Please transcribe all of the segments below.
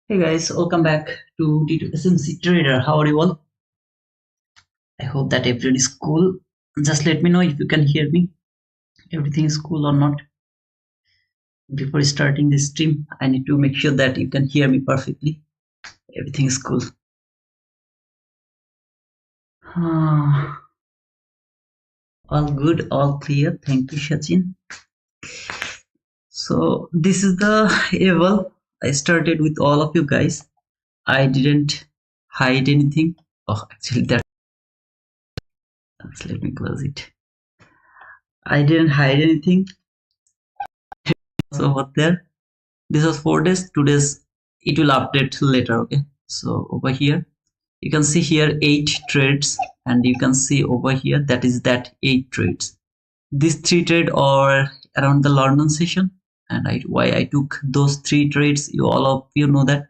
Hey guys, welcome back to T2SMC Trader. How are you all? I hope that everyone is cool. Just let me know if you can hear me. Everything is cool or not. Before starting this stream, I need to make sure that you can hear me perfectly. Everything is cool. All good, all clear. Thank you, Sachin. So this is the Eval. I started with all of you guys. I didn't hide anything. Oh, actually, let me close it. I didn't hide anything. So over there. This was 4 days. Today's it will update later. Okay, so over here you can see here 8 trades, and you can see over here that is that 8 trades. These 3 trade are around the London session, and why I took those 3 trades, you all of you know that,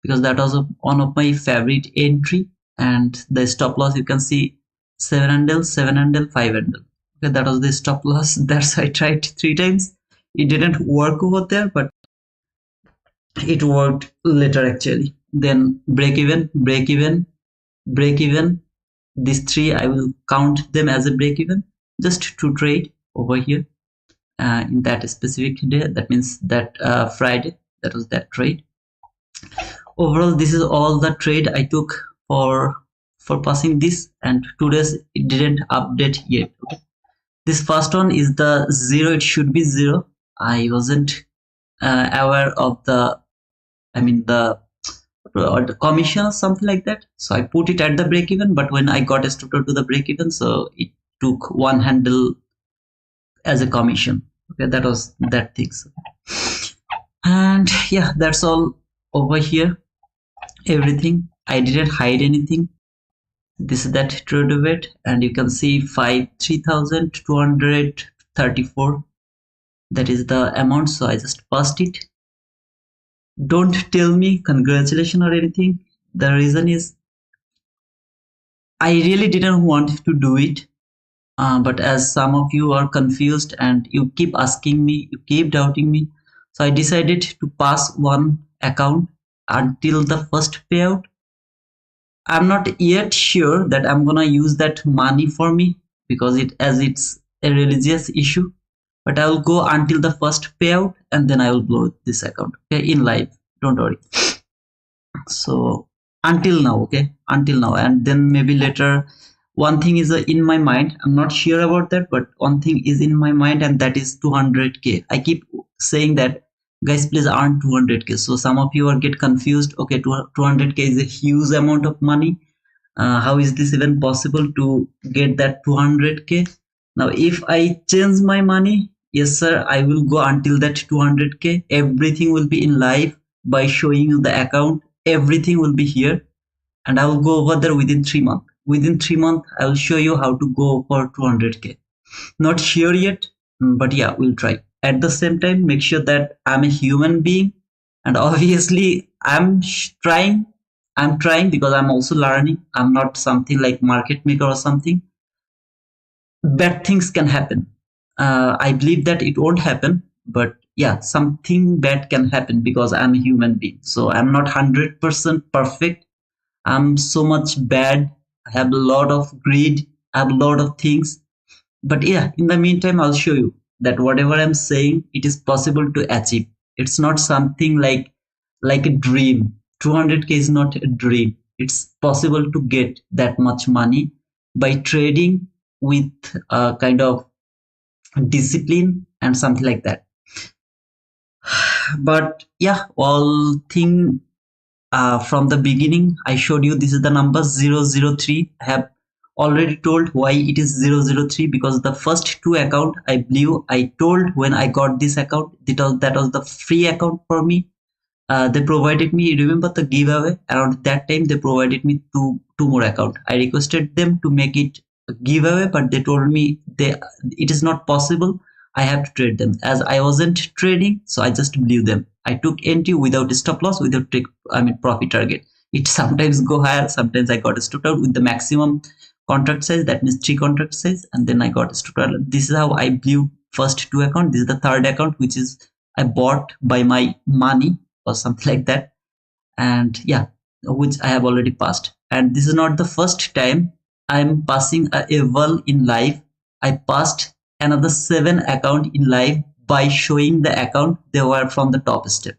because that was one of my favorite entry. And the stop loss you can see 7 handle, 7 handle, 5 handle. Okay, that was the stop loss. That's why I tried 3 times. It didn't work over there, but it worked later actually. Then break even, break even, break even. These 3 I will count them as a break even, just to trade over here in that specific day. That means that Friday, that was that trade. Overall, this is all the trade I took for passing this, and today's it didn't update yet. Okay. This first one is the 0. It should be 0. I wasn't aware of the the commission or something like that, so I put it at the break even. But when I got a started to the break even, so it took 1 handle as a commission. Okay, that was that things. And yeah, that's all over here. Everything, I didn't hide anything. This is that trade weight, and you can see 3,234. that is the amount, so I just passed it. Don't tell me congratulations or anything. The reason is I really didn't want to do it, but as some of you are confused and you keep asking me, you keep doubting me, so I decided to pass one account until the first payout. I'm not yet sure that I'm gonna use that money for me, because it's a religious issue, but I will go until the first payout, and then I will blow this account. Okay, in live, don't worry. So until now, okay, until now, and then maybe later. One thing is in my mind, I'm not sure about that, but one thing is in my mind, and that is 200k. I keep saying that, guys, please earn 200k. So some of you are get confused. Okay, 200k is a huge amount of money. How is this even possible to get that 200k? Now if I change my money, yes sir, I will go until that 200k. Everything will be in live by showing you the account. Everything will be here, and I will go over there within 3 months. Within 3 months, I will show you how to go for 200k. Not sure yet, but yeah, we'll try. At the same time, make sure that I'm a human being, and obviously I'm trying. I'm trying because I'm also learning. I'm not something like market maker or something. Bad things can happen. I believe that it won't happen, but yeah, something bad can happen because I'm a human being. So I'm not 100% perfect. I'm so much bad. I have a lot of greed. I have a lot of things. But yeah, in the meantime, I'll show you that whatever I'm saying, it is possible to achieve. It's not something like a dream. 200k is not a dream. It's possible to get that much money by trading with a kind of discipline and something like that. But yeah, all thing from the beginning, I showed you this is the number 003. I have already told why it is 003, because the first 2 account I believe I told when I got this account, that was the free account for me. They provided me, remember the giveaway, around that time they provided me two more account. I requested them to make it a giveaway, but they told me it is not possible. I have to trade them. As I wasn't trading, so I just blew them. I took entry without stop loss, without profit target. It sometimes go higher, sometimes I got a stop out with the maximum contract size, that means 3 contract size, and then I got a stop out. This is how I blew first 2 account. This is the third account, which is I bought by my money or something like that. and yeah, which I have already passed. And this is not the first time I'm passing a Eval in live. I passed another 7 account in live by showing the account they were from the top step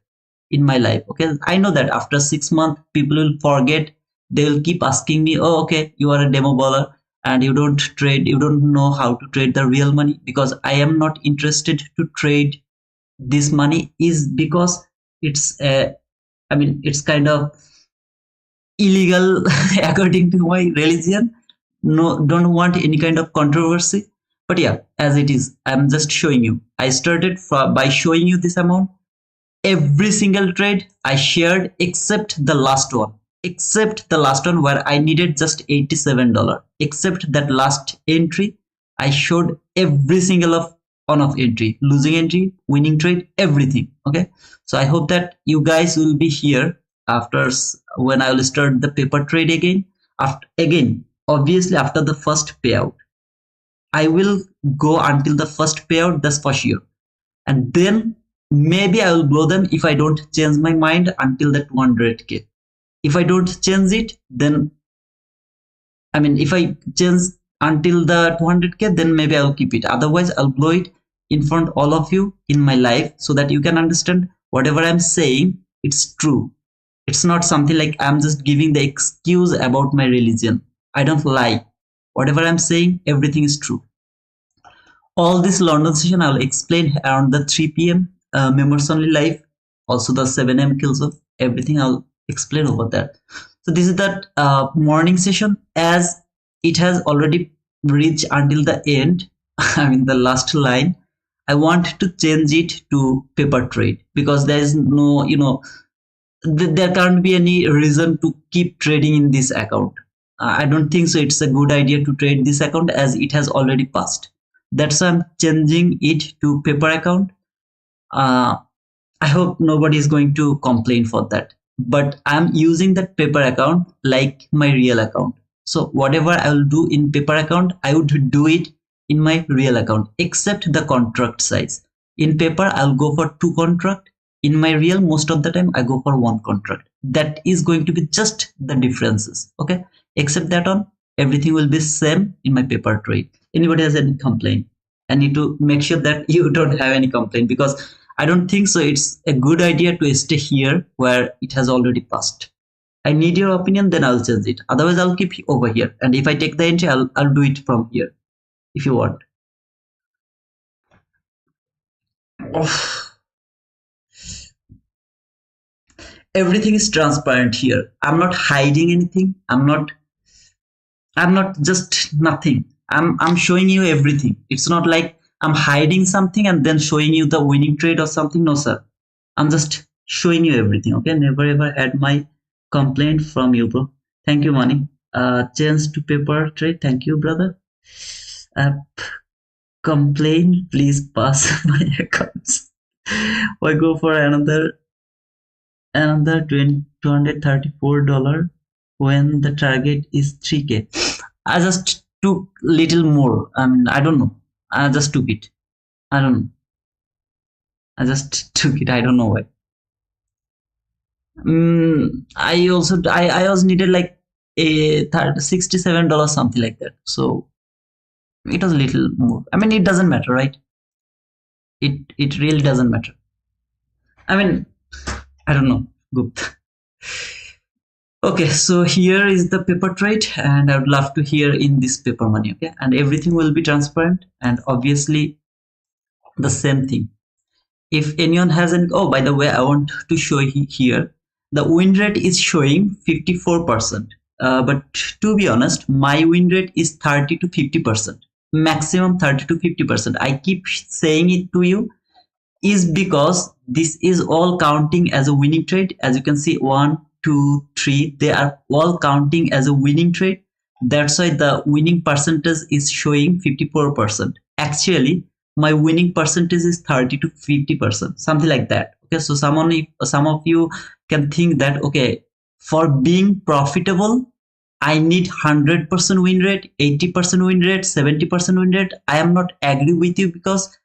in my life. Okay, I know that after 6 months people will forget. They will keep asking me, oh okay, you are a demo baller and you don't trade, you don't know how to trade the real money. Because I am not interested to trade this money, is because it's I mean it's kind of illegal according to my religion. No, don't want any kind of controversy. But yeah, as it is, I'm just showing you. I started by showing you this amount. Every single trade I shared except the last one. Except the last one where I needed just $87. Except that last entry, I showed every single of on of entry, losing entry, winning trade, everything. Okay. So I hope that you guys will be here after when I will start the paper trade again. After again, obviously after the first payout, I will go until the first payout. That's for sure. And then maybe I will blow them if I don't change my mind until the 200k. If I don't change it, then I mean if I change until the 200k, then maybe I'll keep it. Otherwise, I'll blow it in front of all of you in my life so that you can understand whatever I'm saying, it's true. It's not something like I'm just giving the excuse about my religion. I don't lie. Whatever I'm saying, everything is true. All this London session I'll explain around the 3 p.m. Members only live, also the 7 a.m. kills of everything I'll explain over that. So this is that morning session. As it has already reached until the end, I mean the last line, I want to change it to paper trade because there is no, there can't be any reason to keep trading in this account. I don't think so it's a good idea to trade this account as it has already passed. That's why I'm changing it to paper account. I hope nobody is going to complain for that. But I'm using that paper account like my real account. So whatever I will do in paper account, I would do it in my real account, except the contract size. In paper, I'll go for 2 contract. In my real, most of the time, I go for 1 contract. That is going to be just the differences. Okay. Except that on, everything will be same in my paper trade. Anybody has any complaint? I need to make sure that you don't have any complaint because I don't think so it's a good idea to stay here where it has already passed. I need your opinion, then I'll change it. Otherwise, I'll keep it over here. And if I take the entry, I'll do it from here if you want. Oh, everything is transparent here. I'm not hiding anything. I'm not just nothing. I'm showing you everything. It's not like I'm hiding something and then showing you the winning trade or something. No, sir. I'm just showing you everything. Okay. Never ever had my complaint from you, bro. Thank you, money. Change to paper trade. Thank you, brother. Complain, please pass my accounts. Why go for another $234 when the target is 3k? I just took little more. I mean, I don't know. I just took it. I don't know. I just took it. I don't know why. I also needed like a $67 something like that. So it was a little more. I mean, it doesn't matter, right? It really doesn't matter. I mean, I don't know. Good. Okay, so here is the paper trade, and I would love to hear in this paper money. Okay, and everything will be transparent, and obviously the same thing. If anyone has an, oh, by the way, I want to show here the win rate is showing 54%. But to be honest, my win rate is 30 to 50%, maximum 30 to 50%. I keep saying it to you is because this is all counting as a winning trade. As you can see, 1, 2, 3, they are all counting as a winning trade. That's why the winning percentage is showing 54%. Actually, my winning percentage is 30 to 50%, something like that. Okay, so some of you can think that, okay, for being profitable, I need 100% win rate, 80% win rate, 70% win rate. I am not agree with you because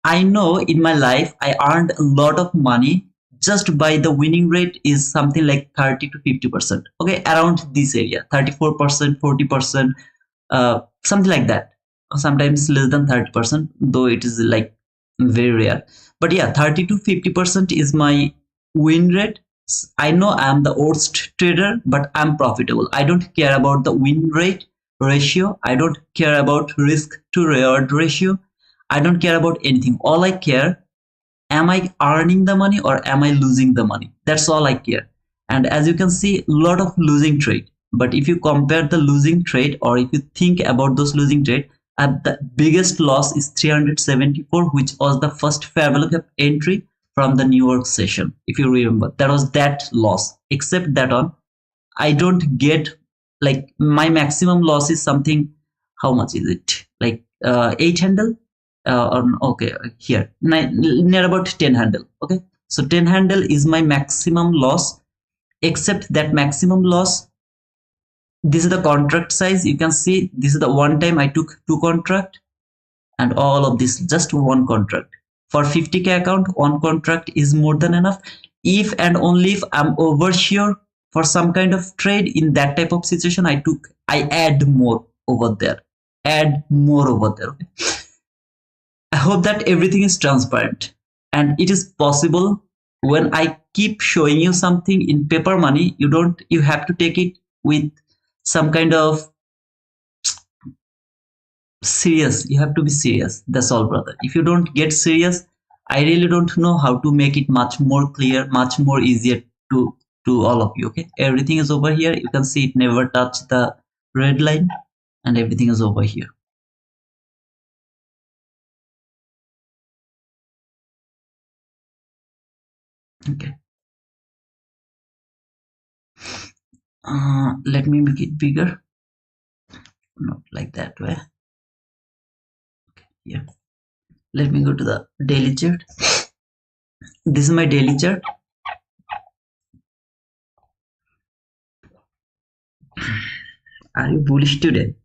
I know in my life I earned a lot of money just by the winning rate is something like 30 to 50%. Okay, around this area, 34%, 40%, something like that. Sometimes less than 30%, though it is like very rare. But yeah, 30 to 50% is my win rate. I know I'm the worst trader, but I'm profitable. I don't care about the win rate ratio. I don't care about risk to reward ratio. I don't care about anything. All I care, am I earning the money or am I losing the money? That's all I care. And as you can see, a lot of losing trade. But if you compare the losing trade, or if you think about those losing trade, the biggest loss is 374, which was the first fair value gap entry from the New York session. If you remember, that was that loss. Except that on, I don't get, like, my maximum loss is something. How much is it? Like 8 handle. Okay, here near about 10 handle. Okay, so 10 handle is my maximum loss. Except that maximum loss, this is the contract size. You can see this is the one time I took 2 contract, and all of this just 1 contract. For 50k account, 1 contract is more than enough. If and only if I'm oversure for some kind of trade, in that type of situation, I add more over there. Okay? I hope that everything is transparent, and it is possible. When I keep showing you something in paper money, you have to take it with some kind of serious. You have to be serious. That's all, brother. If you don't get serious, I really don't know how to make it much more clear, much more easier to all of you. Okay, everything is over here. You can see it never touched the red line, and everything is over here. Okay, let me make it bigger, not like that way. Okay, yeah, let me go to the daily chart. This is my daily chart. Are you bullish today?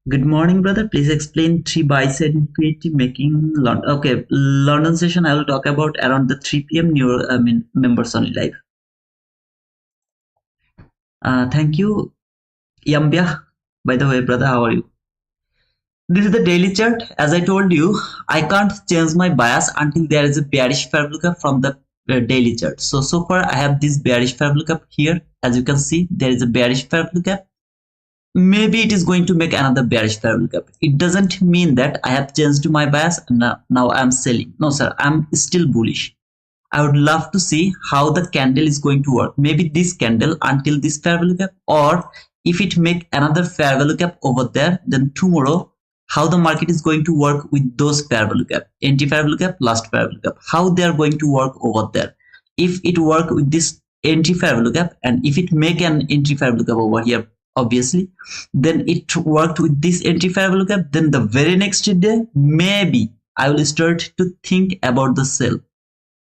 Good morning, brother. Please explain 3 buy-side liquidity making London. Okay, London session I will talk about around the 3 p.m. members only live. Thank you, Yambia. By the way, brother, how are you? This is the daily chart. As I told you, I can't change my bias until there is a bearish fair value gap from the daily chart. So far I have this bearish fair value gap here. As you can see, there is a bearish fair value gap. Maybe it is going to make another bearish fair value gap. It doesn't mean that I have changed my bias and now I'm selling. No, sir, I'm still bullish. I would love to see how the candle is going to work. Maybe this candle until this fair value gap, or if it make another fair value gap over there, then tomorrow how the market is going to work with those fair value gap, entry fair value gap, last fair value gap, how they are going to work over there. If it work with this entry fair value gap, and if it make an entry fair value gap over here, obviously, then it worked with this entry fair value gap, then the very next day maybe I will start to think about the sell.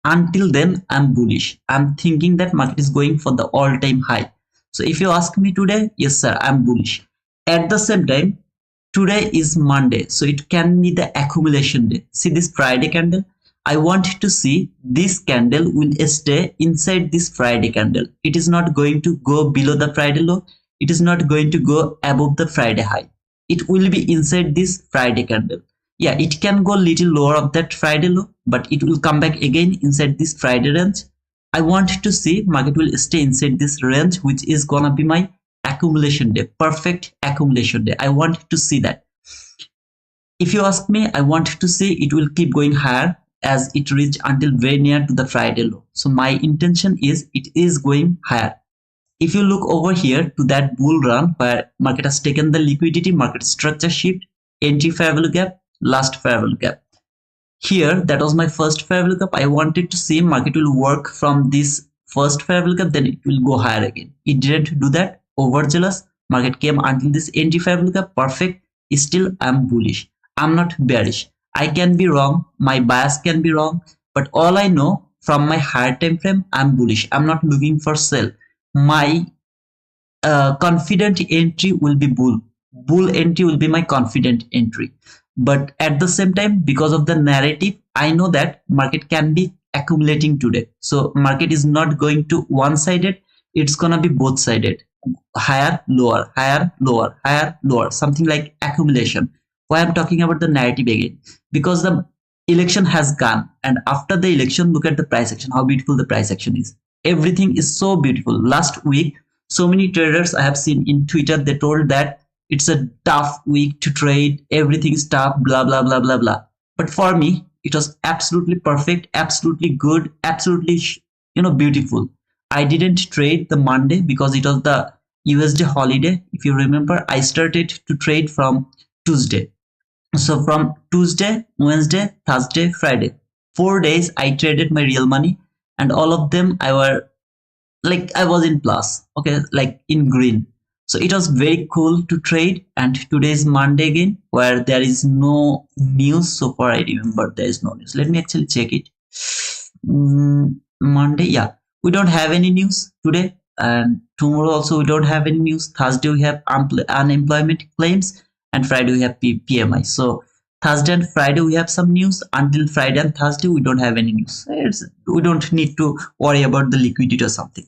Until then, I'm bullish. I'm thinking that market is going for the all-time high. So if you ask me today, yes sir, I'm bullish. At the same time, today is Monday, so it can be the accumulation day. See this Friday candle? I want to see this candle will stay inside this Friday candle. It is not going to go below the Friday low. It is not going to go above the Friday high. It will be inside this Friday candle. Yeah, it can go little lower of that Friday low, but it will come back again inside this Friday range. I want to see market will stay inside this range, which is gonna be my accumulation day, perfect accumulation day. I want to see that. If you ask me, I want to see it will keep going higher as it reach until very near to the Friday low. So my intention is it is going higher. If you look over here to that bull run where market has taken the liquidity, market structure shift, entry fair value gap, last fair value gap. Here, that was my first fair value gap. I wanted to see market will work from this first fair value gap, then it will go higher again. It didn't do that. Overzealous. Market came until this entry fair value gap. Perfect. Still, I'm bullish. I'm not bearish. I can be wrong. My bias can be wrong. But all I know from my higher time frame, I'm bullish. I'm not looking for sell. My confident entry will be bull. Bull entry will be my confident entry. But at the same time, because of the narrative, I know that market can be accumulating today. So market is not going to one-sided, it's gonna be both-sided, higher, lower, higher, lower, higher, lower, something like accumulation. Why I'm talking about the narrative again? Because the election has gone, and after the election, look at the price action, how beautiful the price action is. Everything is so beautiful. Last week, so many traders I have seen in Twitter, they told that it's a tough week to trade, everything is tough, blah blah blah blah blah. But for me, it was absolutely perfect, absolutely good, absolutely beautiful. I didn't trade the Monday because it was the USD holiday. If you remember, I started to trade from Tuesday. So from Tuesday, Wednesday, Thursday, Friday, 4 days I traded my real money, and all of them I was in plus, okay, like in green. So it was very cool to trade. And today is Monday again, where there is no news so far. I remember there is no news. Let me actually check it. Monday, yeah, we don't have any news today, and tomorrow also we don't have any news. Thursday we have unemployment claims, and Friday we have PMI. So Thursday and Friday we have some news. Until Friday and Thursday we don't have any news. We don't need to worry about the liquidity or something.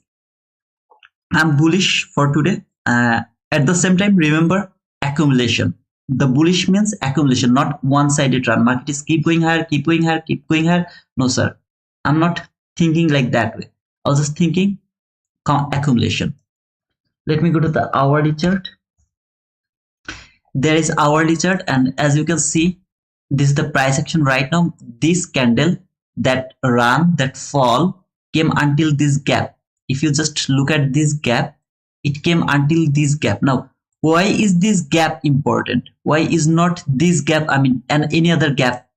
I'm bullish for today. At the same time, remember accumulation. The bullish means accumulation, not one-sided run. Market is keep going higher, keep going higher, keep going higher. No, sir. I'm not thinking like that way. I was just thinking accumulation. Let me go to the hourly chart. There is hourly chart, and as you can see, this is the price action right now. This candle, that run, that fall came until this gap. If you just look at this gap, it came until this gap. Now, why is this gap important? Why is not this gap, and any other gap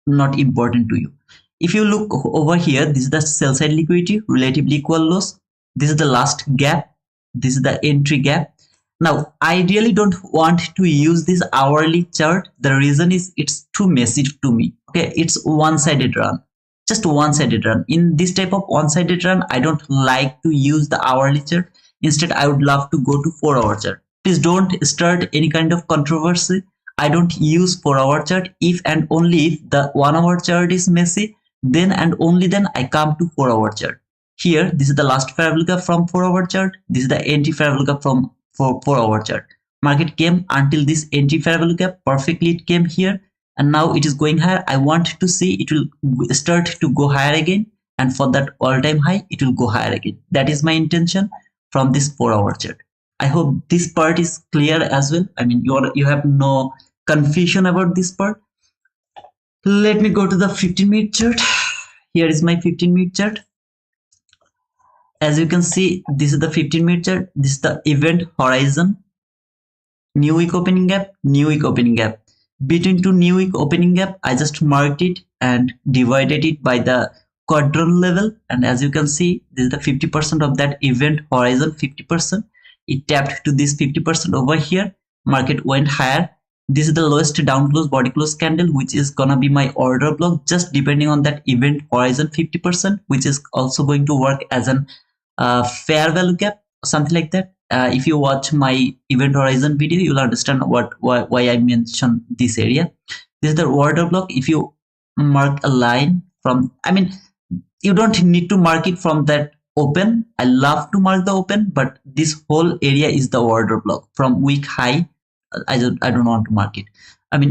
not important to you? If you look over here, this is the sell side liquidity, relatively equal lows. This is the last gap. This is the entry gap. Now, I really don't want to use this hourly chart. The reason is it's too messy to me. Okay, it's one-sided run. Just one-sided run. In this type of one-sided run, I don't like to use the hourly chart. Instead, I would love to go to 4-hour chart. Please don't start any kind of controversy. I don't use 4-hour chart if and only if the 1-hour chart is messy. Then and only then I come to 4-hour chart. Here, this is the last fair value gap from 4-hour chart. This is the entry fair value gap from 4-hour chart. Market came until this entry fair value gap. Perfectly, it came here. And now it is going higher. I want to see it will start to go higher again, and for that all-time high it will go higher again. That is my intention from this 4-hour chart. I hope this part is clear as well. You have no confusion about this part. Let me go to the 15-minute chart. Here is my 15-minute chart. As you can see, this is the 15-minute chart. This is the event horizon. New week opening gap, new week opening gap. Between two new week opening gap, I just marked it and divided it by the quadrant level. And as you can see, this is the 50% of that event horizon, 50%. It tapped to this 50% over here. Market went higher. This is the lowest down close body close candle, which is gonna be my order block, just depending on that event horizon 50%, which is also going to work as an fair value gap, something like that. If you watch my event horizon video, you'll understand why I mentioned this area. This is the order block. If you mark a line from, you don't need to mark it from that open. I love to mark the open, but this whole area is the order block from week high. I don't want to mark it.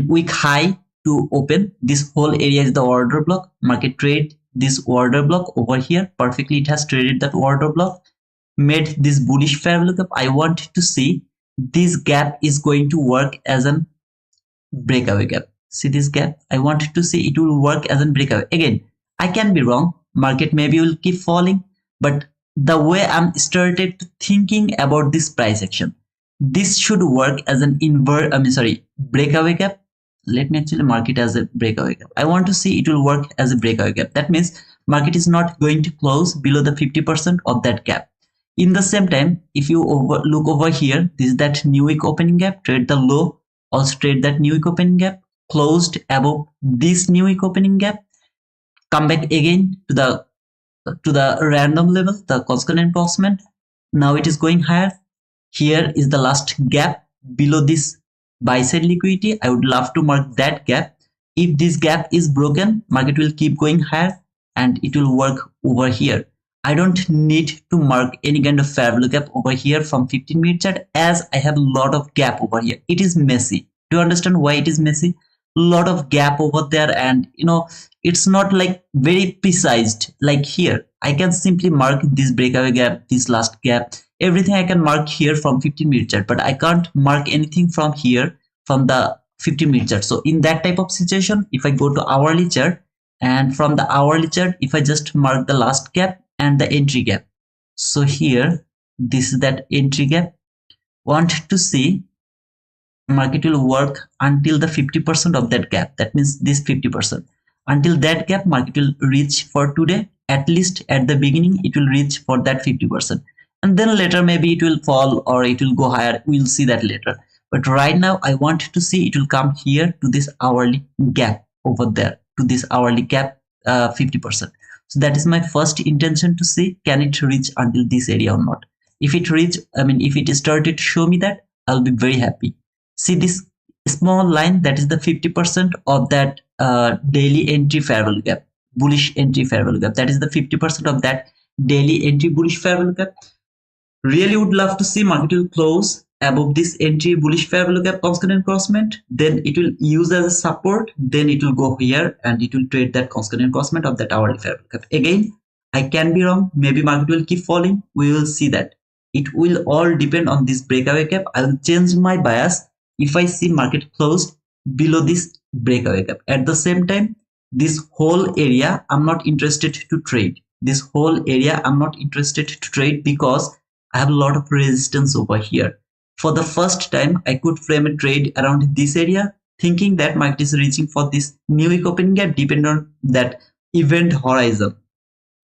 Week high to open, this whole area is the order block. Market trade this order block over here. Perfectly, it has traded that order block, made this bullish fair value gap. I want to see this gap is going to work as a breakaway gap. See this gap? I want to see it will work as a breakaway. Again, I can be wrong. Market maybe will keep falling, but the way I'm started thinking about this price action, this should work as an breakaway gap. Let me actually mark it as a breakaway gap. I want to see it will work as a breakaway gap. That means market is not going to close below the 50% of that gap. In the same time, if you look over here, this is that new week opening gap, trade the low, also trade that new week opening gap, closed above this new week opening gap, come back again to the random level, the constant approximate. Now it is going higher. Here is the last gap below this buy side liquidity. I would love to mark that gap. If this gap is broken, market will keep going higher. and it will work over here. I don't need to mark any kind of fair value gap over here from 15-minute chart, as I have a lot of gap over here. It is messy. Do you understand why it is messy? Lot of gap over there, and it's not like very precise like here. I can simply mark this breakaway gap, this last gap, everything I can mark here from 15-minute chart, but I can't mark anything from here from the 15-minute chart. So in that type of situation, if I go to hourly chart, and from the hourly chart, if I just mark the last gap and the entry gap, so here this is that entry gap. Want to see market will work until the 50% of that gap, that means this 50%. Until that gap, market will reach for today. At least at the beginning it will reach for that 50%, and then later maybe it will fall or it will go higher. We'll see that later, but right now I want to see it will come here to this hourly gap over there, to this hourly gap 50%. So that is my first intention, to see can it reach until this area or not. If it reach, if it started to show me that, I'll be very happy. See this small line, that is the 50% of that daily entry fair value gap, bullish entry fair value gap. That is the 50% of that daily entry bullish fair value gap. Really would love to see market will close above this entry bullish fair value gap constant encroachment, then it will use as a support, then it will go here and it will trade that constant encroachment of that hourly fair value gap. Again, I can be wrong, maybe market will keep falling, we will see that. It will all depend on this breakaway gap. I will change my bias if I see market closed below this breakaway gap. At the same time, this whole area I'm not interested to trade. This whole area I'm not interested to trade because I have a lot of resistance over here. For the first time, I could frame a trade around this area, thinking that market is reaching for this new week opening gap depending on that event horizon.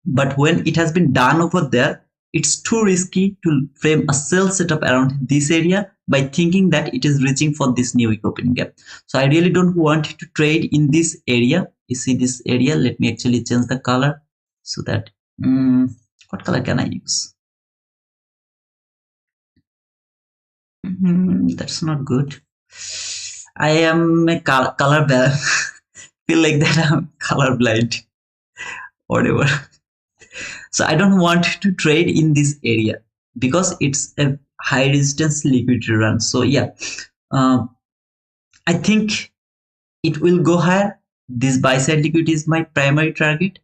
But when it has been done over there, it's too risky to frame a sell setup around this area by thinking that it is reaching for this new week opening gap. So I really don't want to trade in this area. You see this area, let me actually change the color so that what color can I use? That's not good. I am a color blind. Feel like that I'm color blind. Whatever. So I don't want to trade in this area because it's a high resistance liquidity run. So yeah, I think it will go higher. This buy side liquidity is my primary target.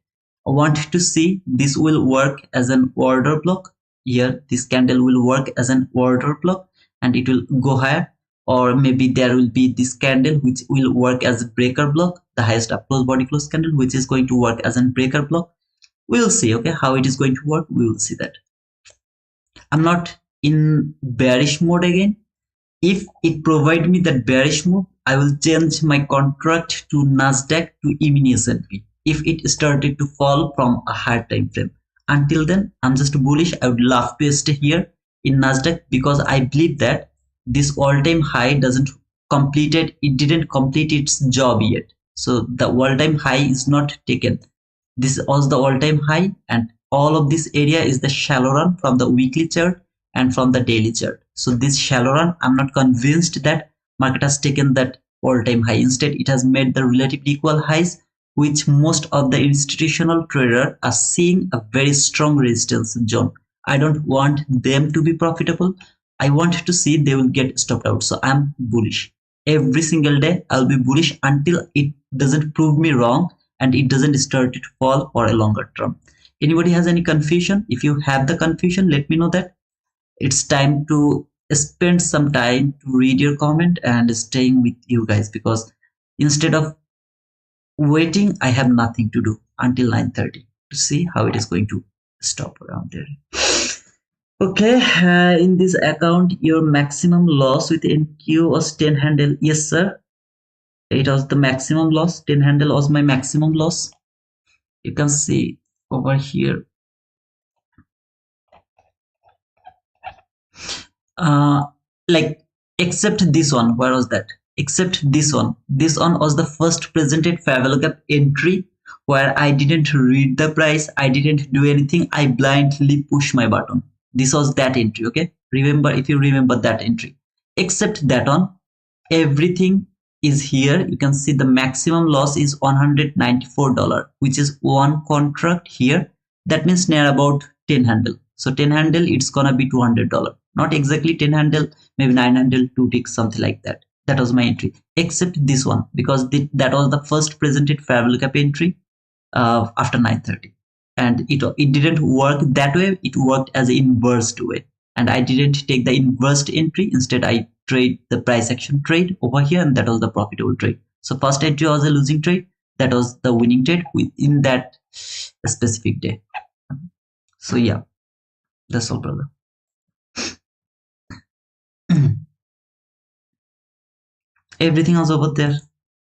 I want to see this will work as an order block. Here, this candle will work as an order block and it will go higher, or maybe there will be this candle which will work as a breaker block, the highest up close body close candle, which is going to work as a breaker block. We'll see, okay, how it is going to work. We will see that. I'm not in bearish mode again. If it provide me that bearish move, I will change my contract to Nasdaq to E-mini S&P if it started to fall from a higher time frame. Until then, I'm just bullish. I would love to stay here in Nasdaq because I believe that this all-time high didn't complete its job yet. So the all-time high is not taken. This was the all-time high, and all of this area is the shallow run from the weekly chart and from the daily chart. So this shallow run, I'm not convinced that market has taken that all-time high. Instead, it has made the relatively equal highs, which most of the institutional traders are seeing a very strong resistance zone. I don't want them to be profitable. I want to see they will get stopped out. So I'm bullish. Every single day, I'll be bullish until it doesn't prove me wrong and it doesn't start to fall for a longer term. Anybody has any confusion? If you have the confusion, let me know that. It's time to spend some time to read your comment and staying with you guys, because instead of waiting, I have nothing to do until 9:30 to see how it is going to stop around there. Okay, in this account, your maximum loss with NQ was 10 handle. Yes, sir. It was the maximum loss. 10 handle was my maximum loss. You can see over here. Like except this one. Where was that? Except this one. This one was the first presented fair value gap entry where I didn't read the price. I didn't do anything. I blindly pushed my button. This was that entry. Okay. Remember, if you remember that entry. Except that one, everything is here. You can see the maximum loss is $194, which is one contract here. That means near about 10 handle. So 10 handle, it's gonna be $200. Not exactly 10 handle, maybe 9 handle, 2 ticks, something like that. That was my entry, except this one, because that was the first presented fair value gap entry after 9:30, and it didn't work that way. It worked as an inverse way, and I didn't take the inverse entry. Instead, I trade the price action trade over here, and that was the profitable trade. So first entry was a losing trade, that was the winning trade within that specific day. So yeah, that's all, brother. Everything was over there.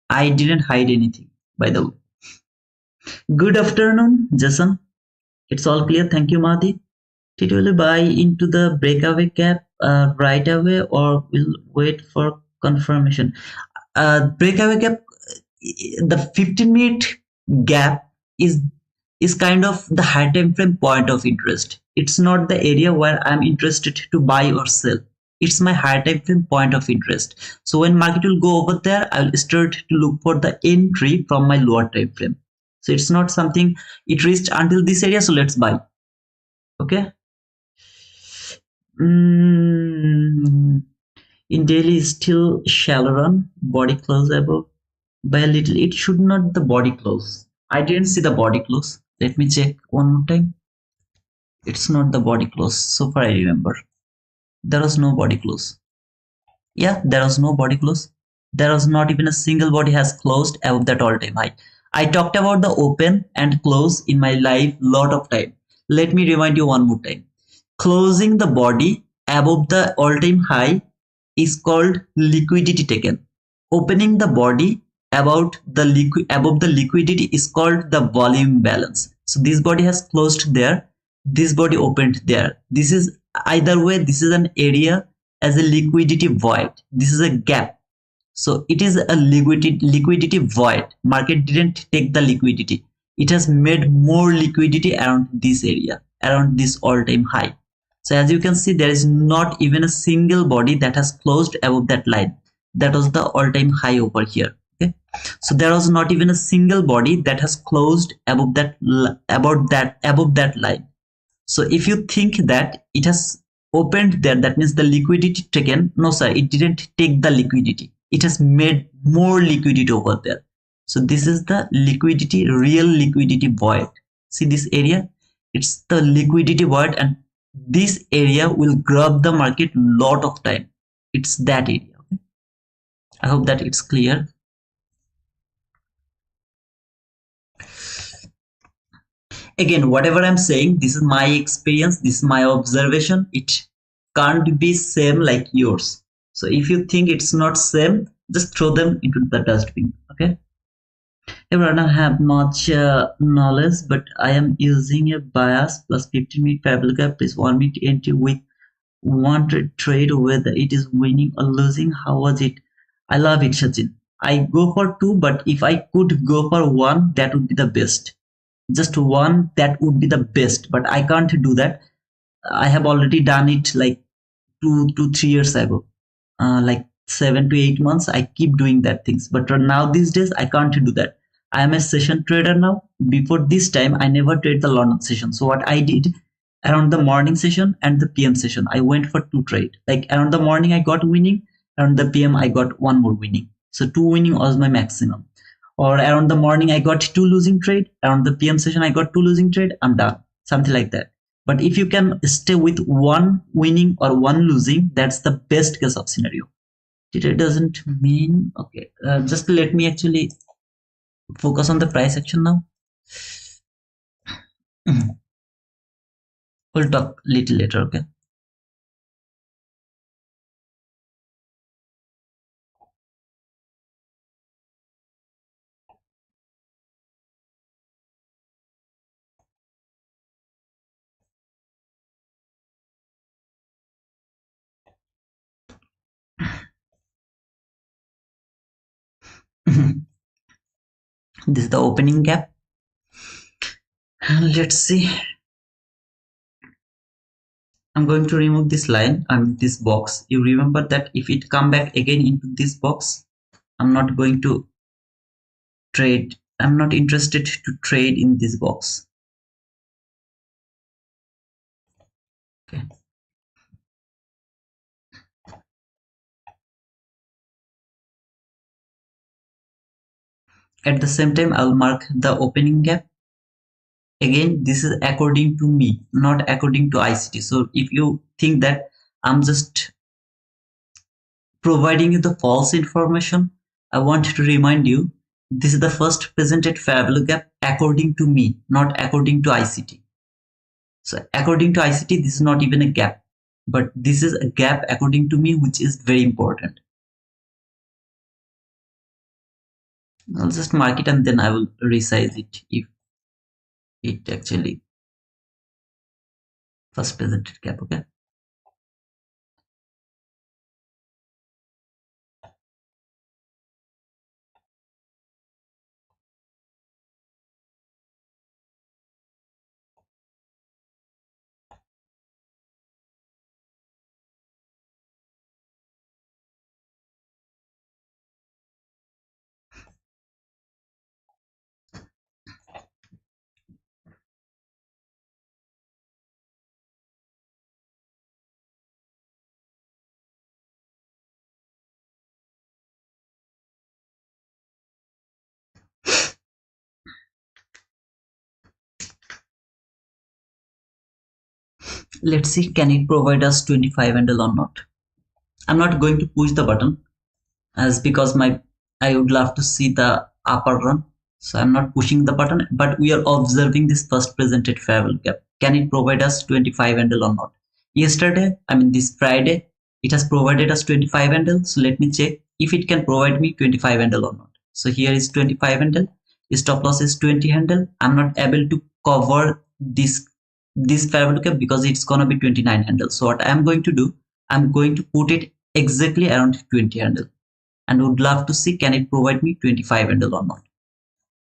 I didn't hide anything, by the way. Good afternoon, Jason. It's all clear. Thank you, Mahdi. Did you buy into the breakaway gap right away, or will wait for confirmation? Breakaway gap, the 15-minute gap is kind of the high time frame point of interest. It's not the area where I'm interested to buy or sell. It's my higher time frame point of interest. So when market will go over there, I will start to look for the entry from my lower time frame. So it's not something it reached until this area, so let's buy. Okay. In daily still shallow run, body close above by a little. It should not the body close. I didn't see the body close. Let me check one more time. It's not the body close. So far I remember, there was no body close. Yeah, there was no body close. There was not even a single body has closed above that all-time high. I talked about the open and close in my live lot of time. Let me remind you one more time. Closing the body above the all-time high is called liquidity taken. Opening the body above the liquidity is called the volume balance. So this body has closed there, this body opened there. This is either way, this is an area as a liquidity void. This is a gap. So it is a liquidity void. Market didn't take the liquidity. It has made more liquidity around this area, around this all-time high. So as you can see, there is not even a single body that has closed above that line. That was the all-time high over here. Okay, so there was not even a single body that has closed above that line. So if you think that it has opened there, that means the liquidity taken. No, sir, it didn't take the liquidity. It has made more liquidity over there. So this is the liquidity, real liquidity void. See this area? It's the liquidity void, and this area will grab the market lot of time. It's that area. Okay? I hope that it's clear. Again, whatever I'm saying, this is my experience, this is my observation. It can't be same like yours. So if you think it's not same, just throw them into the dustbin. Okay, everyone, I have much knowledge, but I am using a bias plus 15-minute fair value gap plus 1 minute entry with wanted trade, whether it is winning or losing. How was it? I love it, Sachin. I go for 2, but if I could go for 1, that would be the best. Just 1, that would be the best, but I can't do that. I have already done it like 2 to 3 years ago, like 7 to 8 months. I keep doing that things, but now these days I can't do that. I am a session trader now. Before this time, I never trade the London session. So what I did, around the morning session and the PM session, I went for 2 trade. Like around the morning I got winning, around the PM I got 1 more winning. So 2 winning was my maximum. Or around the morning I got 2 losing trade, around the PM session I got 2 losing trade, I'm done. Something like that. But if you can stay with 1 winning or 1 losing, that's the best case of scenario. It doesn't mean, okay, just let me actually focus on the price action now. We'll talk little later, okay? This is the opening gap. And let's see. I'm going to remove this line and this box. You remember that if it come back again into this box, I'm not going to trade. I'm not interested to trade in this box. Okay. At the same time, I'll mark the opening gap. Again, this is according to me, not according to ICT. So if you think that I'm just providing you the false information, I want to remind you this is the first presented fair value gap according to me, not according to ICT. So according to ICT, this is not even a gap, but this is a gap according to me, which is very important. I'll just mark it and then I will resize it if it actually first presented gap. Okay. Let's see, can it provide us 25 handle or not? I'm not going to push the button as because I would love to see the upper run. So I'm not pushing the button, but we are observing this first presented fair value gap. Can it provide us 25 handle or not? Yesterday, I mean this Friday, it has provided us 25 handle. So let me check if it can provide me 25 handle or not. So here is 25 handle. Stop loss is 20 handle. I'm not able to cover this fair value gap because it's gonna be 29 handle. So what I'm going to do, I'm going to put it exactly around 20 handle and would love to see can it provide me 25 handle or not.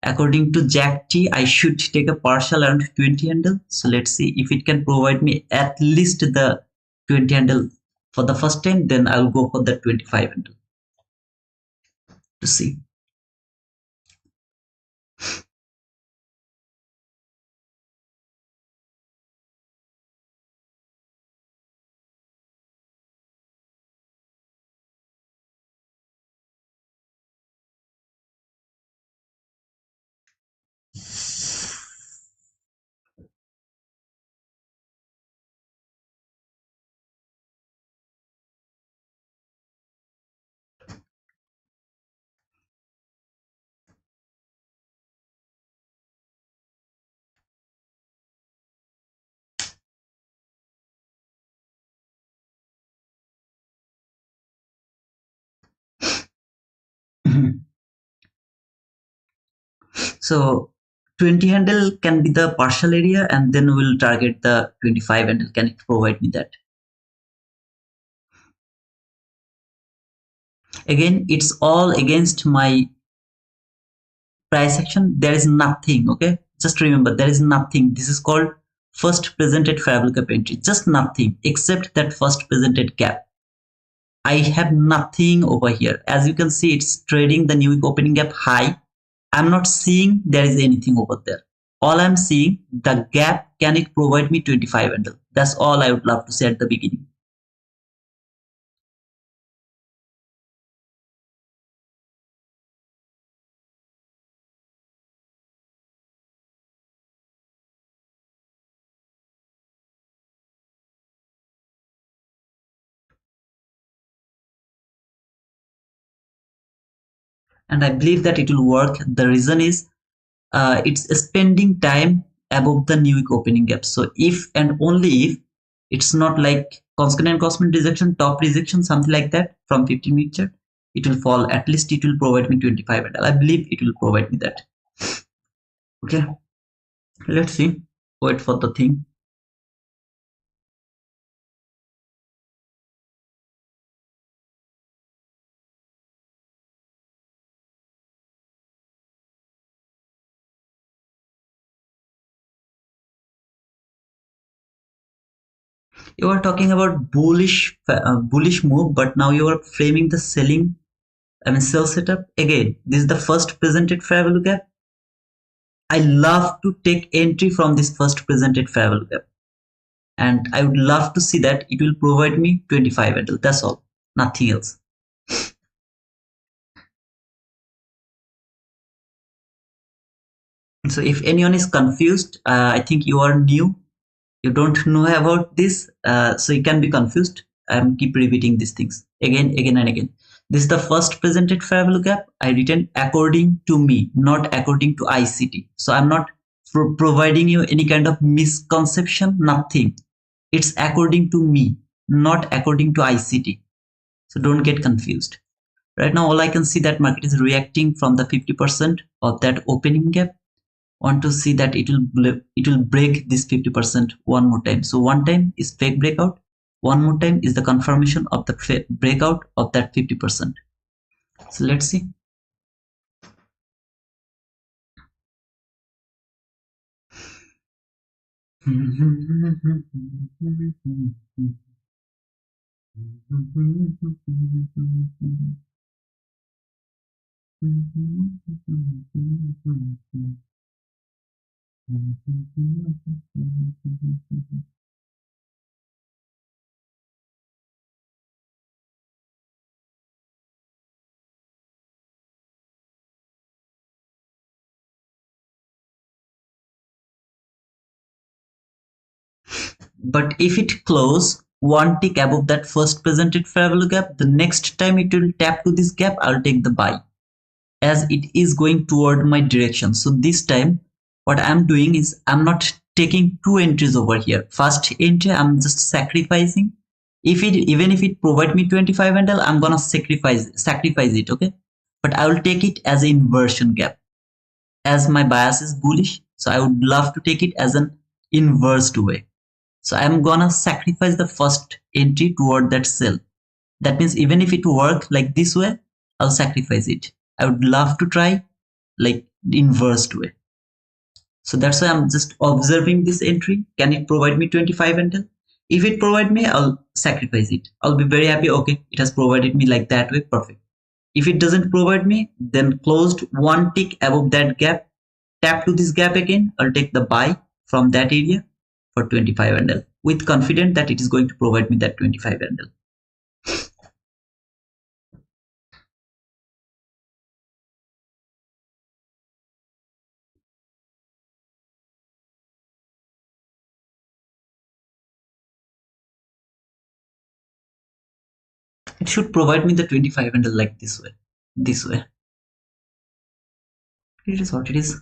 According to Jack T, I should take a partial around 20 handle. So let's see if it can provide me at least the 20 handle for the first time, then I'll go for the 25 handle to see. So 20 handle can be the partial area and then we'll target the 25 handle. Can it provide me that? Again, it's all against my price action. There is nothing. Okay, just remember there is nothing. This is called first presented fair value gap entry. Just nothing except that first presented gap. I have nothing over here. As you can see, it's trading the new week opening gap high. I'm not seeing there is anything over there. All I'm seeing the gap. Can it provide me 25 handle? That's all I would love to say at the beginning. And I believe that it will work. The reason is it's spending time above the new week opening gap. So if and only if it's not like consequent and cosmic rejection, top rejection, something like that from 15-minute chart, it will fall. At least it will provide me 25 handle. I believe it will provide me that. Okay, let's see. Wait for the thing. You are talking about bullish move, but now you are framing the selling I mean sell setup. Again, this is the first presented fair value gap. I love to take entry from this first presented fair value gap. And I would love to see that it will provide me 25 handle. That's all, nothing else. So if anyone is confused, I think you are new, you don't know about this, so you can be confused. I'm keep repeating these things again and again. This is the first presented fair value gap. I written according to me, not according to ICT. So I'm not providing you any kind of misconception, nothing. It's according to me, not according to ICT. So don't get confused. Right now, all I can see that market is reacting from the 50% of that opening gap. Want to see that it will break this 50% one more time. So one time is fake breakout, one more time is the confirmation of the breakout of that 50%. So let's see. But if it close one tick above that first presented fair value gap, the next time it will tap to this gap, I'll take the buy, as it is going toward my direction. So this time what I'm doing is I'm not taking two entries over here. First entry I'm just sacrificing. If it even if it provide me 25 handle, I'm gonna sacrifice it, okay? But I will take it as an inversion gap, as my bias is bullish, so I would love to take it as an inverse way. So I'm gonna sacrifice the first entry toward that sell. That means even if it work like this way, I'll sacrifice it. I would love to try like the inverse way. So that's why I'm just observing this entry. Can it provide me 25 handle? If it provide me, I'll sacrifice it. I'll be very happy. Okay, it has provided me like that way. Perfect. If it doesn't provide me, then closed one tick above that gap, tap to this gap again. I'll take the buy from that area for 25 handle with confidence that it is going to provide me that 25 handle. It should provide me the 25 handle like this way. This way. It is what it is.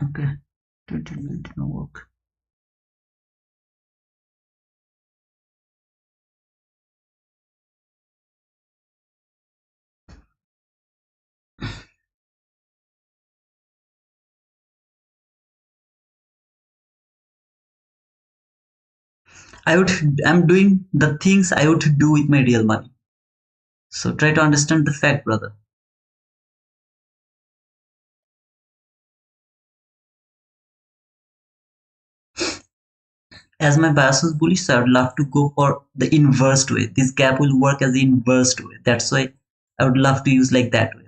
Okay. It did not work. I'm doing the things I would do with my real money. So try to understand the fact, brother. As my bias was bullish, so I would love to go for the inverse way. This gap will work as the inverse way. That's why I would love to use like that way.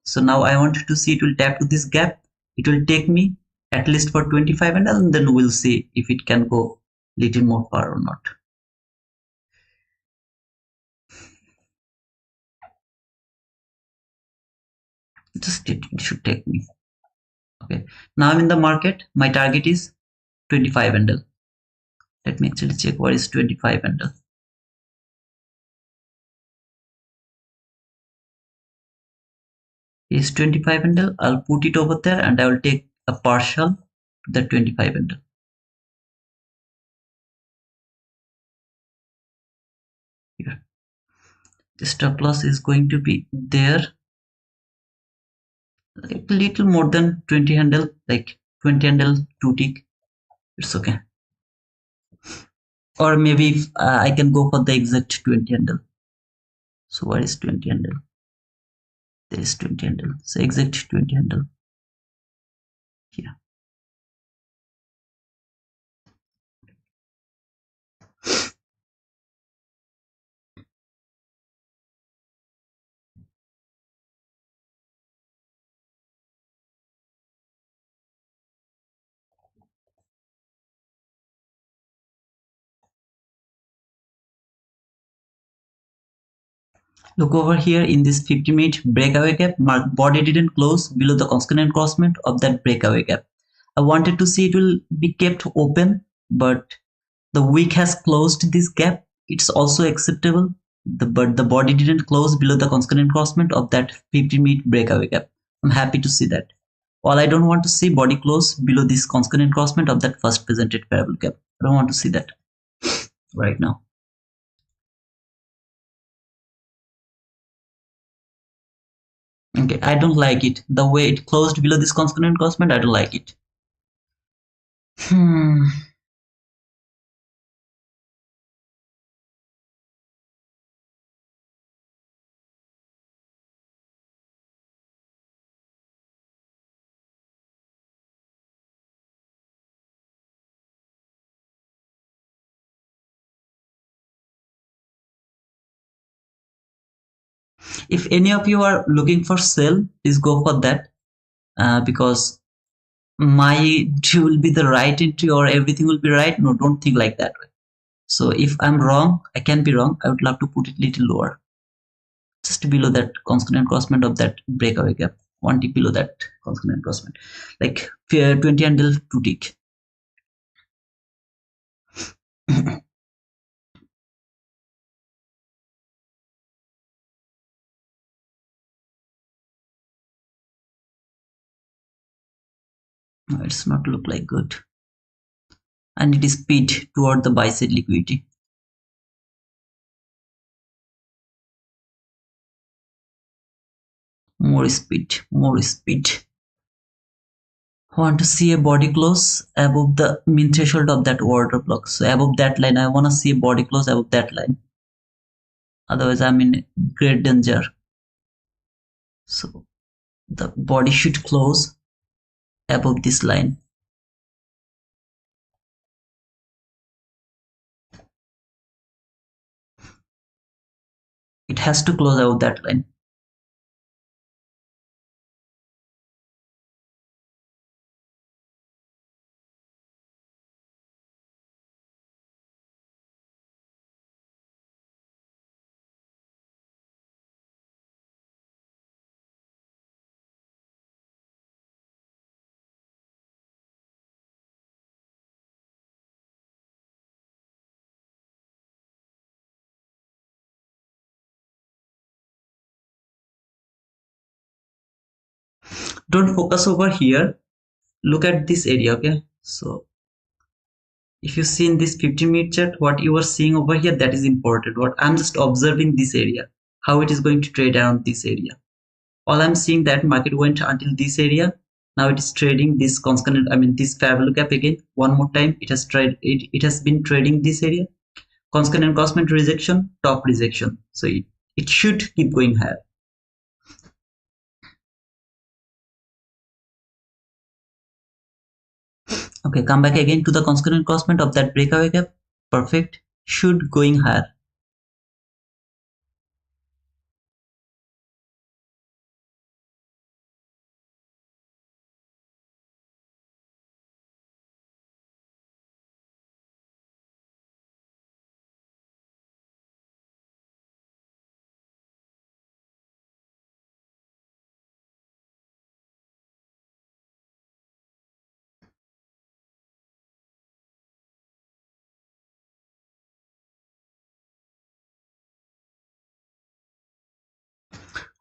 So now I want to see it will tap to this gap. It will take me at least for 25 and then we'll see if it can go little more far or not. Just it should take me. Okay. Now I'm in the market. My target is 25 handle. Let me actually check what is 25 handle. Is 25 handle. I'll put it over there and I will take a partial to the 25 handle. Here. The stop loss is going to be there. like a little more than 20 handle, like 20 handle 2 tick. It's okay. Or maybe if, I can go for the exact 20 handle. So what is 20 handle? There is 20 handle. So exact 20 handle here. Look over here in this 50-minute breakaway gap, mark body didn't close below the constant encroachment of that breakaway gap. I wanted to see it will be kept open, but the wick has closed this gap. It's also acceptable, but the body didn't close below the constant encroachment of that 50-minute breakaway gap. I'm happy to see that. All I don't want to see body close below this constant encroachment of that first presented parabol gap. I don't want to see that right now. Okay, I don't like it. The way it closed below this constant encroachment, I don't like it. Hmm. If any of you are looking for sell, please go for that, because my entry will be the right entry or everything will be right. No, don't think like that way. So if I'm wrong, I can be wrong. I would love to put it little lower, just below that constant encroachment of that breakaway gap, 1 tick below that constant encroachment, like 20 until 2 tick. No, it's not look like good. I need speed toward the buy side liquidity. More speed, more speed. I want to see a body close above the mean threshold of that order block. So above that line, I want to see a body close above that line. Otherwise, I'm in great danger. So the body should close above this line. It has to close above that line. Don't focus over here. Look at this area, okay? So if you see in this 15-minute chart, what you are seeing over here, that is important. What I'm just observing this area, how it is going to trade around this area. All I'm seeing that market went until this area. Now it is trading this constant, this fair value gap again. One more time, it has been trading this area. Constant encroachment rejection, top rejection. So it should keep going higher. Okay, come back again to the constant encroachment of that breakaway gap. Perfect. Should going higher.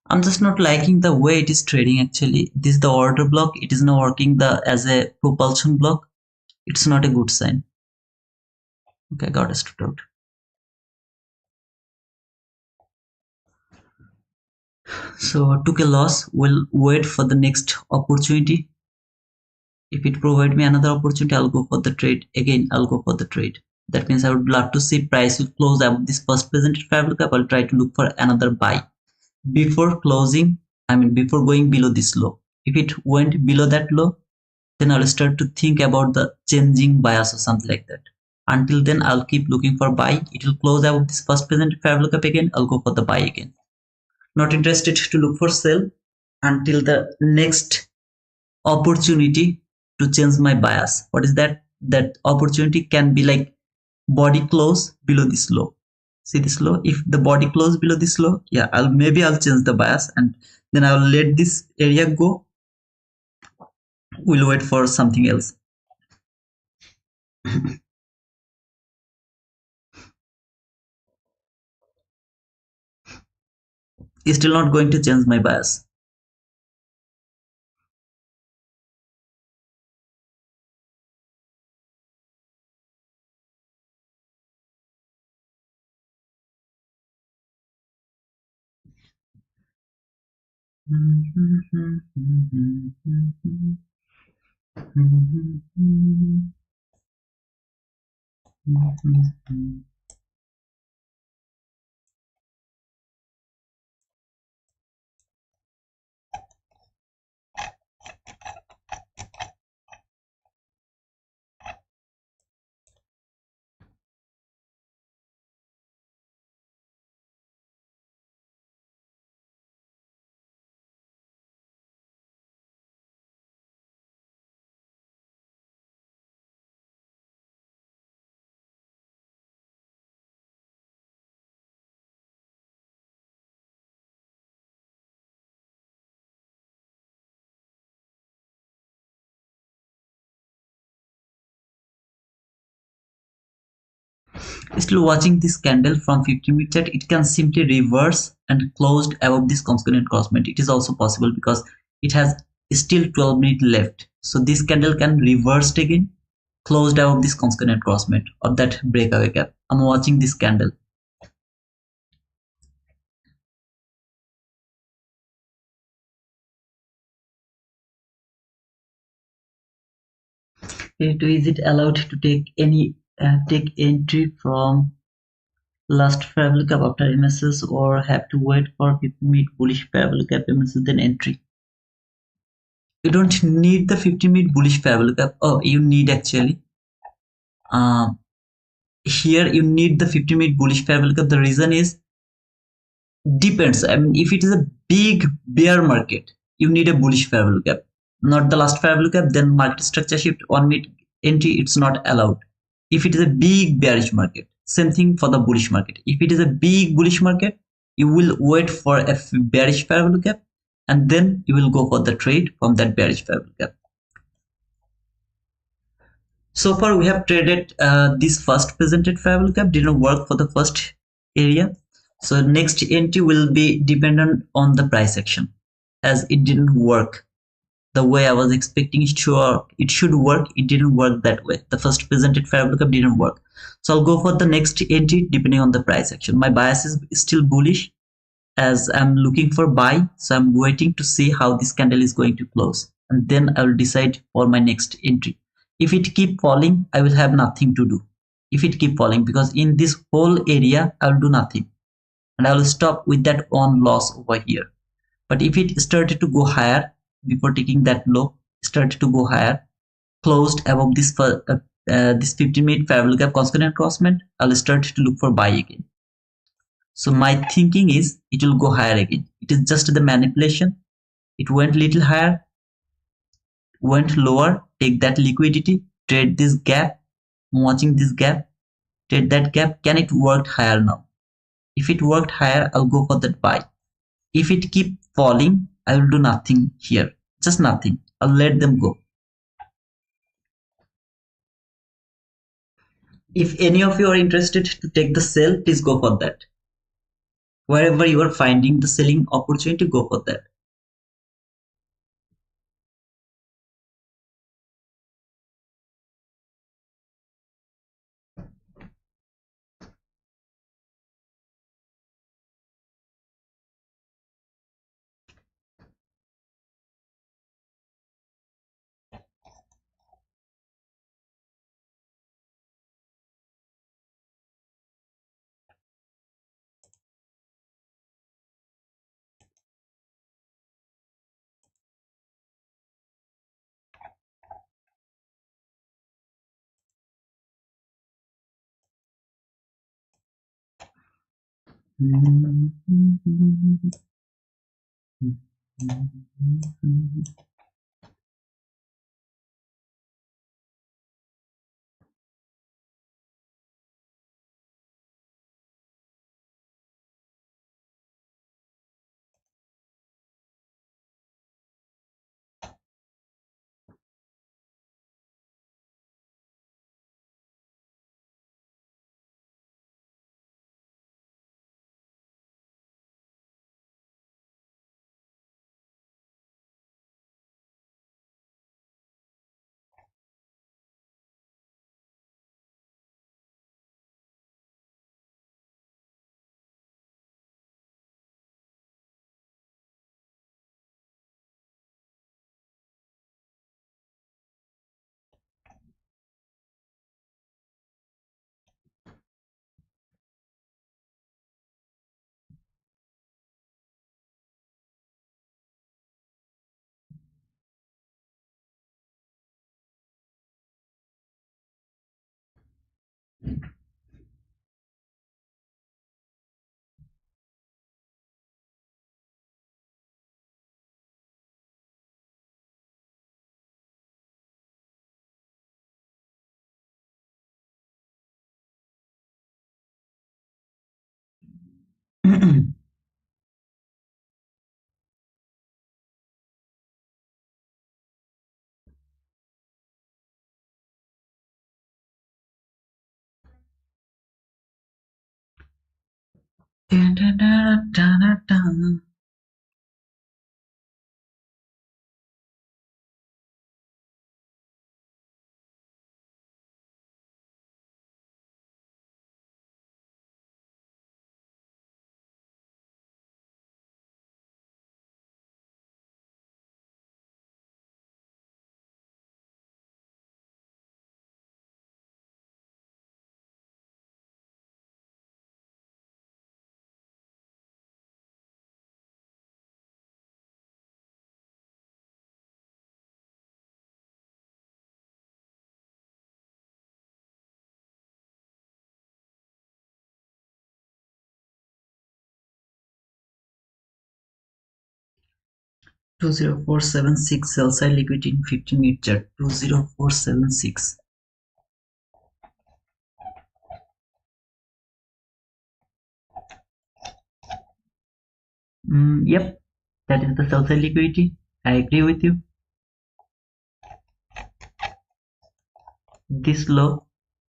I'm just not liking the way it is trading actually. This is the order block. It is now working as a propulsion block. It's not a good sign. Okay, got stood out. So took a loss, will wait for the next opportunity. If it provide me another opportunity, I'll go for the trade. Again, I'll go for the trade. That means I would love to see price will close above this first presented fair value gap. I'll try to look for another buy. Before closing, before going below this low. If it went below that low, then I'll start to think about the changing bias or something like that. Until then, I'll keep looking for buy. It will close above this first presented fair value gap again. I'll go for the buy again. Not interested to look for sell until the next opportunity to change my bias. What is that? That opportunity can be like body close below this low. See this low? If the body close below this low, yeah, I'll change the bias, and then I'll let this area go. We'll wait for something else. It's still not going to change my bias. Still watching this candle from 50-minute chart, it can simply reverse and closed above this consonant crossment. It is also possible because it has still 12 minutes left. So this candle can reverse again, closed above this consonant crossment or that breakaway gap. I'm watching this candle. Is it allowed to take any take entry from last fair value gap after MSS, or have to wait for 50-minute bullish fair value gap MSS then entry? You don't need the 50-minute bullish fair value gap. Oh, you need actually. Um, Here you need the 50-minute bullish fair value gap. The reason is depends. If it is a big bear market, you need a bullish fair value gap, not the last fair value gap. Then market structure shift 1 minute entry, it's not allowed. If it is a big bearish market, same thing for the bullish market. If it is a big bullish market, you will wait for a bearish fair value gap, and then you will go for the trade from that bearish fair value gap. So far we have traded this first presented fair value gap, didn't work for the first area. So next entry will be dependent on the price action, as it didn't work the way I was expecting it should work. It didn't work that way. The first presented fair value gap didn't work. So I'll go for the next entry depending on the price action. My bias is still bullish as I'm looking for buy. So I'm waiting to see how this candle is going to close, and then I will decide for my next entry. If it keep falling, I will have nothing to do. If it keep falling, because in this whole area I will do nothing, and I will stop with that on loss over here. But if it started to go higher before taking that low, started to go higher, closed above this 15-minute fair value gap constant crossment, I'll start to look for buy again. So my thinking is it will go higher again. It is just the manipulation. It went little higher, went lower, take that liquidity, trade this gap. I'm watching this gap, trade that gap. Can it work higher now? If it worked higher, I'll go for that buy. If it keep falling, I will do nothing here, just nothing. I'll let them go. If any of you are interested to take the sell, please go for that. Wherever you are finding the selling opportunity, go for that. 20476 sell side liquidity in 15-minute chart. 20476. Yep, that is the sell side liquidity. I agree with you. This low,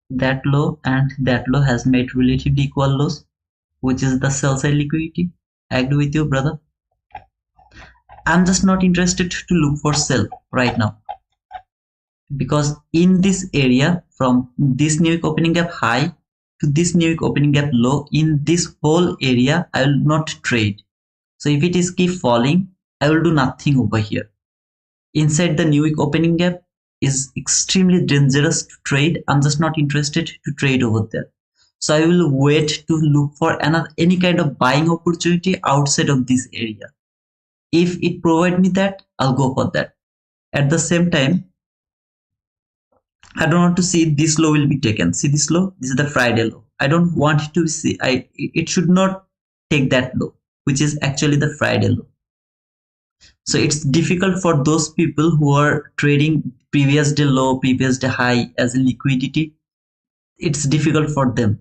that low, and that low has made relatively equal lows, which is the sell side liquidity. I agree with you, brother. I'm just not interested to look for sell right now, because in this area, from this new week opening gap high to this new week opening gap low, in this whole area I will not trade. So if it is keep falling, I will do nothing over here. Inside the new week opening gap is extremely dangerous to trade. I'm just not interested to trade over there. So I will wait to look for any kind of buying opportunity outside of this area. If it provide me that, I'll go for that. At the same time, I don't want to see this low will be taken. See this low? This is the Friday low. I don't want to see. It should not take that low, which is actually the Friday low. So it's difficult for those people who are trading previous day low, previous day high as a liquidity. It's difficult for them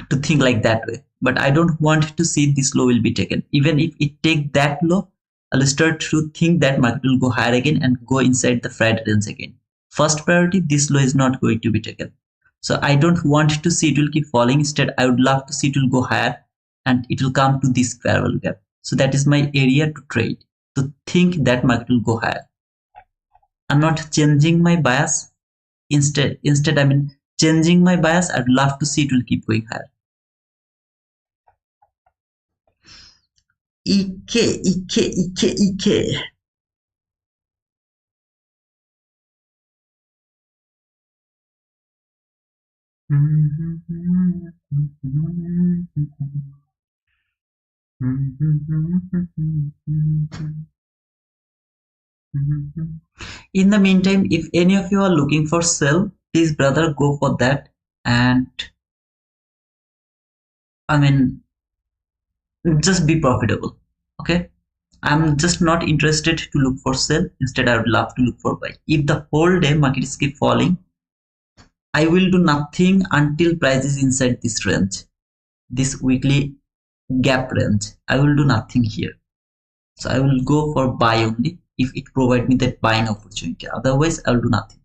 to think like that way. But I don't want to see this low will be taken. Even if it take that low, I'll start to think that market will go higher again and go inside the Friday range again. First priority, this low is not going to be taken. So I don't want to see it will keep falling. Instead, I would love to see it will go higher and it will come to this parallel gap. So that is my area to trade, to think that market will go higher. I'm not changing my bias. Instead, I mean changing my bias. I'd love to see it will keep going higher. EK. In the meantime, if any of you are looking for sell, please brother go for that. And I mean, just be profitable. Okay, I'm just not interested to look for sell. Instead, I would love to look for buy. If the whole day market is keep falling, I will do nothing until price is inside this range, this weekly gap range. I will do nothing here. So I will go for buy only if it provide me that buying opportunity. Otherwise, I will do nothing.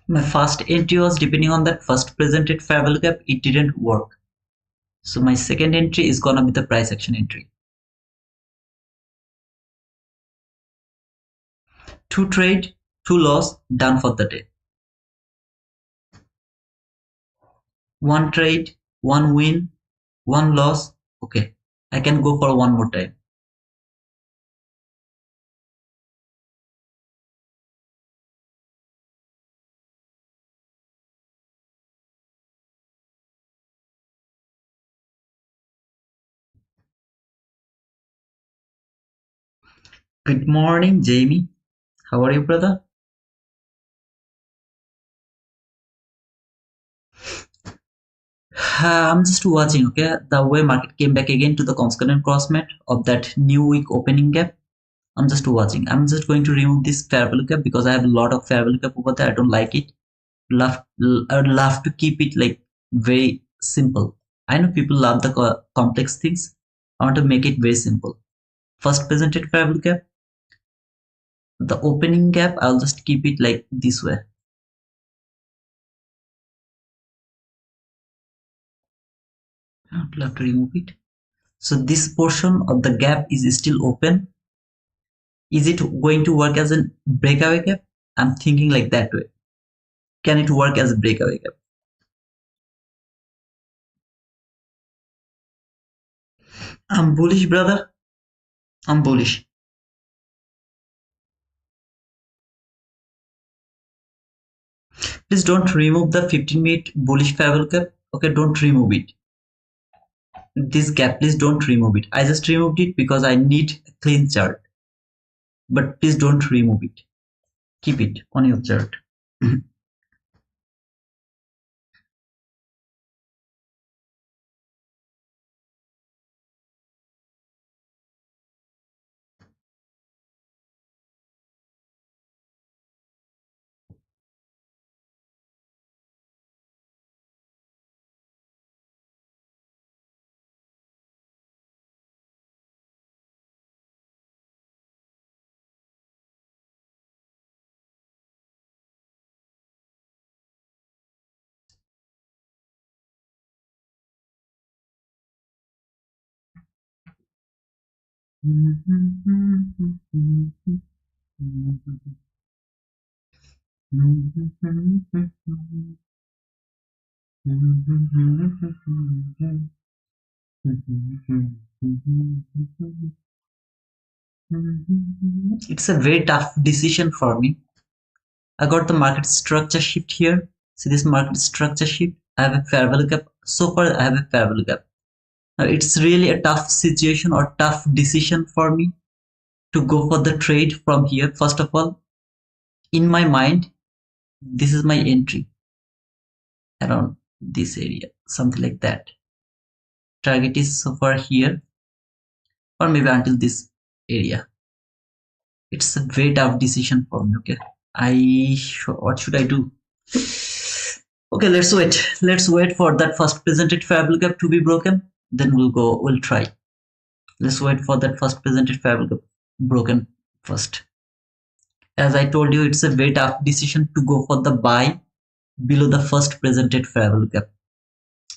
My first entry was depending on that first presented fair value gap. It didn't work. So my second entry is gonna be the price action entry. 2 trade, 2 loss, done for the day. 1 trade, 1 win, 1 loss. Okay, I can go for one more time. Good morning, Jamie. How are you, brother? I'm just watching, okay, the way market came back again to the constant crossmat of that new week opening gap. I'm just watching. I'm just going to remove this fair value gap because I have a lot of fair value gap over there. I don't like it. I would love to keep it like very simple. I know people love the complex things. I want to make it very simple. First presented fair value gap, the opening gap, I'll just keep it like this way. I would love to remove it. So this portion of the gap is still open. Is it going to work as a breakaway gap? I'm thinking like that way. Can it work as a breakaway gap? I'm bullish, brother. I'm bullish. Please don't remove the 15-minute bullish fair value gap. Okay, don't remove it. This gap, please don't remove it. I just removed it because I need a clean chart. But please don't remove it. Keep it on your chart. It's a very tough decision for me. I got the market structure shift here. See this market structure shift. I have a fair value gap. So far, I have a fair value gap. Now, it's really a tough situation or tough decision for me to go for the trade from here. First of all, in my mind, this is my entry around this area, something like that. Target is so far here, or maybe until this area. It's a very tough decision for me. Okay, what should I do? Okay, let's wait for that first presented fair value gap to be broken, then we'll try. Let's wait for that first presented fair value gap broken first. As I told you, it's a very tough decision to go for the buy below the first presented fair value gap.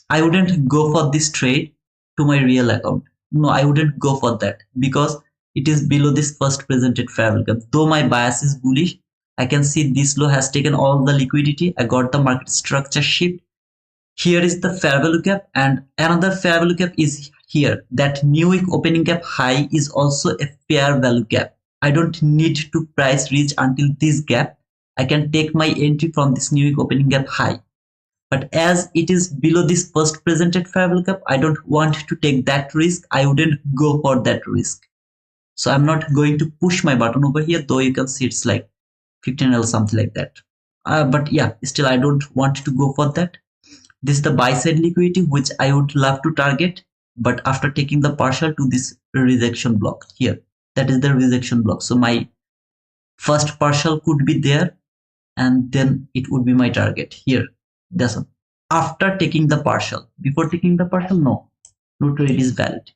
I wouldn't go for this trade to my real account. No, I wouldn't go for that because it is below this first presented fair value gap. Though my bias is bullish, I can see this low has taken all the liquidity. I got the market structure shift. Here is the fair value gap, and another fair value gap is here. That new week opening gap high is also a fair value gap. I don't need to price reach until this gap. I can take my entry from this new week opening gap high. But as it is below this first presented fair value gap, I don't want to take that risk. I wouldn't go for that risk. So I'm not going to push my button over here, though you can see it's like 15 or something like that. But yeah, still I don't want to go for that. This is the buy side liquidity which I would love to target, but after taking the partial to this rejection block here, that is the rejection block. So my first partial could be there, and then it would be my target here. That's all. After taking the partial, before taking the partial, no trade is valid.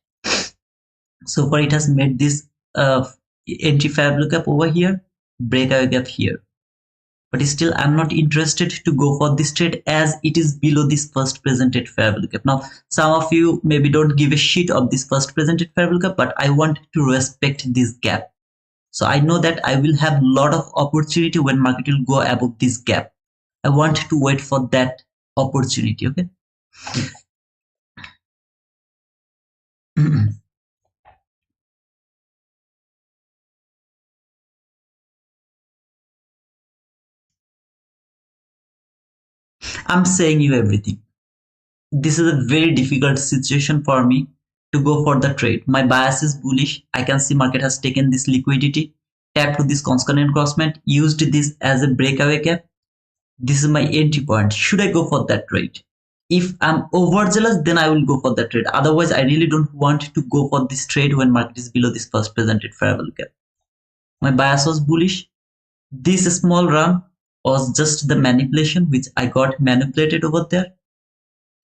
So far it has made this entry fair value gap over here, breakaway gap here. But still I'm not interested to go for this trade as it is below this first presented fair value gap. Now some of you maybe don't give a shit of this first presented fair value gap, but I want to respect this gap. So I know that I will have a lot of opportunity when market will go above this gap. I want to wait for that opportunity. Okay. I'm saying you everything. This is a very difficult situation for me to go for the trade. My bias is bullish. I can see market has taken this liquidity, tapped to this constant encroachment, used this as a breakaway gap. This is my entry point. Should I go for that trade? If I'm overzealous, then I will go for that trade. Otherwise, I really don't want to go for this trade when market is below this first presented fair value gap. My bias was bullish. This small run was just the manipulation which I got manipulated over there.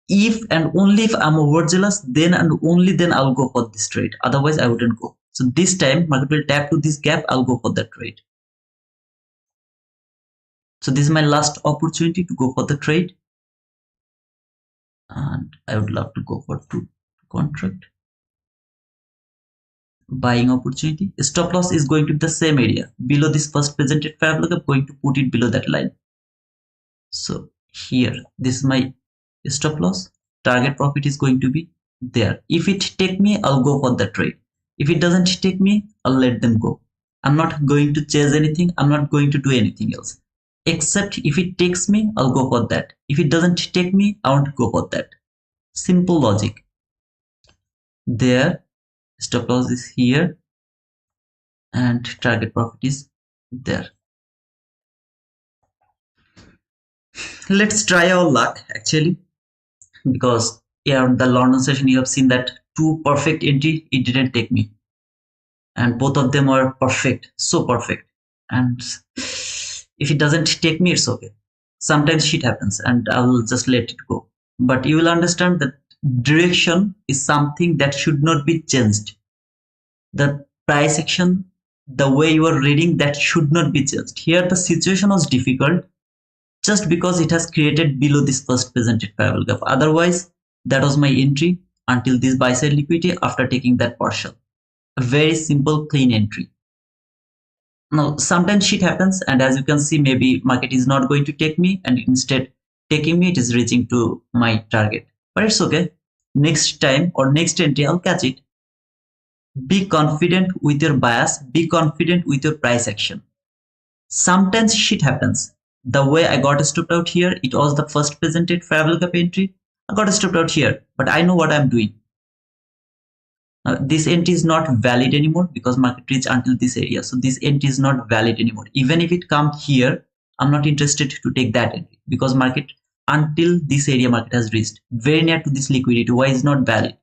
If and only if I'm overzealous, then and only then I'll go for this trade. Otherwise, I wouldn't go. So this time, market will tap to this gap. I'll go for that trade. So this is my last opportunity to go for the trade. And I would love to go for 2 contract. Buying opportunity. Stop loss is going to be the same area. Below this first presented fair value, I'm going to put it below that line. So here, this is my stop loss. Target profit is going to be there. If it take me, I'll go for the trade. If it doesn't take me, I'll let them go. I'm not going to chase anything. I'm not going to do anything else. Except if it takes me, I'll go for that. If it doesn't take me, I won't go for that. Simple logic. There, stop loss is here, and target profit is there. Let's try our luck actually, because yeah, the London session you have seen that 2 perfect entry, it didn't take me, and both of them are perfect, so perfect. And if it doesn't take me, it's okay. Sometimes shit happens and I will just let it go. But you will understand that direction is something that should not be changed. The price action, the way you are reading, that should not be changed. Here the situation was difficult just because it has created below this first presented fair value gap. Otherwise, that was my entry until this buy side liquidity after taking that partial. A very simple, clean entry. Now, sometimes shit happens, and as you can see, maybe market is not going to take me, and instead taking me, it is reaching to my target. But it's okay. Next time or next entry, I'll catch it. Be confident with your bias. Be confident with your price action. Sometimes shit happens. The way I got stopped out here, it was the first presented fair value gap entry. I got stopped out here, but I know what I'm doing. This entry is not valid anymore because market reached until this area. So this entry is not valid anymore. Even if it comes here, I'm not interested to take that entry because market until this area market has reached very near to this liquidity. Why is not valid?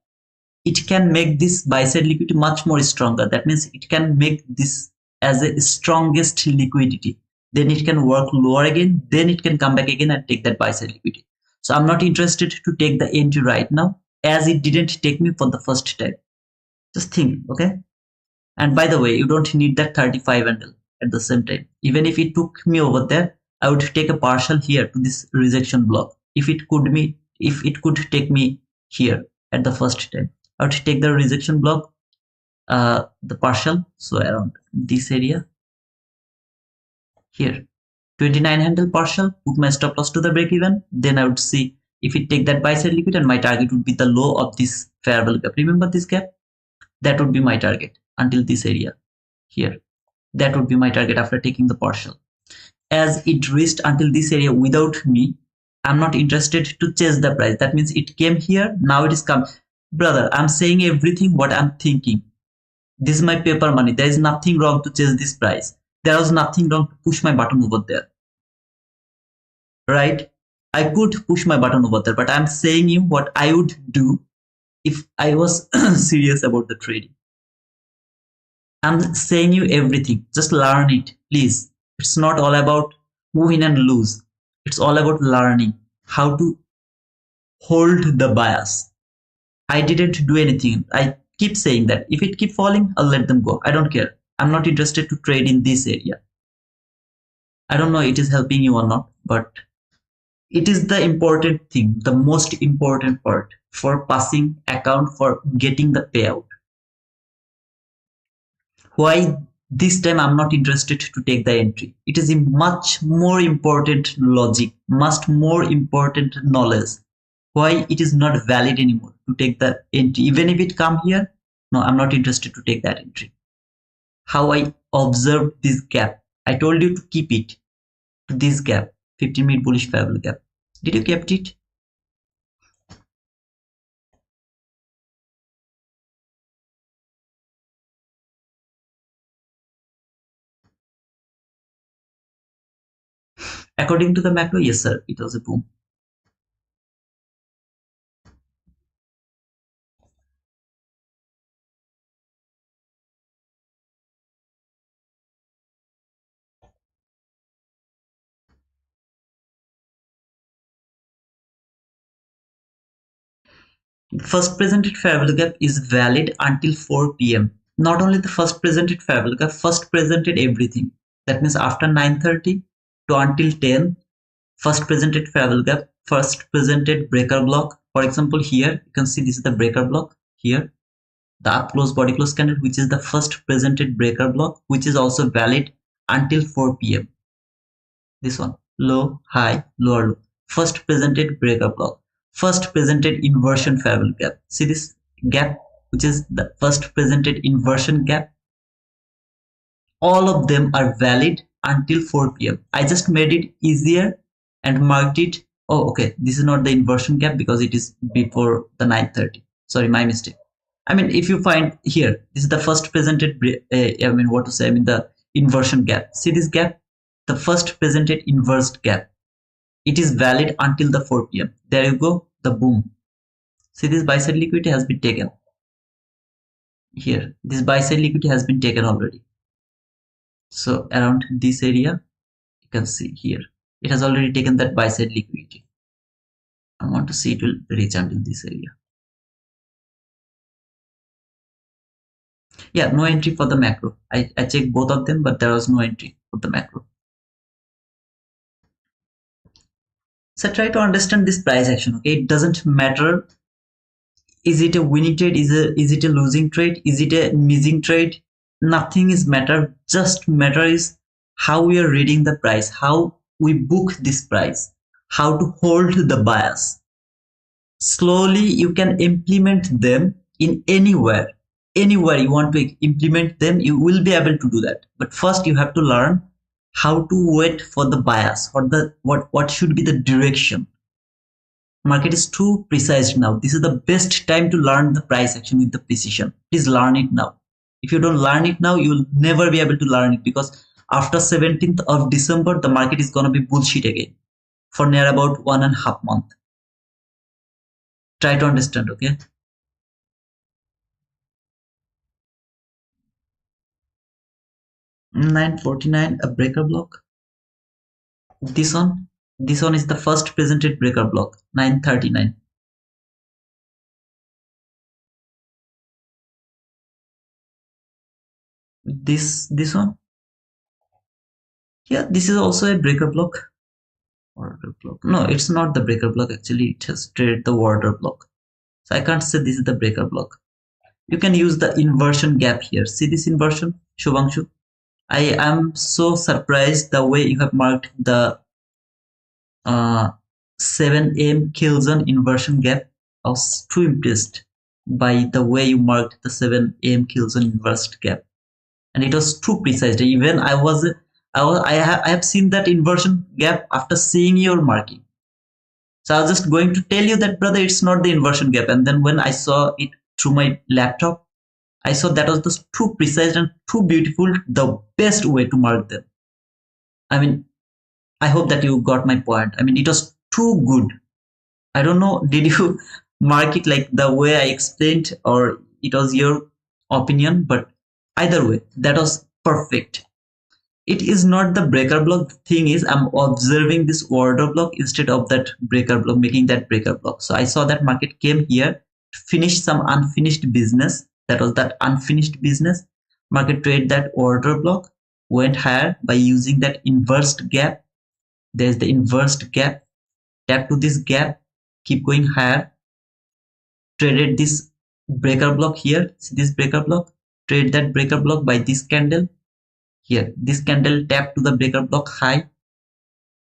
It can make this buy side liquidity much more stronger. That means it can make this as a strongest liquidity. Then it can work lower again. Then it can come back again and take that buy side liquidity. So I'm not interested to take the entry right now as it didn't take me for the first time. Just think, okay? And by the way, you don't need that 35 handle at the same time. Even if it took me over there, I would take a partial here to this rejection block. If it could take me here at the first time, I would take the rejection block, the partial, so around this area here, 29 handle partial, put my stop loss to the break even. Then I would see if it take that buy side liquid, and my target would be the low of this fair value gap. Remember this gap? That would be my target until this area here. That would be my target after taking the partial. As it reached until this area without me, I'm not interested to chase the price. That means it came here, now it is come. Brother, I'm saying everything what I'm thinking. This is my paper money. There is nothing wrong to chase this price. There was nothing wrong to push my button over there. Right? I could push my button over there, but I'm saying you what I would do if I was serious about the trading. I'm saying you everything. Just learn it, please. It's not all about win and lose. It's all about learning how to hold the bias. I didn't do anything. I keep saying that if it keep falling, I'll let them go. I don't care. I'm not interested to trade in this area. I don't know it is helping you or not, but it is the important thing, the most important part for passing account, for getting the payout. Why this time I'm not interested to take the entry? It is a much more important logic, much more important knowledge. Why it is not valid anymore to take the entry? Even if it come here, no, I'm not interested to take that entry. How I observed this gap. I told you to keep it to this gap, 15-minute bullish favorable gap. Did you kept it? According to the macro, yes sir, it was a boom. First presented favorable gap is valid until 4 p.m. Not only the first presented favorable gap, first presented everything. That means after 9:30 to until 10, first presented favorable gap, first presented breaker block. For example, here you can see this is the breaker block here. The up close body close candle, which is the first presented breaker block, which is also valid until 4 p.m. This one, low, high, lower low. First presented breaker block. First presented inversion favorable gap. See this gap, which is the first presented inversion gap. All of them are valid until 4 p.m. I just made it easier and marked it. Oh, okay. This is not the inversion gap because it is before the 9:30. Sorry, my mistake. I mean, if you find here, this is the first presented, the inversion gap. See this gap? The first presented inversed gap. It is valid until the 4 p.m. There you go, the boom. See this buy side liquidity has been taken. Here, this buy side liquidity has been taken already. So around this area, you can see here, it has already taken that buy side liquidity. I want to see it will reach until this area. Yeah, no entry for the macro. I checked both of them, but there was no entry for the macro. So try to understand this price action. Okay, it doesn't matter. Is it a winning trade? Is it a losing trade? Is it a missing trade? Nothing is matter. Just matter is how we are reading the price, how we book this price, how to hold the bias. Slowly you can implement them in anywhere you want to implement them, you will be able to do that. But first you have to learn how to wait for the bias, or the what should be the direction. Market is too precise now. This is the best time to learn the price action with the precision. Please learn it now. If you don't learn it now, you will never be able to learn it, because after 17th of December the market is going to be bullshit again for near about 1.5 months. Try to understand. Okay, 9:49, a breaker block. This one is the first presented breaker block, 9:39. This one, yeah, this is also a breaker block. Order block. No, it's not the breaker block. Actually, it has traded the order block. So I can't say this is the breaker block. You can use the inversion gap here. See this inversion, Shubhangshu? I am so surprised the way you have marked the 7 a.m. kill zone inversion gap. I was too impressed by the way you marked the 7 a.m. kill zone inversed gap, and it was too precise. Even I have seen that inversion gap after seeing your marking. So I was just going to tell you that, brother, it's not the inversion gap. And then when I saw it through my laptop, I saw that was just too precise and too beautiful, the best way to mark them. I mean, I hope that you got my point. I mean, it was too good. I don't know, did you mark it like the way I explained, or it was your opinion? But either way, that was perfect. It is not the breaker block. The thing is, I'm observing this order block instead of that breaker block, making that breaker block. So I saw that market came here to finish some unfinished business. That was that unfinished business. Market trade that order block, went higher by using that inversed gap. There's the inversed gap. Tap to this gap, keep going higher. Traded this breaker block here. See this breaker block? Trade that breaker block by this candle. Here, this candle tap to the breaker block high,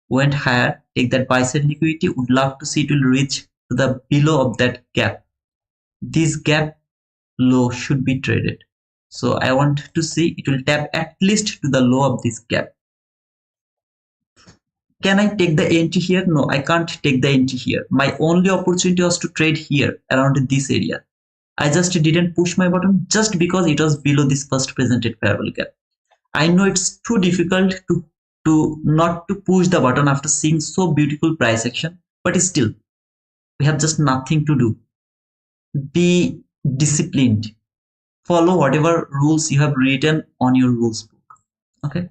went higher, take that buy side liquidity. Would love to see it will reach to the below of that gap. This gap low should be traded. So I want to see it will tap at least to the low of this gap. Can I take the entry here? No, I can't take the entry here. My only opportunity was to trade here around this area. I just didn't push my button just because it was below this first presented parabolic gap. I know it's too difficult to not to push the button after seeing so beautiful price action, but still, we have just nothing to do. Be disciplined. Follow whatever rules you have written on your rules book. Okay.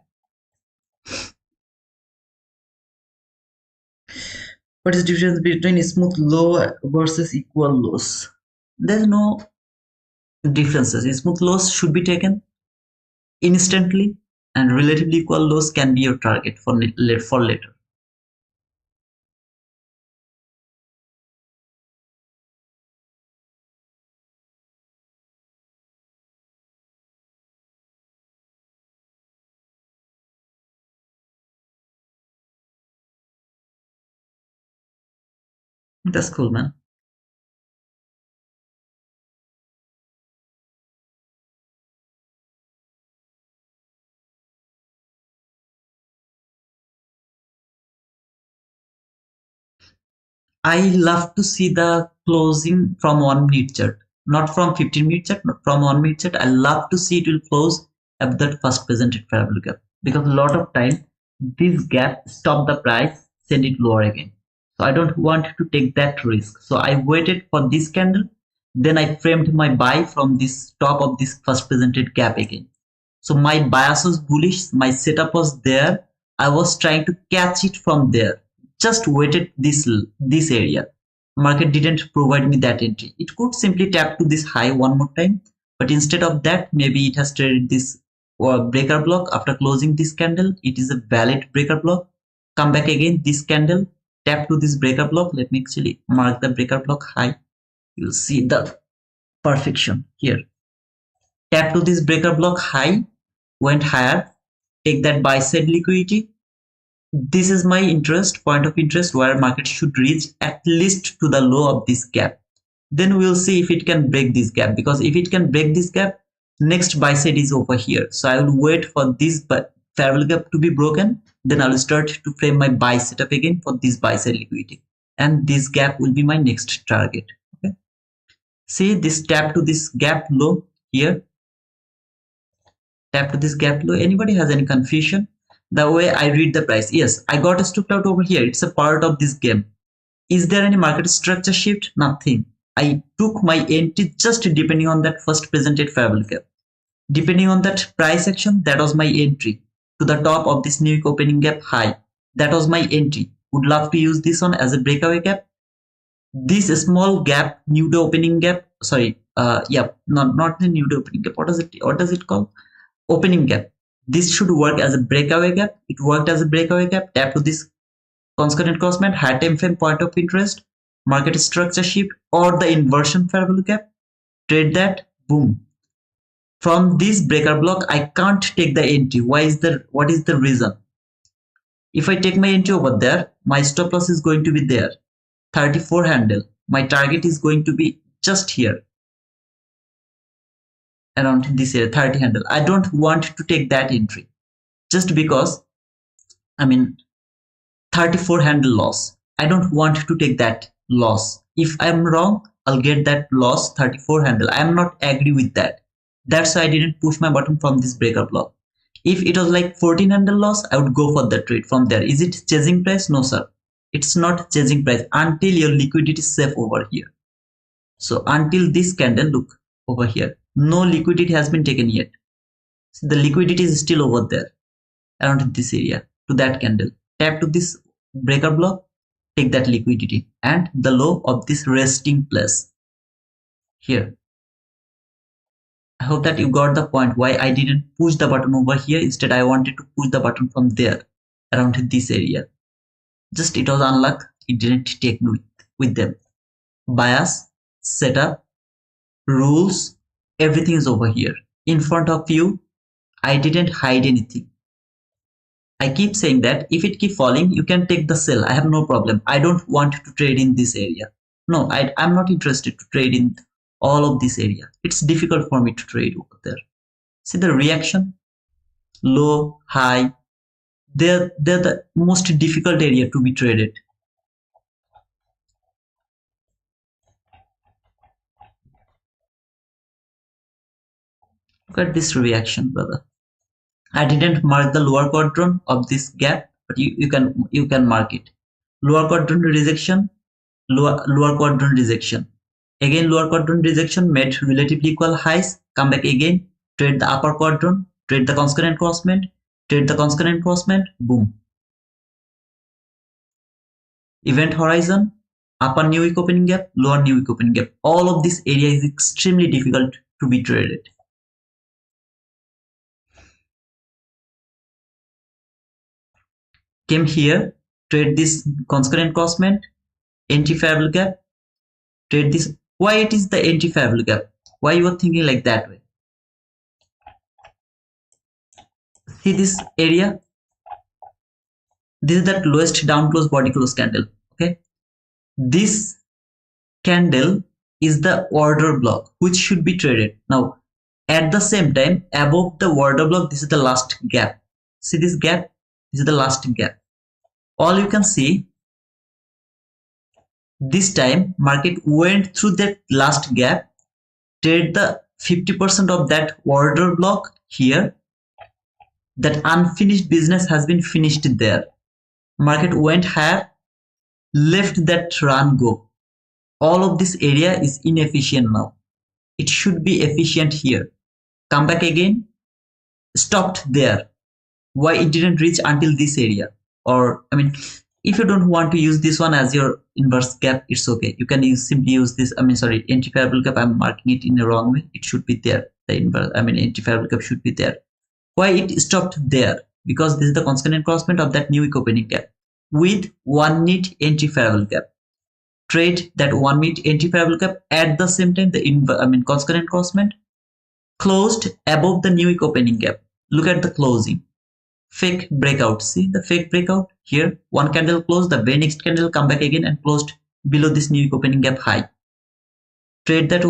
What is the difference between smooth low versus equal lows? There's no differences. Smooth lows should be taken instantly, and relatively equal lows can be your target for later. That's cool, man. I love to see the closing from 1 minute chart, not from 15 minute chart, not from 1 minute chart. I love to see it will close at that first presented parabolic gap, because a lot of time this gap stop the price, send it lower again. So I don't want to take that risk. So I waited for this candle, then I framed my buy from this top of this first presented gap again. So my bias was bullish, my setup was there. I was trying to catch it from there. Just waited this area. Market didn't provide me that entry. It could simply tap to this high one more time, but instead of that, maybe it has traded this breaker block after closing this candle. It is a valid breaker block. Come back again, this candle, tap to this breaker block. Let me actually mark the breaker block high. You'll see the perfection here. Tap to this breaker block high, went higher, take that buy side liquidity. This is my point of interest, where market should reach at least to the low of this gap. Then we'll see if it can break this gap, because if it can break this gap, next buy side is over here. So I will wait for this parallel gap to be broken, then I will start to frame my buy setup again for this buy side liquidity, and this gap will be my next target. Okay, see this tap to this gap low here, tap to this gap low. Anybody has any confusion? The way I read the price, yes, I got stopped out over here. It's a part of this game. Is there any market structure shift? Nothing. I took my entry just depending on that first presented parabolic gap. Depending on that price action, that was my entry to the top of this new opening gap high. That was my entry. Would love to use this one as a breakaway gap. This small gap, new to opening gap. Sorry, not the new to opening gap. What does it call? Opening gap. This should work as a breakaway gap. It worked as a breakaway gap. Tap to this concurrent crossman, high time frame point of interest, market structure shift, or the inversion parabolic gap. Trade that, boom. From this breaker block, I can't take the entry. What is the reason? If I take my entry over there, my stop loss is going to be there. 34 handle. My target is going to be just here, around this area, 30 handle. I don't want to take that entry just because, I mean, 34 handle loss. I don't want to take that loss. If I'm wrong, I'll get that loss 34 handle. I'm not agree with that. That's why I didn't push my button from this breaker block. If it was like 14 handle loss, I would go for the trade from there. Is it chasing price? No, sir. It's not chasing price until your liquidity is safe over here. So until this candle, look over here, no liquidity has been taken yet. So the liquidity is still over there around this area to that candle. Tap to this breaker block, take that liquidity and the low of this resting place here. I hope that you got the point why I didn't push the button over here. Instead, I wanted to push the button from there around this area. Just it was unluck. It didn't take me with them. Bias, setup, rules, everything is over here. In front of you, I didn't hide anything. I keep saying that if it keep falling, you can take the sell. I have no problem. I don't want to trade in this area. No, I'm not interested to trade in all of this area. It's difficult for me to trade over there. See the reaction, low, high. They're the most difficult area to be traded. Look at this reaction, brother. I didn't mark the lower quadrant of this gap, but you can mark it. Lower quadrant rejection, lower quadrant rejection. Again, lower quadrant rejection made relatively equal highs. Come back again, trade the upper quadrant, trade the concurrent crossment, trade the concurrent crossment. Boom. Event horizon, upper new week opening gap, lower new week opening gap. All of this area is extremely difficult to be traded. Came here, trade this concurrent crossment, anti-favorable gap, trade this. Why it is the anti-favorable gap? Why you are thinking like that way? See this area? This is that lowest down close body close candle. Okay, this candle is the order block which should be traded. Now at the same time, above the order block, this is the last gap. See this gap? This is the last gap. All you can see, this time market went through that last gap, trade the 50% of that order block here. That unfinished business has been finished there. Market went higher, left that run go. All of this area is inefficient now. It should be efficient here. Come back again, stopped there. Why it didn't reach until this area? Or I mean, if you don't want to use this one as your inverse gap, it's okay. You can simply use this. Anti-favorable gap. I'm marking it in the wrong way. It should be there. The inverse, anti-favorable gap should be there. Why it stopped there? Because this is the constant crossment of that new week opening gap with 1 minute anti-favorable gap. Trade that 1 minute anti-favorable gap at the same time. The constant crossment closed above the new week opening gap. Look at the closing. Fake breakout. See the fake breakout here. One candle closed, the very next candle come back again and closed below this new week opening gap high. Trade that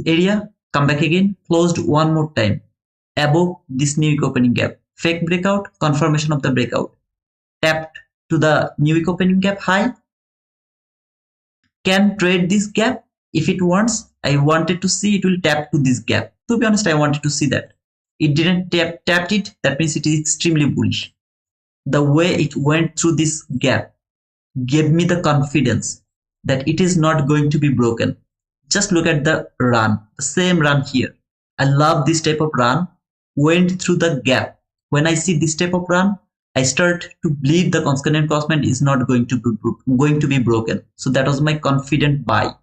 area, come back again, closed one more time above this new week opening gap. Fake breakout, confirmation of the breakout. Tapped to the new week opening gap high. Can trade this gap if it wants. I wanted to see it will tap to this gap. To be honest, I wanted to see that. It didn't tapped it. That means it is extremely bullish. The way it went through this gap gave me the confidence that it is not going to be broken. Just look at the run, the same run here. I love this type of run. Went through the gap. When I see this type of run, I start to believe the constant crossment is not going to be broken. So that was my confident buy.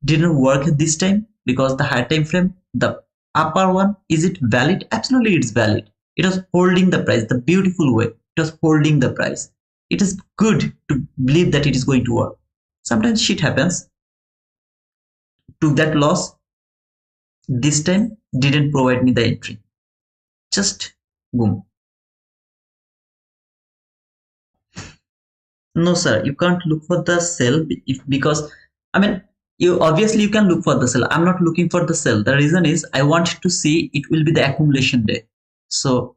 Didn't work this time because the higher time frame, the upper one, is it valid? Absolutely, it's valid. It was holding the price the beautiful way. It was holding the price. It is good to believe that it is going to work. Sometimes shit happens. Took that loss. This time didn't provide me the entry. Just boom. No sir, you can't look for the sell because you can look for the sell. I'm not looking for the sell. The reason is I want to see it will be the accumulation day. So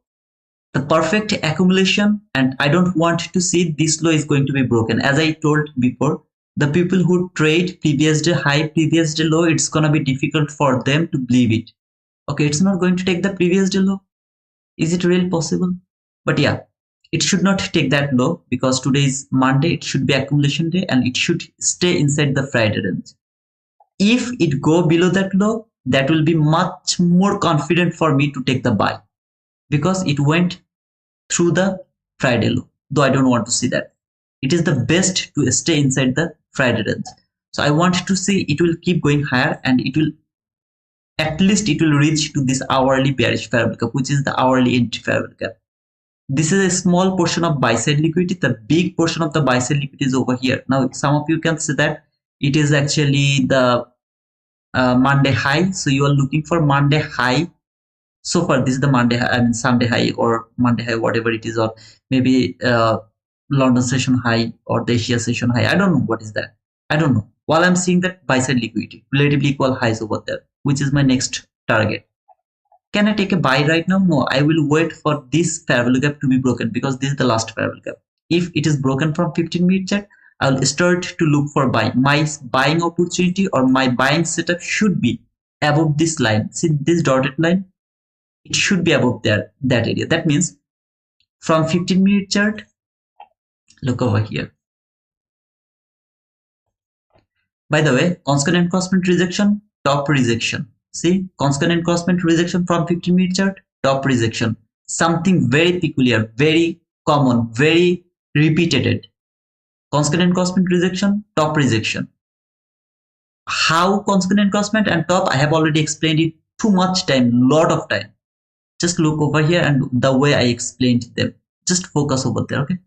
the perfect accumulation, and I don't want to see this low is going to be broken. As I told before, the people who trade previous day high, previous day low, it's gonna be difficult for them to believe it. Okay, it's not going to take the previous day low. Is it really possible? But yeah, it should not take that low because today is Monday. It should be accumulation day and it should stay inside the Friday range. If it go below that low, that will be much more confident for me to take the buy because it went through the Friday low, though I don't want to see that. It is the best to stay inside the Friday range. So I want to see it will keep going higher and it will at least it will reach to this hourly bearish fair value gap, which is the hourly entry fair value gap. This is a small portion of buy side liquidity. The big portion of the buy side liquidity is over here. Now some of you can see that it is actually the Monday high. So you are looking for Monday high. So far this is the Monday high, I mean Sunday high or Monday high, whatever it is, or maybe London session high or the Asia session high. I don't know what is that. I don't know. While I'm seeing that buy side liquidity, relatively equal highs over there, which is my next target. Can I take a buy right now? No, I will wait for this fair value gap to be broken because this is the last fair value gap. If it is broken from 15-minute chart, I'll start to look for buy. My buying opportunity or my buying setup should be above this line. See this dotted line? It should be above there, that area. That means from 15-minute chart, look over here. By the way, constant encroachment rejection, top rejection. See, constant encroachment rejection from 15-minute chart, top rejection. Something very peculiar, very common, very repeated. Constant encroachment rejection, top rejection. How constant encroachment and top? I have already explained it too much time, lot of time. Just look over here and the way I explained them. Just focus over there, okay?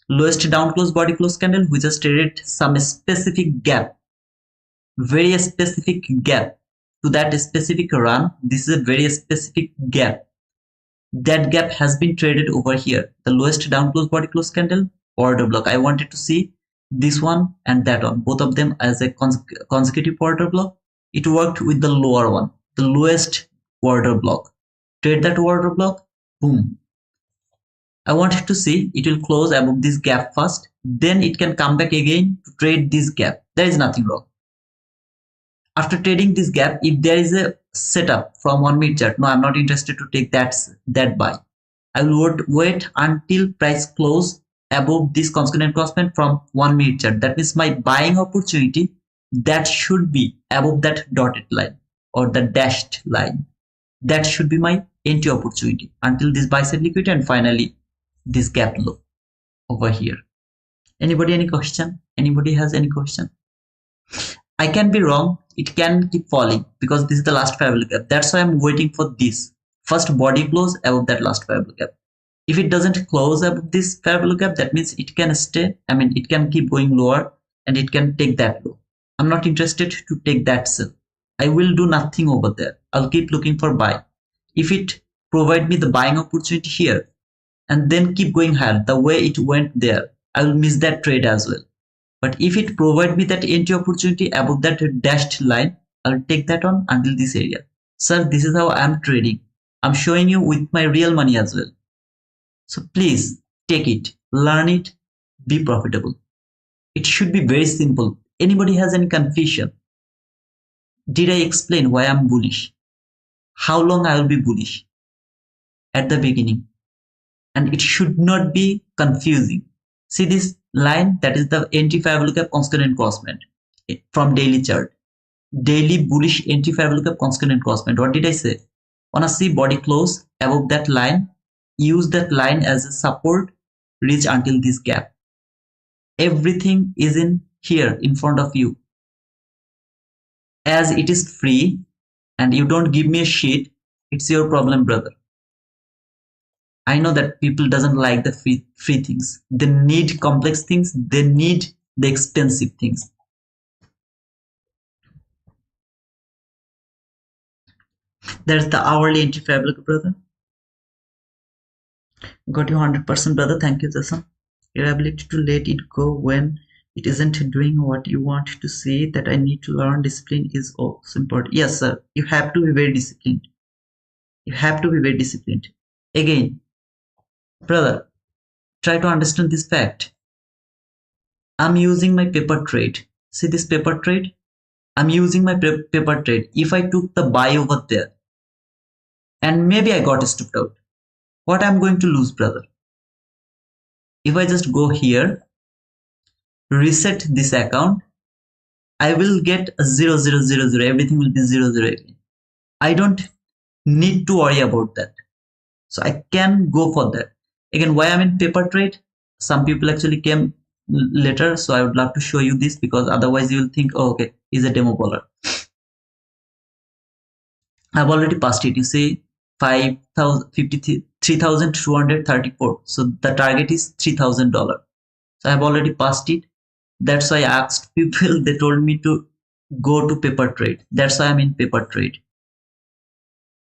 Lowest down close body close candle, we just traded some specific gap. Very specific gap to that specific run. This is a very specific gap. That gap has been traded over here. The lowest down close body close candle, order block. I wanted to see this one and that one, both of them as a consecutive order block. It worked with the lower one, the lowest order block. Trade that order block, boom. I wanted to see it will close above this gap first, then it can come back again to trade this gap. There is nothing wrong. After trading this gap, if there is a setup from 1 minute chart, no, I'm not interested to take that buy. I will wait until price close above this constant encroachment from 1 minute chart. That means my buying opportunity that should be above that dotted line or the dashed line. That should be my entry opportunity until this buy side liquidity and finally this gap low over here. Anybody any question? Anybody has any question? I can be wrong. It can keep falling because this is the last fair value gap. That's why I'm waiting for this first body close above that last fair value gap. If it doesn't close above this fair value gap, that means it can stay. I mean, it can keep going lower and it can take that low. I'm not interested to take that sell. I will do nothing over there. I'll keep looking for buy. If it provide me the buying opportunity here and then keep going higher, the way it went there, I will miss that trade as well. But if it provide me that entry opportunity above that dashed line, I'll take that on until this area. Sir, this is how I'm trading. I'm showing you with my real money as well. So please take it, learn it, be profitable. It should be very simple. Anybody has any confusion? Did I explain why I'm bullish? How long I will be bullish? At the beginning. And it should not be confusing. See this line, that is the entry fair value gap constant encroachment from daily chart. Daily bullish entry fair value gap constant encroachment. What did I say? Wanna see body close above that line, use that line as a support, reach until this gap. Everything is in here in front of you. As it is free and you don't give me a shit, it's your problem, brother. I know that people doesn't like the free things. They need complex things. They need the expensive things. There's the hourly entry fair value, brother. Got you 100%, brother. Thank you, Jason. Your ability to let it go when it isn't doing what you want to see, that I need to learn discipline is also important. Yes, sir. You have to be very disciplined. You have to be very disciplined. Again, Brother, try to understand this fact. I'm using my paper trade. See this paper trade? I'm using my paper trade. If I took the buy over there and maybe I got stopped out, what I'm going to lose, brother? If I just go here, reset this account, I will get a 0, 0, 0, 0. Everything will be 0, 0 again. I don't need to worry about that. So I can go for that. Again, why I'm in paper trade? Some people actually came later, so I would love to show you this because otherwise you will think, oh, okay, he's a demo baller. I've already passed it. You see, 3,234. So the target is $3,000. So I've already passed it. That's why I asked people. They told me to go to paper trade. That's why I'm in paper trade.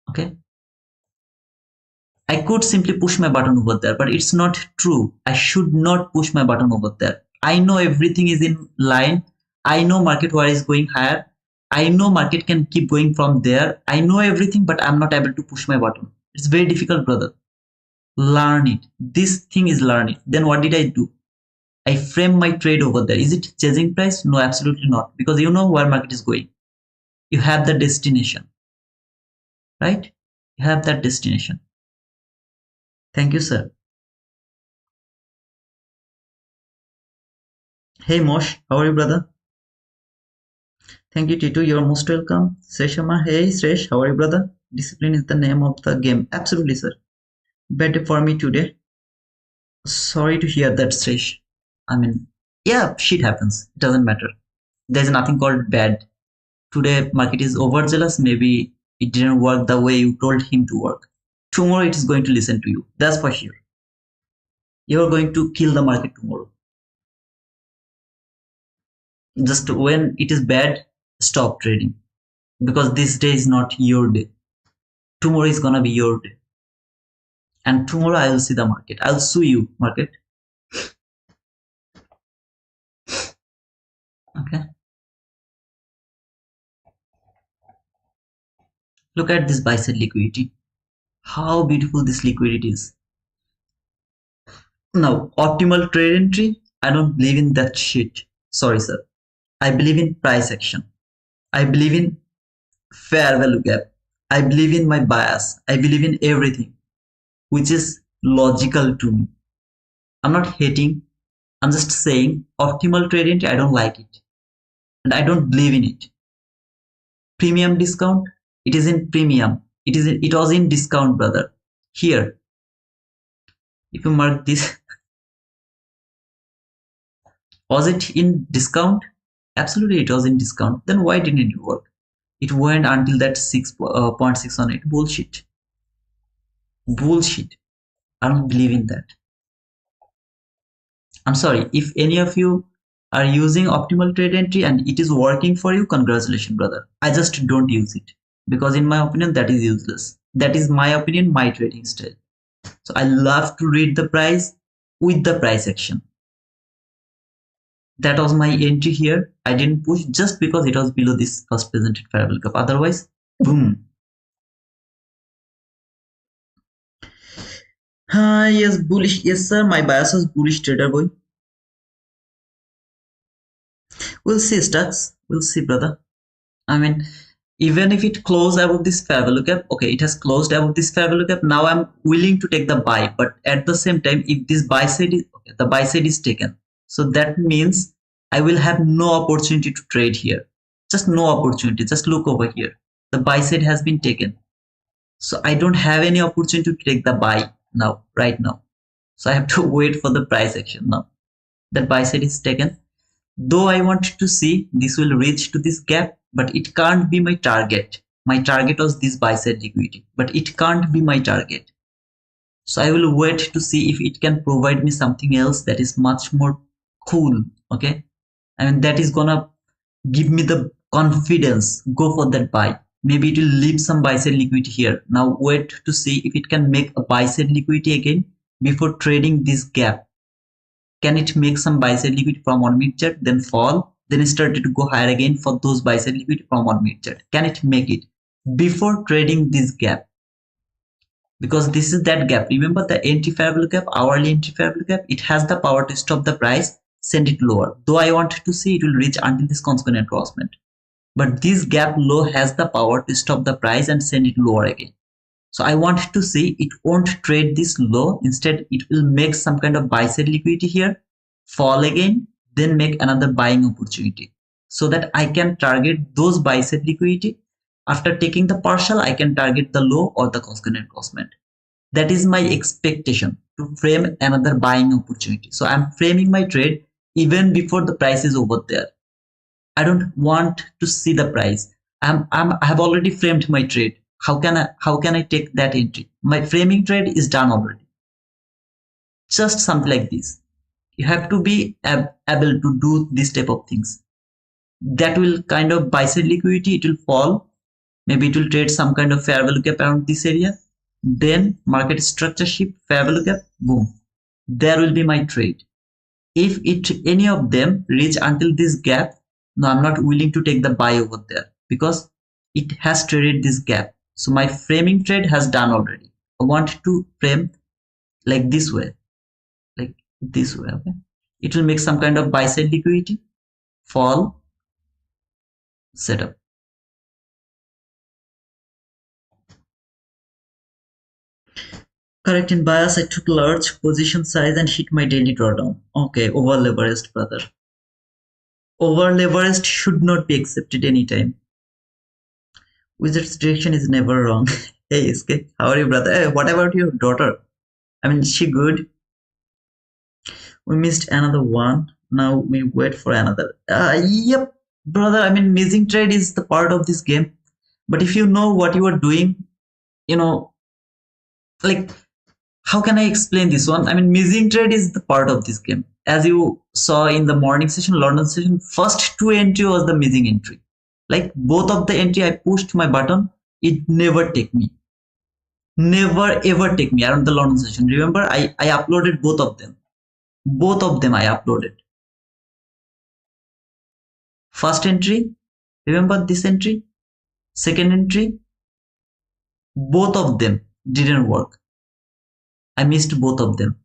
Okay. I could simply push my button over there, but it's not true. I should not push my button over there. I know everything is in line. I know market where is going higher. I know market can keep going from there. I know everything, but I'm not able to push my button. It's very difficult, brother. Learn it. This thing is learning. Then what did I do? I frame my trade over there. Is it chasing price? No, absolutely not. Because you know where market is going. You have the destination, right? You have that destination. Thank you, sir. Hey Mosh, how are you, brother? Thank you, Titu. You're most welcome. Sreshama, hey Sresh, how are you, brother? Discipline is the name of the game. Absolutely, sir. Bad day for me today. Sorry to hear that, Sresh. I mean, yeah, shit happens. It doesn't matter. There's nothing called bad. Today, market is overzealous. Maybe it didn't work the way you told him to work. Tomorrow, it is going to listen to you. That's for sure. You're going to kill the market tomorrow. Just when it is bad, stop trading. Because this day is not your day. Tomorrow is gonna be your day. And tomorrow I will see the market. I'll sue you, market. Okay. Look at this buy side liquidity. How beautiful this liquidity is. Now, optimal trade entry. I don't believe in that shit. Sorry, sir. I believe in price action. I believe in fair value gap. I believe in my bias. I believe in everything which is logical to me. I'm not hating. I'm just saying optimal trade entry, I don't like it. And I don't believe in it. Premium discount, it is in premium. It was in discount, brother. Here, if you mark this, was it in discount? Absolutely, it was in discount. Then why didn't it work? It went until that 6.6 on it. Bullshit. Bullshit. I don't believe in that. I'm sorry. If any of you are using optimal trade entry and it is working for you, congratulations, brother. I just don't use it because in my opinion, that is useless. That is my opinion, my trading style. So I love to read the price with the price action. That was my entry here. I didn't push just because it was below this first presented variable cup. Otherwise, boom. Yes, bullish. Yes, sir. My bias was bullish, trader boy. We'll see, stocks. We'll see, brother. I mean, even if it closed above this fair value gap, okay, it has closed above this fair value gap. Now I'm willing to take the buy, but at the same time, if this buy side is okay, the buy side is taken, so that means I will have no opportunity to trade here. Just no opportunity. Just look over here. The buy side has been taken, so I don't have any opportunity to take the buy now, right now. So I have to wait for the price action now. That buy side is taken. Though I wanted to see this will reach to this gap, but it can't be my target. My target was this buy side liquidity, but it can't be my target. So I will wait to see if it can provide me something else that is much more cool. Okay. I mean, that is gonna give me the confidence, go for that buy. Maybe it will leave some buy side liquidity here. Now wait to see if it can make a buy side liquidity again before trading this gap. Can it make some buy side liquidity from 1 minute chart, then fall, then it started to go higher again for those buy side liquidity from 1 minute chart? Can it make it before trading this gap? because this is that gap. Remember the entry fair value gap, hourly entry fair value gap, it has the power to stop the price, send it lower. Though I want to see it will reach until this consequent crossment. But this gap low has the power to stop the price and send it lower again. So I want to see it won't trade this low. Instead, it will make some kind of buy side liquidity here, fall again, then make another buying opportunity so that I can target those buy side liquidity. After taking the partial, I can target the low or the consequent crossment. That is my expectation to frame another buying opportunity. So I'm framing my trade even before the price is over there. I don't want to see the price. I have already framed my trade. How can I take that entry? My framing trade is done already. Just something like this. You have to be able to do this type of things. That will kind of buy side liquidity. It will fall. Maybe it will trade some kind of fair value gap around this area. Then market structure shift, fair value gap, boom. There will be my trade. If any of them reach until this gap, no, I'm not willing to take the buy over there because it has traded this gap. So my framing trade has done already. I want to frame like this way, okay? It will make some kind of buy side liquidity, fall, setup. Correct, in bias, I took large position size and hit my daily drawdown. Okay, over leveraged, brother. Over leveraged should not be accepted anytime. Wizard's direction is never wrong. Hey, SK, how are you, brother? Hey, what about your daughter? I mean, is she good? We missed another one. Now we wait for another. Yep, brother. I mean, missing trade is the part of this game. But if you know what you are doing, you know, like, how can I explain this one? I mean, missing trade is the part of this game. As you saw in the morning session, London session, first two entry was the missing entry. Like both of the entry, I pushed my button. It never take me. Never ever take me around the London session. Remember, I uploaded both of them. Both of them I uploaded. First entry, remember this entry? Second entry, both of them didn't work. I missed both of them.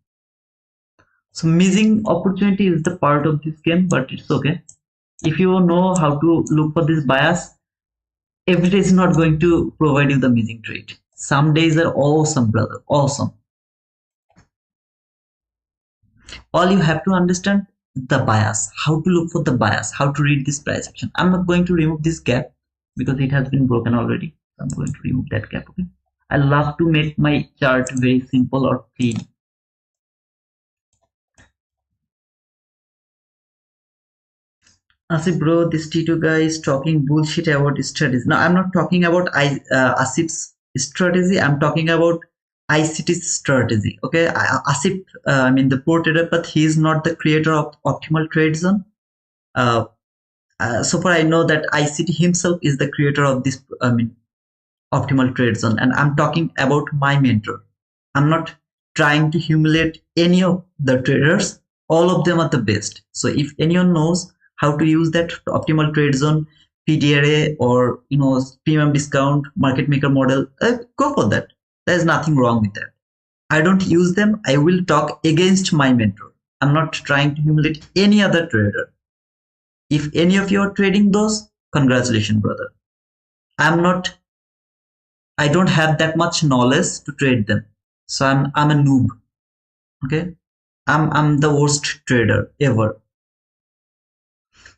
So missing opportunity is the part of this game, but it's okay. If you know how to look for this bias, every day is not going to provide you the missing trade. Some days are awesome, brother, awesome. All you have to understand the bias, how to look for the bias, how to read this price action. I'm not going to remove this gap because it has been broken already. I'm going to remove that gap. Okay, I love to make my chart very simple or clean. Asif, bro, this T2 guy is talking bullshit about strategy. No, I'm not talking about Asif's strategy. I'm talking about ICT's strategy. Okay, Asif, I mean the pro trader, but he is not the creator of Optimal Trade Zone. So far, I know that ICT himself is the creator of this. I mean, Optimal Trade Zone, and I'm talking about my mentor. I'm not trying to humiliate any of the traders. All of them are the best. So if anyone knows how to use that Optimal Trade Zone, PDRA, or premium discount market maker model, go for that. There's nothing wrong with that. I don't use them. I will talk against my mentor. I'm not trying to humiliate any other trader. If any of you are trading those, congratulations, brother. I don't have that much knowledge to trade them. So I'm a noob. Okay? I'm the worst trader ever.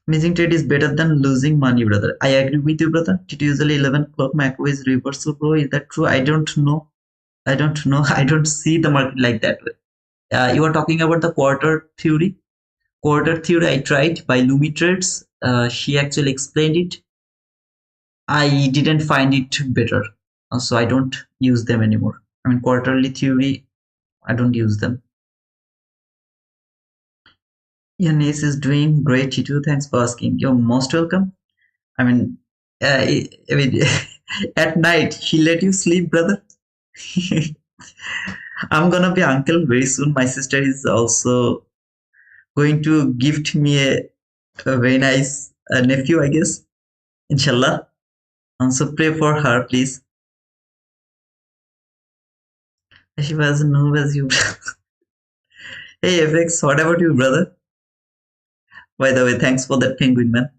Missing trade is better than losing money, brother. I agree with you, brother. It usually 11 o'clock macro is reversal, bro. Is that true? I don't know. I don't see the market like that way. You are talking about the quarter theory. Quarter theory I tried by Lumi Trades. She actually explained it. I didn't find it better. So I don't use them anymore. I mean, quarterly theory, I don't use them. Your niece is doing great, Chitu. Thanks for asking. You're most welcome. I mean, at night, she let you sleep, brother. I'm gonna be uncle very soon. My sister is also going to gift me a very nice nephew, I guess. Inshallah. So pray for her, please. She was new as you. Hey FX, what about you, brother? By the way, thanks for that penguin, man.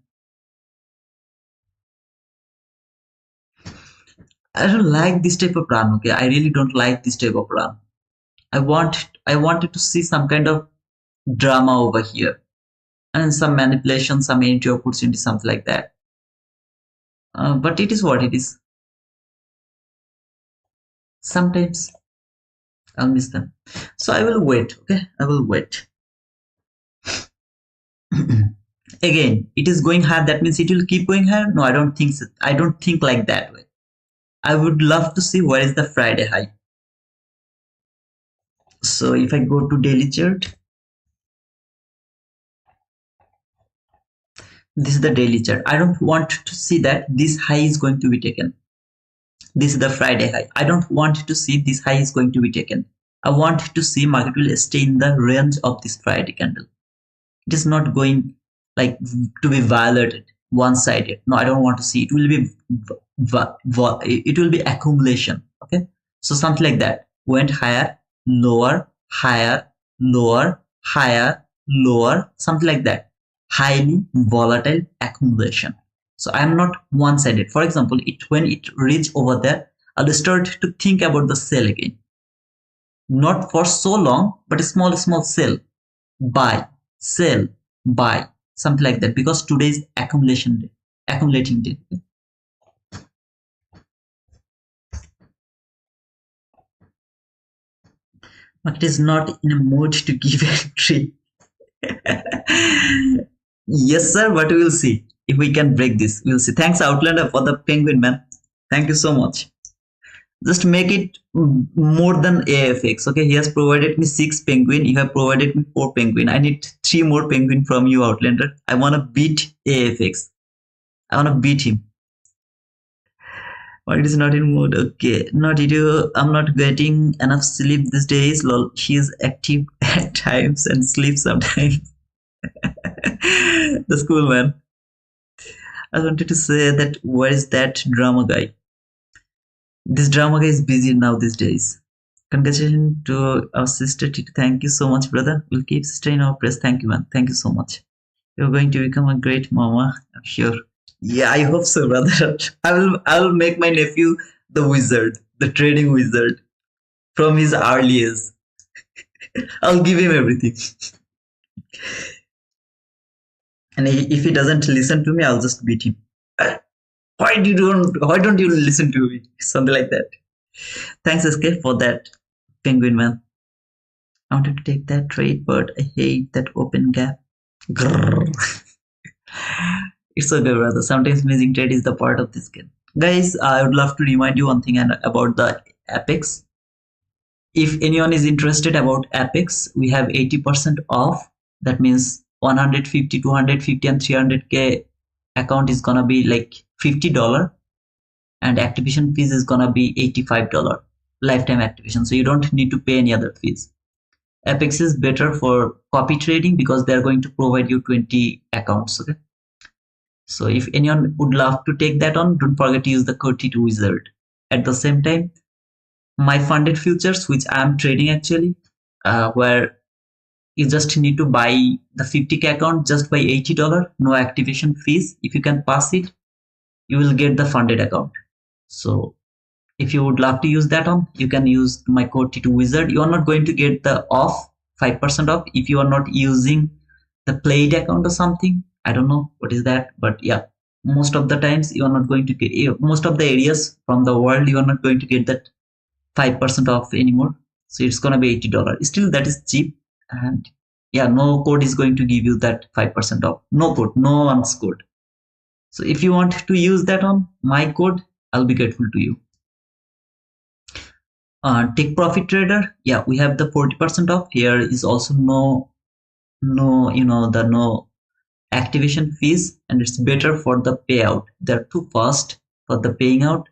I don't like this type of run. Okay, I really don't like this type of run. I wanted to see some kind of drama over here and some manipulation, some entry opportunity, something like that. But it is what it is. Sometimes I'll miss them. So I will wait. Okay, I will wait. Again, it is going higher. That means it will keep going higher. No, I don't think so. I don't think like that way. I would love to see where is the Friday high. So if I go to daily chart, this is the daily chart. I don't want to see that this high is going to be taken. This is the Friday high. I don't want to see this high is going to be taken. I want to see market will stay in the range of this Friday candle. It is not going like to be violated one-sided. No, I don't want to see. It will be it will be accumulation. Okay, so something like that. Went higher, lower, higher, lower, higher, lower, something like that. Highly volatile accumulation. So I'm not one-sided. For example, when it reach over there, I'll start to think about the sell again. Not for so long, but a small sell, buy, sell, buy, something like that. Because today is accumulating day. But it is not in a mood to give entry. Yes, sir, but we will see if we can break this. We'll see. Thanks, Outlander, for the penguin, man. Thank you so much. Just make it more than AFX. Okay, he has provided me 6 penguin. You have provided me 4 penguin. I need 3 more penguin from you, Outlander. I want to beat AFX. I want to beat him. But it is not in mood. Okay, not you. I'm not getting enough sleep these days. Lol. She is active at times and sleeps sometimes. The school man. I wanted to say that where is that drama guy? This drama guy is busy now these days. Congratulations to our sister Tito. Thank you so much, brother. We'll keep staying our press. Thank you, man. Thank you so much. You're going to become a great mama. I'm sure. Yeah, I hope so, brother. I will make my nephew the wizard, the trading wizard from his early years. I'll give him everything. And if he doesn't listen to me, I'll just beat him. Why don't you listen to me? Something like that. Thanks, SK, for that penguin, man. I wanted to take that trade, but I hate that open gap. Grrr. It's okay, brother. Sometimes missing trade is the part of this game. Guys, I would love to remind you one thing about the Apex. If anyone is interested about Apex, we have 80% off. That means 150, 250, and 300k account is gonna be like $50, and activation fees is gonna be $85 lifetime activation. So you don't need to pay any other fees. Apex is better for copy trading because they're going to provide you 20 accounts. Okay. So if anyone would love to take that on, don't forget to use the code T2Wizard. At the same time, my funded futures, which I'm trading actually, where you just need to buy the 50k account just by $80, no activation fees. If you can pass it, you will get the funded account. So if you would love to use that on, you can use my code T2Wizard. You are not going to get the off 5% off if you are not using the played account or something. I don't know what is that, but yeah, most of the times you are not going to get, most of the areas from the world, you are not going to get that 5% off anymore. So it's gonna be $80. Still, that is cheap, and yeah, no code is going to give you that 5% off. No code, no one's code. So if you want to use that on my code, I'll be grateful to you. Take profit trader, yeah, we have the 40% off. Here is also no activation fees, and it's better for the payout. They're too fast for the paying out.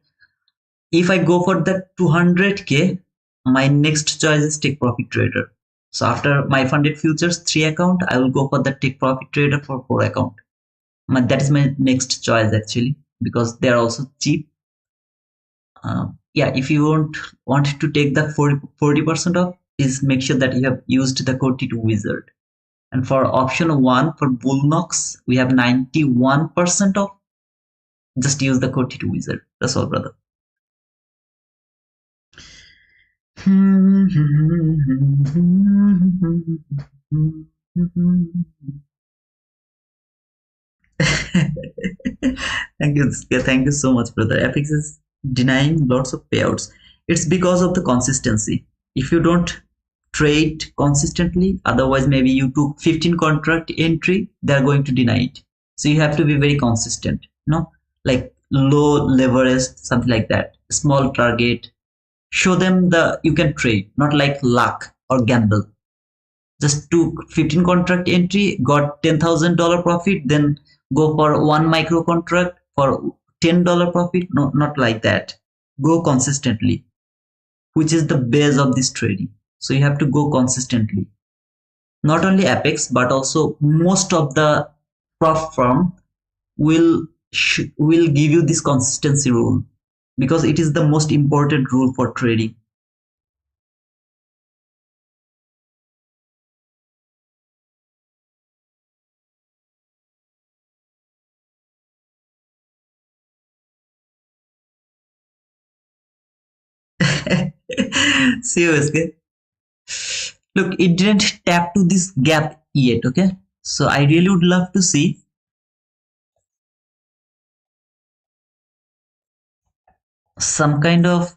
If I go for the 200k, my next choice is take profit trader. So after my funded futures 3 account, I will go for the take profit trader for 4 account. That is my next choice actually, because they are also cheap. Yeah, if you want to take the 40% off, is make sure that you have used the code T2 wizard. And for option 1 for Bluenox, we have 91% off. Just use the code T2 wizard. That's all, brother. Thank you so much, brother. FX is denying lots of payouts. It's because of the consistency. If you don't trade consistently, otherwise maybe you took 15 contract entry, they're going to deny it. So you have to be very consistent, like low leverage, something like that, small target. Show them the you can trade, not like luck or gamble. Just took 15 contract entry, got $10,000 profit, then go for one micro contract for $10 profit. No, not like that. Go consistently, which is the base of this trading. So you have to go consistently. Not only Apex, but also most of the prop firm will give you this consistency rule, because it is the most important rule for trading. Seriously. Look, it didn't tap to this gap yet, okay? So I really would love to see some kind of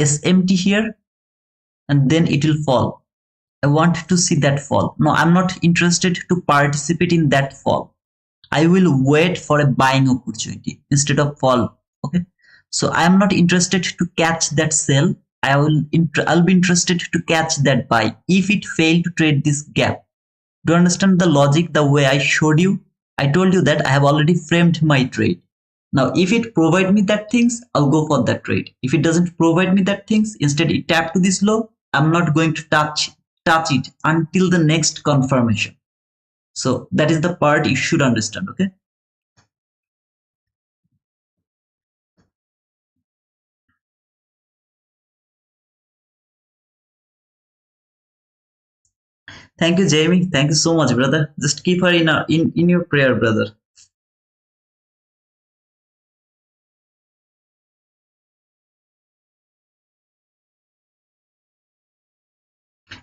SMT here, and then it will fall. I want to see that fall. No, I'm not interested to participate in that fall. I will wait for a buying opportunity instead of fall. Okay. So I am not interested to catch that sell. I'll be interested to catch that buy if it failed to trade this gap. Do you understand the logic the way I showed you? I told you that I have already framed my trade. Now, if it provide me that things, I'll go for that trade. If it doesn't provide me that things, instead it tap to this low, I'm not going to touch it until the next confirmation. So that is the part you should understand, okay? Thank you, Jamie. Thank you so much, brother. Just keep her in your prayer, brother.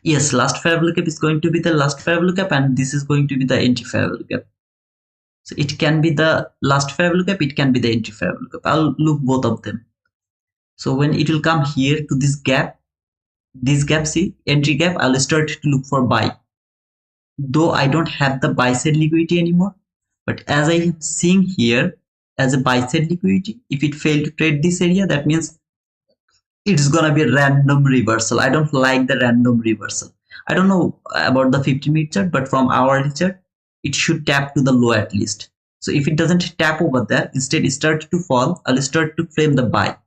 Yes, last fair value gap is going to be the last fair value gap, and this is going to be the entry fair value gap. So it can be the last fair value gap, it can be the entry fair value gap. I'll look both of them. So when it will come here to this gap, see, entry gap, I'll start to look for buy. Though I don't have the buy side liquidity anymore, but as I am seeing here as a buy side liquidity, if it failed to trade this area, that means it's gonna be a random reversal. I don't like the random reversal. I don't know about the 50-minute chart, but from hourly chart, it should tap to the low at least. So if it doesn't tap over there, instead it starts to fall, I'll start to frame the buy.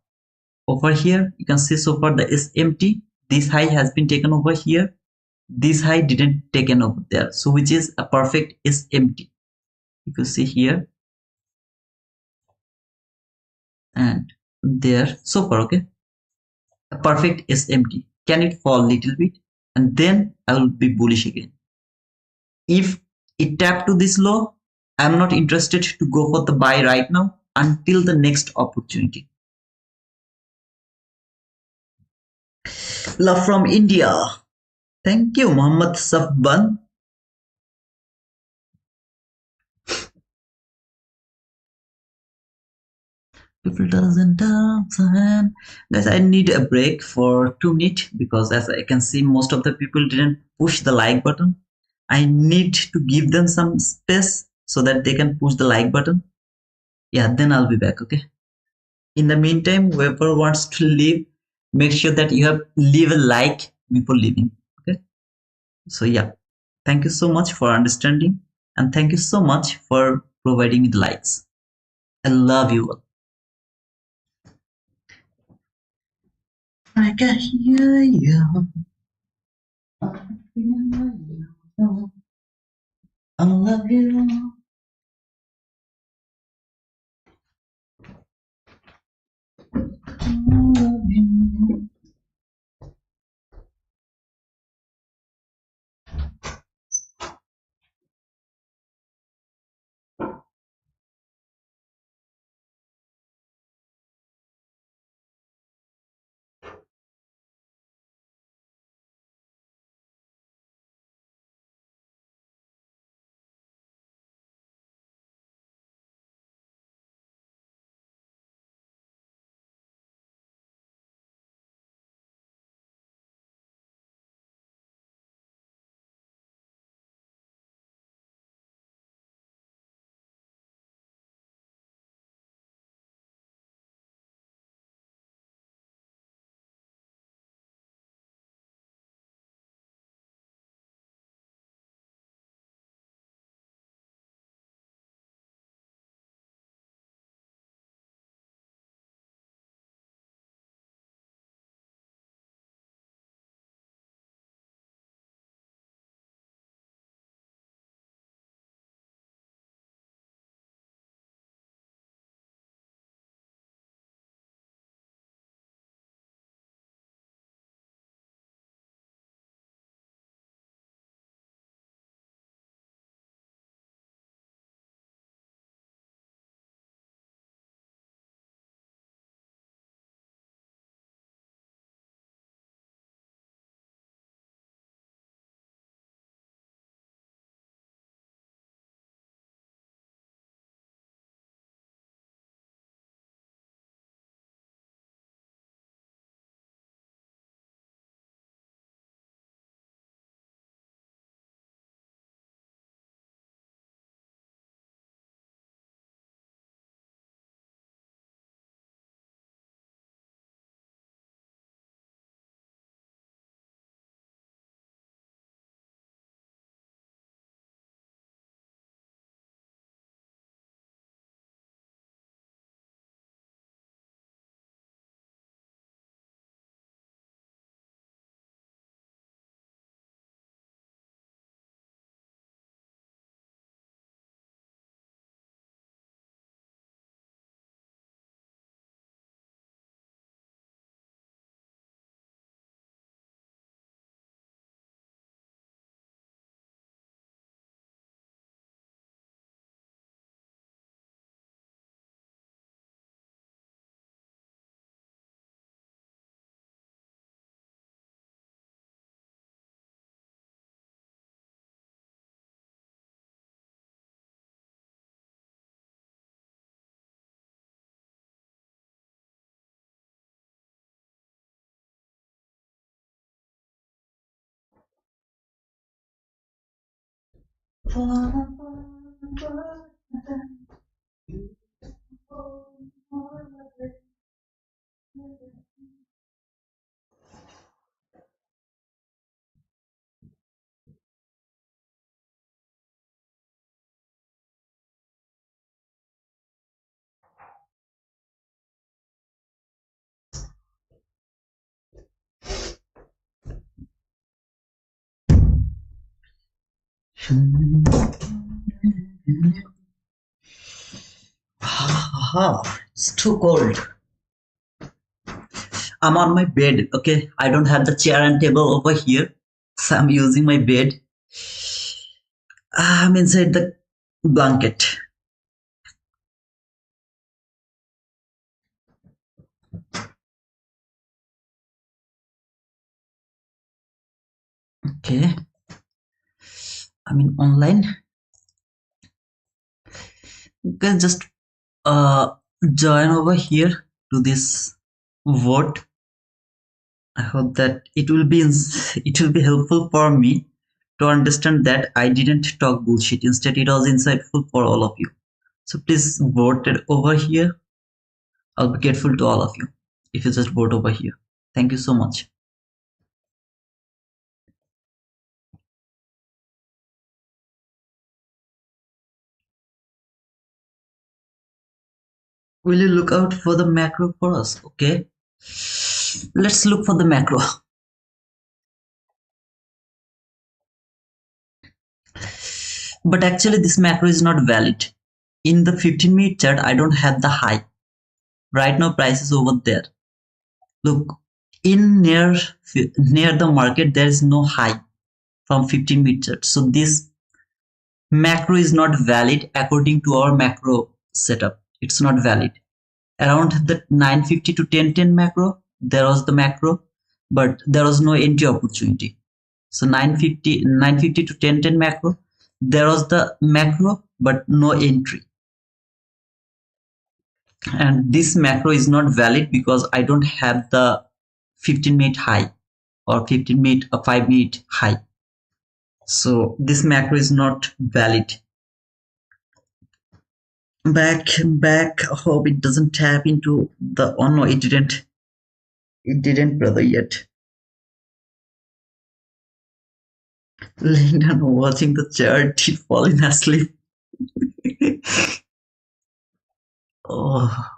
Over here, you can see so far the SMT, this high has been taken over here. This high didn't taken over there. So which is a perfect SMT. You can see here and there so far, okay? A perfect SMT. Can it fall a little bit? And then I will be bullish again. If it tap to this low, I'm not interested to go for the buy right now until the next opportunity. Love from India. Thank you, Muhammad Safban. People doesn't understand. Guys, I need a break for 2 minutes because as I can see, most of the people didn't push the like button. I need to give them some space so that they can push the like button. Yeah, then I'll be back, okay? In the meantime, whoever wants to leave, make sure that you have leave a like before leaving, okay? So yeah, thank you so much for understanding, and thank you so much for providing me the likes. I love you all. I can hear you. I love you. I love It's too cold. I'm on my bed, okay? I don't have the chair and table over here, so I'm using my bed. I'm inside the blanket. Okay, I'm in online. You can just uh join over here to this vote. I hope that it will be helpful for me to understand that I didn't talk bullshit. Instead, it was insightful for all of you. So please vote it over here. I'll be grateful to all of you if you just vote over here. Thank you so much. Will you look out for the macro for us? Okay. Let's look for the macro. But actually this macro is not valid. In the 15-minute chart, I don't have the high. Right now price is over there. Look, in near the market, there is no high from 15-minute chart. So this macro is not valid according to our macro setup. It's not valid. Around the 950 to 1010 macro, there was the macro, but there was no entry opportunity. So 950 to 1010 macro, there was the macro, but no entry. And this macro is not valid because I don't have the 15-minute high or 15-minute or 5-minute high. So this macro is not valid. Back. Hope it doesn't tap into the. Oh no, it didn't. It didn't, brother, yet. Laying down watching the chart, falling asleep. Oh.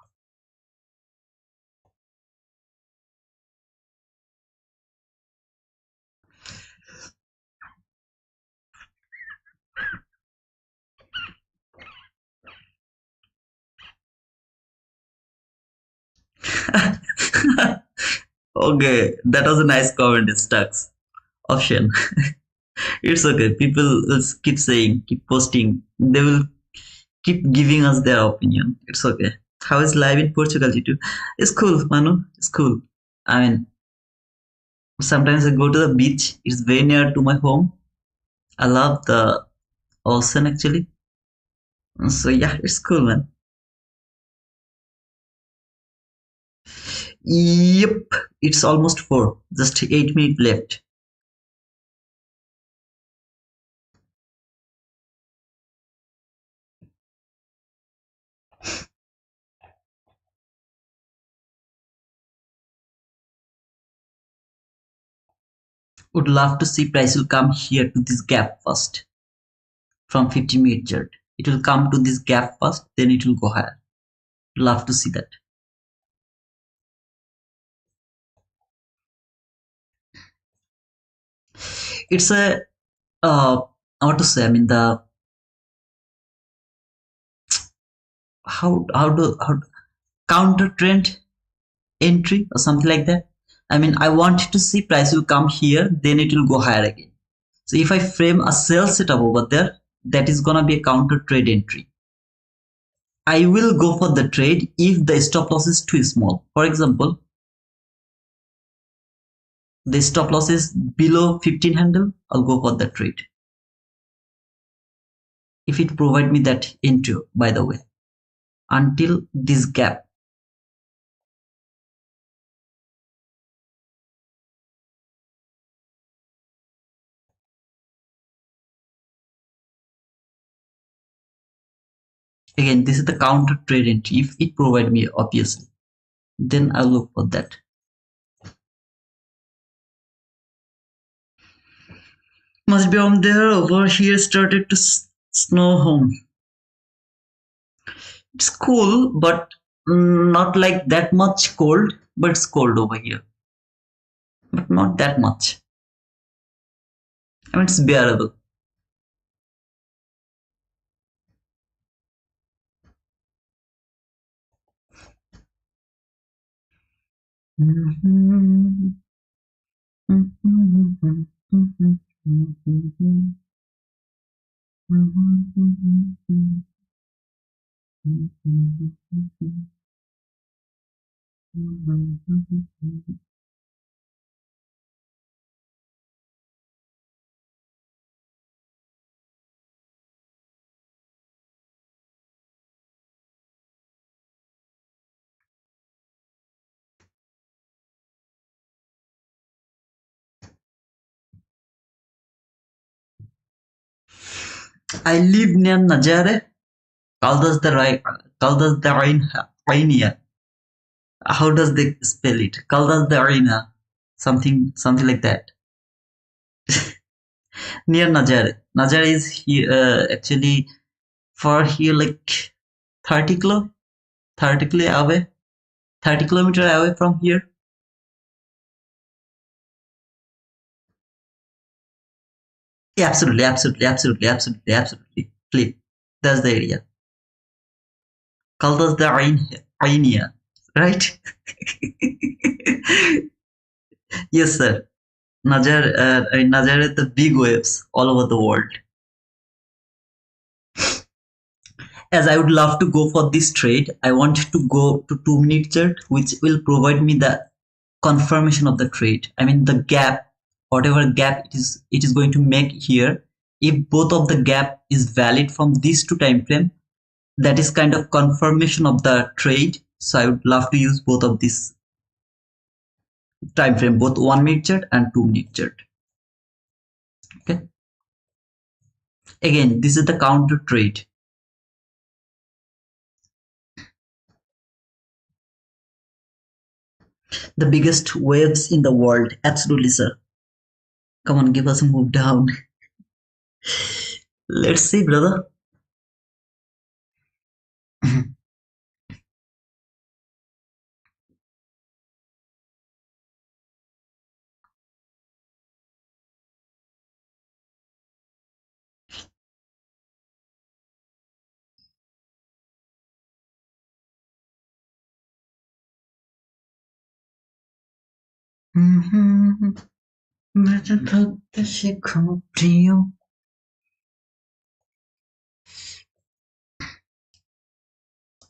Okay, that was a nice comment, Stacks. Option. It's okay. People will keep saying, keep posting. They will keep giving us their opinion. It's okay. How is live in Portugal, G2? It's cool, Manu. It's cool. I mean, sometimes I go to the beach. It's very near to my home. I love the ocean actually. So yeah, it's cool, man. Yep, it's almost 4. Just 8 minutes left. Would love to see price will come here to this gap first from 50-minute chart. It will come to this gap first, then it will go higher. Love to see that. It's a what to say? I mean the how counter trend entry or something like that. I mean I want to see price will come here, then it will go higher again. So if I frame a sell setup over there, that is gonna be a counter trade entry. I will go for the trade if the stop loss is too small. For example, the stop loss is below 15 handle, I'll go for the trade. If it provide me that entry, by the way, until this gap. Again, this is the counter trade entry. If it provide me, obviously, then I'll look for that. Must be on there. Over here started to snow home. It's cool, but not like that much cold, but it's cold over here. But not that much. I mean, it's bearable. I live near Najare. Caldas the Rainia. How does they spell it? Caldas the Raina. Something like that. Near Najare. Najare is here, actually for here like 30 kilo, 30 kilo away, 30 kilometer away from here. Yeah, absolutely. Flip. That's the area. Caldas the Rainia, right? Yes, sir. Najar, the big waves all over the world. As I would love to go for this trade, I want to go to 2 minute chart, which will provide me the confirmation of the trade. I mean the gap, whatever gap it is going to make here. If both of the gap is valid from these two time frame, that is kind of confirmation of the trade. So I would love to use both of these time frame, both 1 minute chart and 2 minute chart. Okay. Again, this is the counter trade. The biggest waves in the world. Absolutely, sir. Come on, give us a move down. Let's see, brother.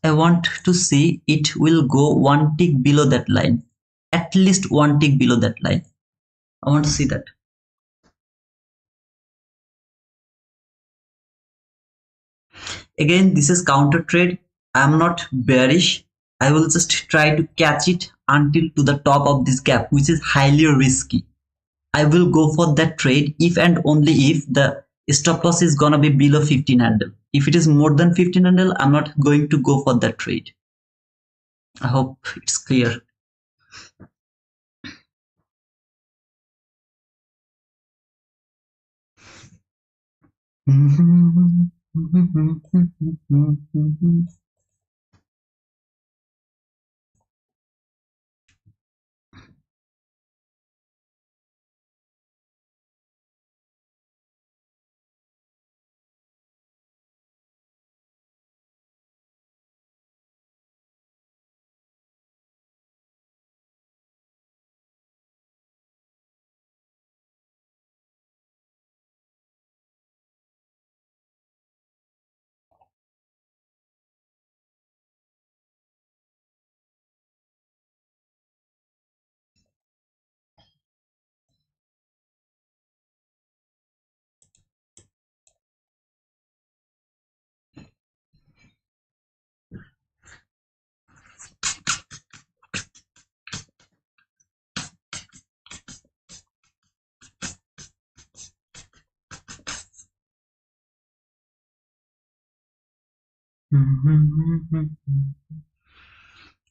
I want to see it will go one tick below that line. At least one tick below that line. I want to see that. Again, this is counter trade. I am not bearish. I will just try to catch it until to the top of this gap, which is highly risky. I will go for that trade if and only if the stop loss is gonna be below 15 handle. If it is more than 15 handle, I'm not going to go for that trade. I hope it's clear.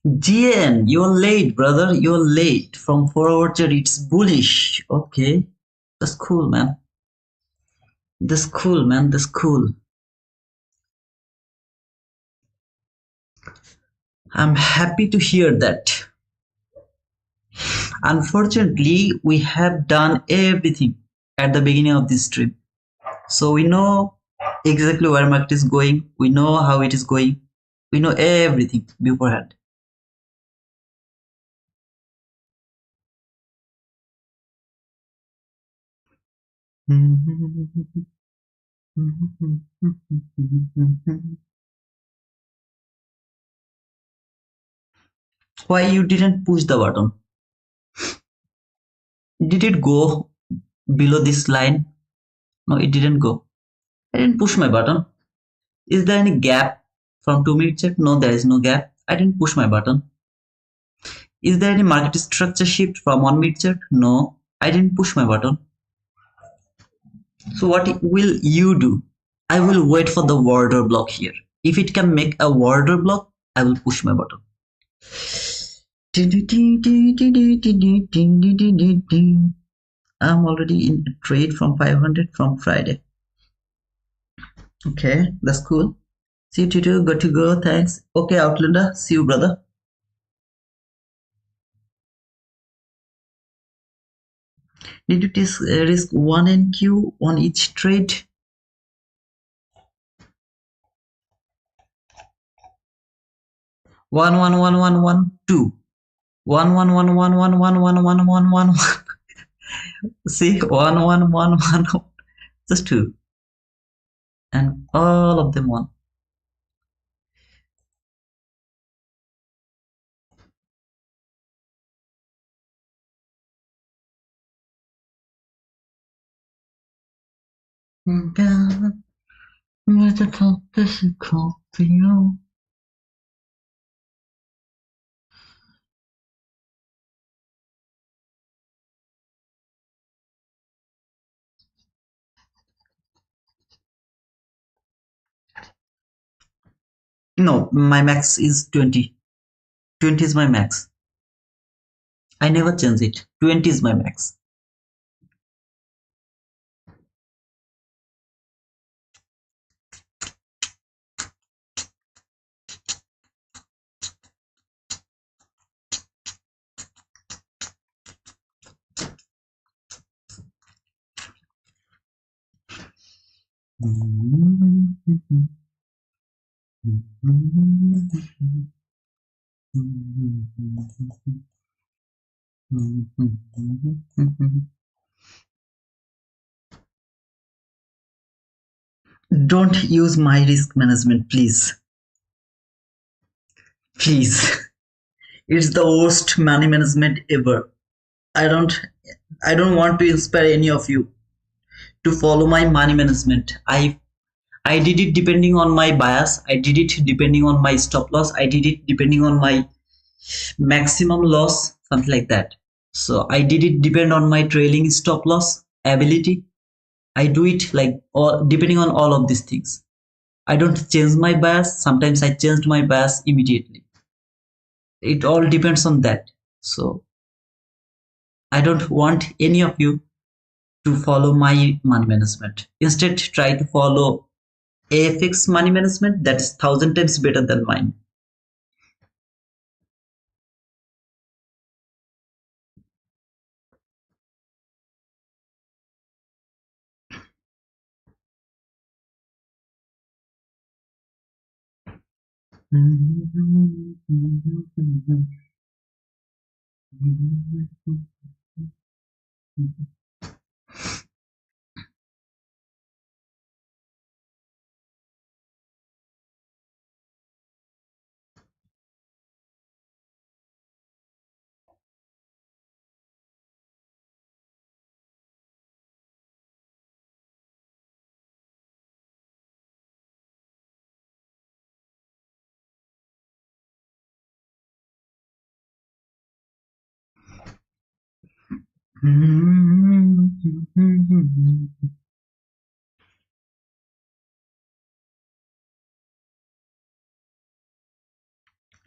GN, you're late, brother. You're late. From 4 hour trade, it's bullish. Okay. That's cool, man. That's cool, man. That's cool. I'm happy to hear that. Unfortunately, we have done everything at the beginning of this trip. So we know exactly where market is going. We know how it is going. We know everything beforehand. Why you didn't push the button? Did it go below this line? No, it didn't go. I didn't push my button. Is there any gap from 2 minute chart? No, there is no gap. I didn't push my button. Is there any market structure shift from 1 minute chart? No, I didn't push my button. So what will you do? I will wait for the order block here. If it can make a order block, I will push my button. I'm already in a trade from 500 from Friday. Okay, that's cool. See you, Tito. Good to go. Thanks. Okay, Outlander. See you, brother. Did you risk 1 NQ on each trade? One, two. One. See, one. Just two. And all of them one. God, it's difficult for you. No, my max is 20. 20 is my max. I never change it. 20 is my max. Don't use my risk management, please. Please. It's the worst money management ever. I don't I don't want to inspire any of you to follow my money management. I did it depending on my bias. I did it depending on my stop loss. I did it depending on my maximum loss, something like that. So I did it depend on my trailing stop loss ability. I do it like all depending on all of these things. I don't change my bias. Sometimes I changed my bias immediately. It all depends on that. So I don't want any of you to follow my money management. Instead, try to follow AFX money management. That's 1,000 times better than mine.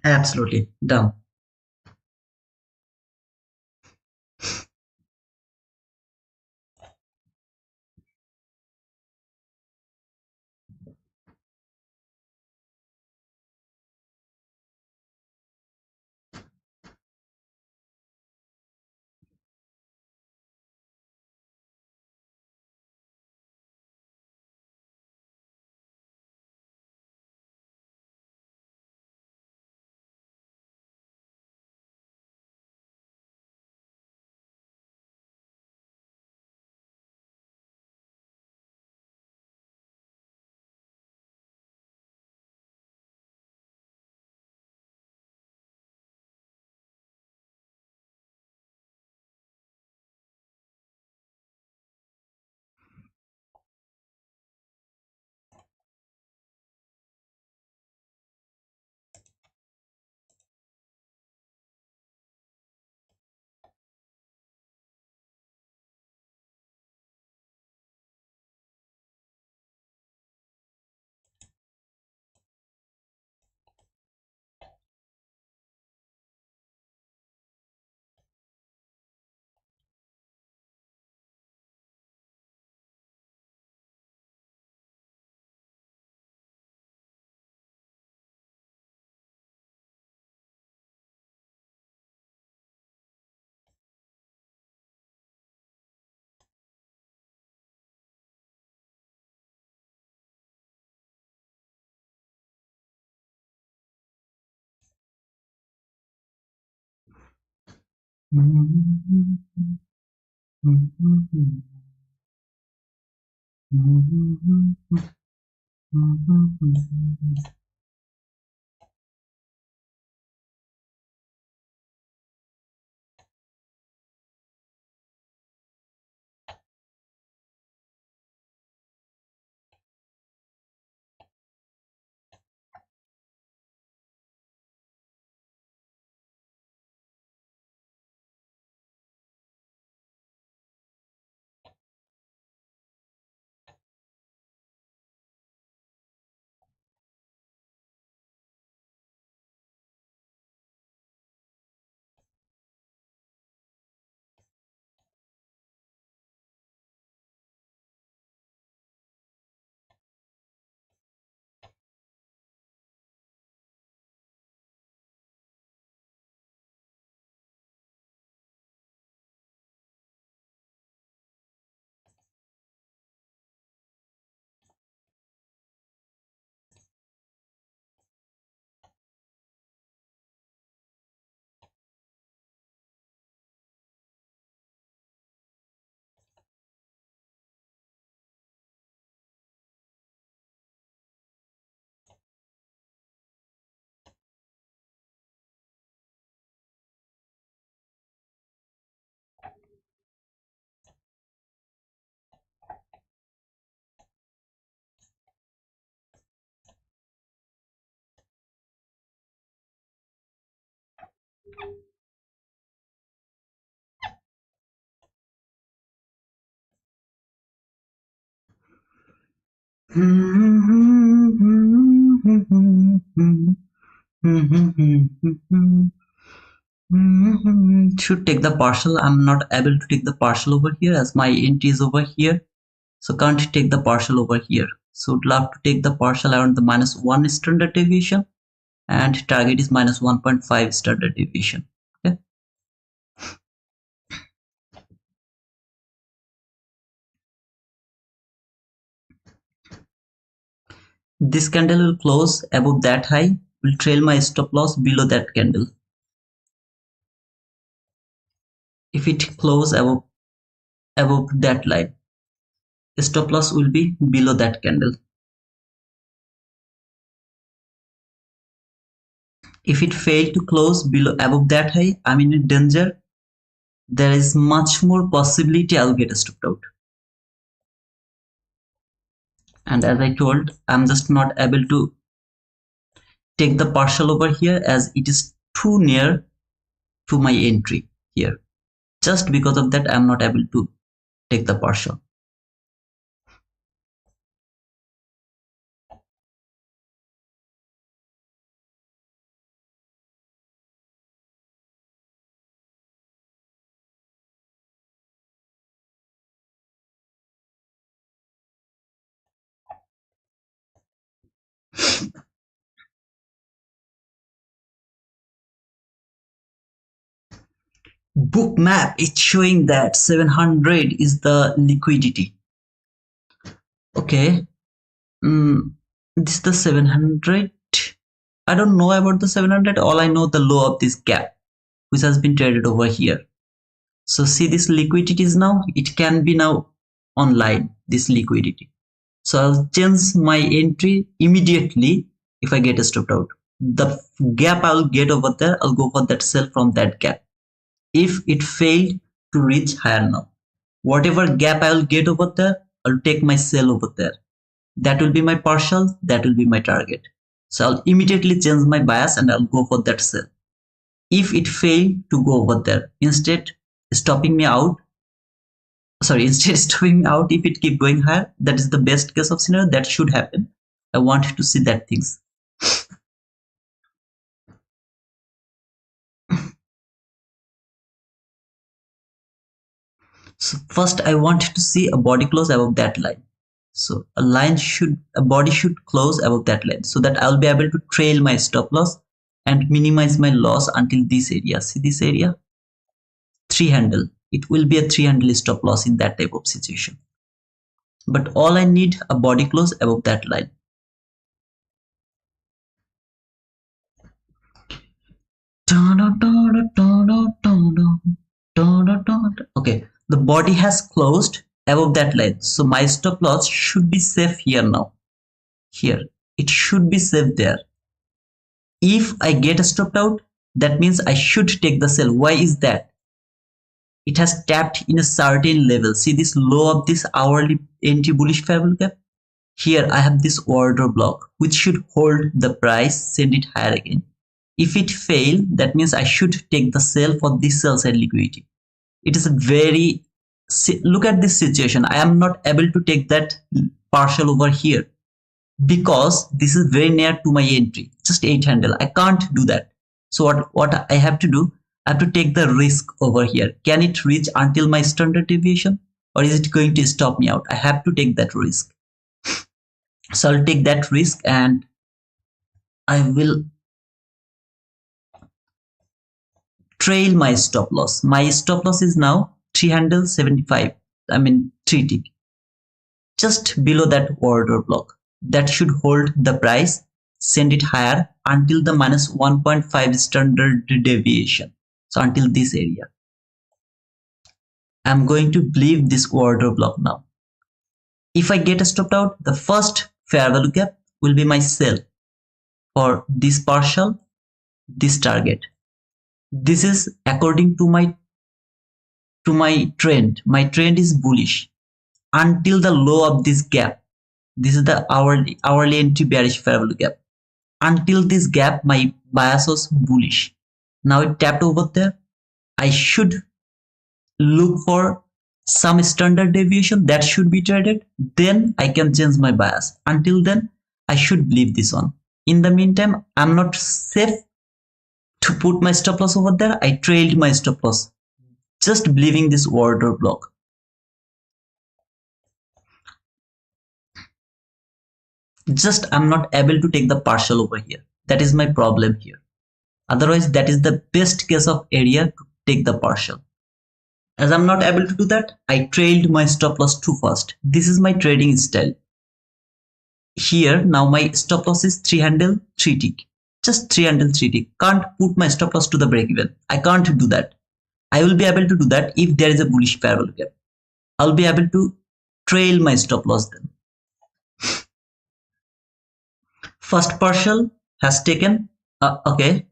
Absolutely done. Should take the partial. I'm not able to take the partial over here as my entry is over here. So can't take the partial over here. So would love to take the partial around the -1 standard deviation, and target is -1.5 standard deviation. Okay. This candle will close above that high, will trail my stop loss below that candle. If it close above that line, stop loss will be below that candle. If it failed to close below above that high, I'm in a danger. There is much more possibility I'll get stopped out. And as I told, I'm just not able to take the partial over here as it is too near to my entry here. Just because of that, I'm not able to take the partial. book map, it's showing that 700 is the liquidity. Okay, this is the 700. I don't know about the 700. All I know the low of this gap, which has been traded over here. So see this liquidity is now, it can be now online, this liquidity. So I'll change my entry immediately if I get stopped out. The gap I'll get over there, I'll go for that sell from that gap. If it failed to reach higher now, whatever gap I'll get over there, I'll take my sell over there. That will be my partial, that will be my target. So I'll immediately change my bias and I'll go for that sell. If it failed to go over there, instead stopping me out, if it keep going higher, that is the best case of scenario that should happen. I want to see that things. So first I want to see a body close above that line. So a body should close above that line so that I'll be able to trail my stop loss and minimize my loss until this area. See this area? 3 handle. It will be a 3 handle stop loss in that type of situation. But all I need a body close above that line. Okay, the body has closed above that line, so my stop loss should be safe here now. Here, it should be safe there. If I get stopped out, that means I should take the sell. Why is that? It has tapped in a certain level. See this low of this hourly anti-bullish fair value gap? Here I have this order block which should hold the price, send it higher again. If it fails, that means I should take the sell for this sell side liquidity. It is a very, look at this situation. I am not able to take that partial over here because this is very near to my entry, just 8 handle. I can't do that. So what I have to do, I have to take the risk over here. Can it reach until my standard deviation or is it going to stop me out? I have to take that risk. So I'll take that risk and I will trail my stop loss. My stop loss is now 375. I mean 3 tick. Just below that order block. That should hold the price, send it higher until the minus 1.5 standard deviation. So until this area. I'm going to leave this order block now. If I get stopped out, the first fair value gap will be my sell for this partial, this target. This is according to my trend. My trend is bullish until the low of this gap. This is the hourly entry bearish fair value gap. Until this gap, my bias was bullish. Now it tapped over there. I should look for some standard deviation that should be traded. Then I can change my bias. Until then, I should leave this on. In the meantime, I'm not safe to put my stop loss over there. I trailed my stop loss, just believing this order block. Just I'm not able to take the partial over here. That is my problem here. Otherwise, that is the best case of area to take the partial. As I'm not able to do that, I trailed my stop loss too fast. This is my trading style. Here now my stop loss is 3 handle 3 tick. Just 3 handle 3 tick. Can't put my stop loss to the break even. I can't do that. I will be able to do that if there is a bullish fair value gap. I'll be able to trail my stop loss then. First partial has taken, okay.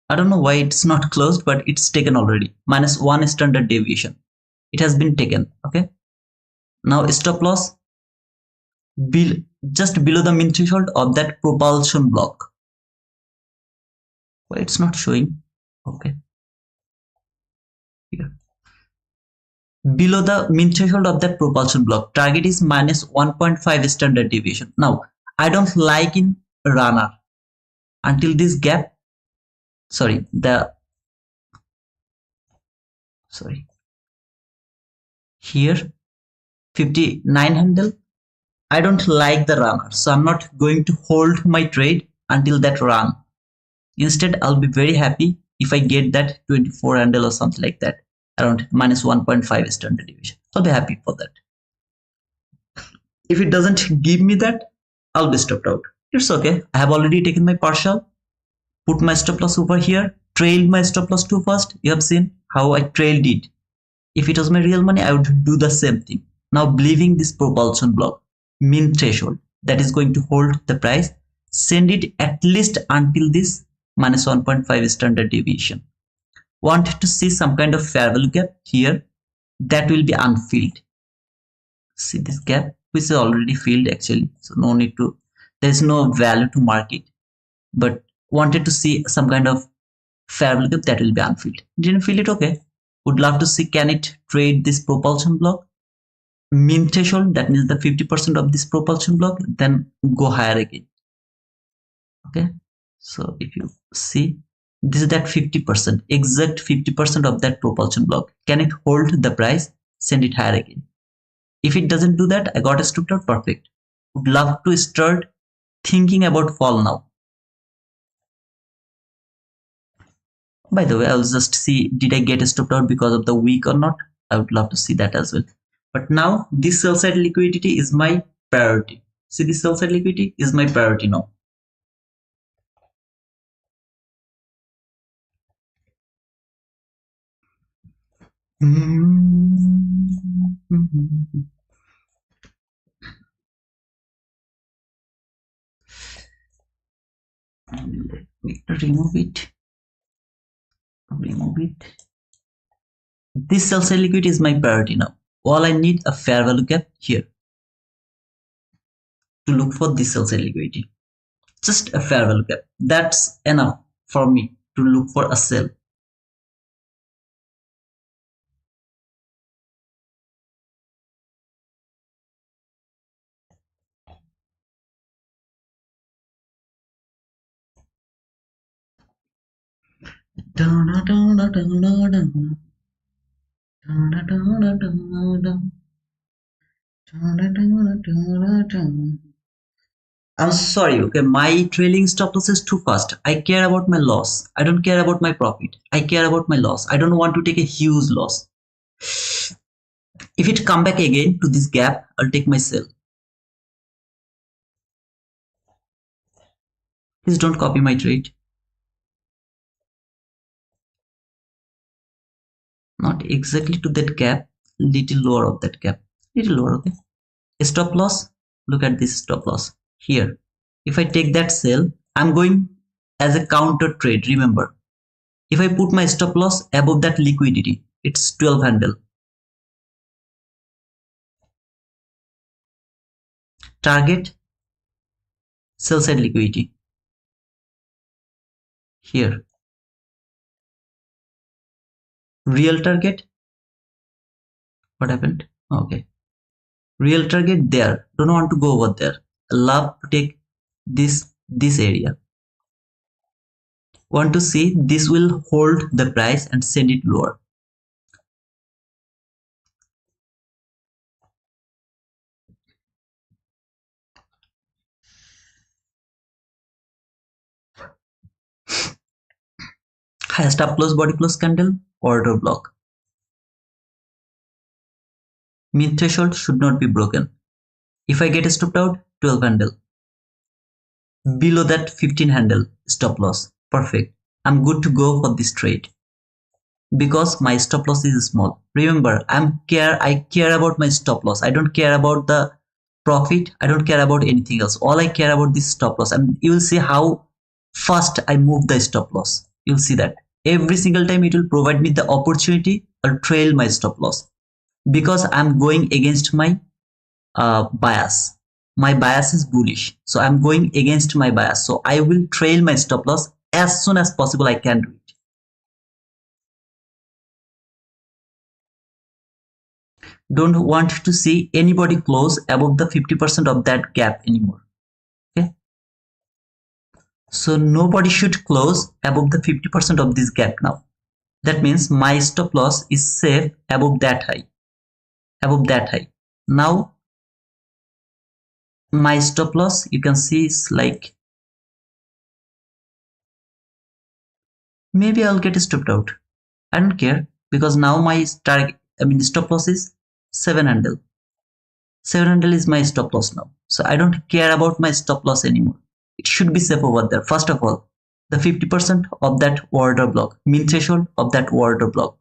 I don't know why it's not closed, but it's taken already. Minus 1 standard deviation. It has been taken, okay. Now stop loss just below the min threshold of that propulsion block. Why it's not showing? Okay. Here. Below the min threshold of that propulsion block, target is minus 1.5 standard deviation. Now, I don't like in runner until this gap. Here 59 handle. I don't like the runner, so I'm not going to hold my trade until that run. Instead, I'll be very happy if I get that 24 handle or something like that, around minus 1.5 standard deviation, I'll be happy for that. If it doesn't give me that, I'll be stopped out. It's okay. I have already taken my partial, put my stop loss over here, trailed my stop loss too fast. You have seen how I trailed it. If it was my real money, I would do the same thing. Now believing this propulsion block, mean threshold, that is going to hold the price, send it at least until this minus 1.5 standard deviation. Want to see some kind of fair value gap here, that will be unfilled. See this gap, which is already filled actually, so no need to, there's no value to mark it, but wanted to see some kind of fair value gap, that will be unfilled. Didn't fill it, okay. Would love to see, can it trade this propulsion block, mean threshold, that means the 50% of this propulsion block, then go higher again. Okay, so if you see, this is that 50%, exact 50% of that propulsion block. Can it hold the price, send it higher again? If it doesn't do that, I got a stopped out, perfect. Would love to start thinking about fall now. By the way, I'll just see, did I get stopped out because of the week or not? I would love to see that as well. But now this sell side liquidity is my priority. See, this sell side liquidity is my priority now. Let me remove it. This sell side liquidity is my priority now. All I need a fair value gap here to look for this sell side liquidity. Just a fair value gap. That's enough for me to look for a sell. I'm sorry, okay, my trailing stop loss is too fast. I care about my loss. I don't care about my profit. I care about my loss. I don't want to take a huge loss. If it come back again to this gap, I'll take my sell. Please don't copy my trade. Not exactly to that gap, little lower of that gap. Little lower, okay. Stop loss, look at this stop loss here. If I take that sell, I'm going as a counter trade, remember. If I put my stop loss above that liquidity, it's 12 handle. Target, sell side liquidity. Here. Real target. What happened? Okay. Real target there. Don't want to go over there. I love to take this area. Want to see this will hold the price and send it lower. High stop close, body close candle, order block. Mean threshold should not be broken. If I get stopped out, 12 handle. Below that 15 handle, stop loss. Perfect. I'm good to go for this trade. Because my stop loss is small. Remember, I care about my stop loss. I don't care about the profit. I don't care about anything else. All I care about this stop loss. And you will see how fast I move the stop loss. You'll see that. Every single time it will provide me the opportunity or trail my stop loss. Because I'm going against my bias. My bias is bullish. So I'm going against my bias. So I will trail my stop loss as soon as possible. I can do it. Don't want to see anybody close above the 50% of that gap anymore. Okay. So nobody should close above the 50% of this gap now. That means my stop loss is safe above that high. Above that high. Now my stop loss, you can see, is like maybe I'll get stopped out. I don't care because now my target, stop loss is 7 handle. 7 handle is my stop loss now. So I don't care about my stop loss anymore. It should be safe over there. First of all, the 50% of that order block, mean threshold of that order block.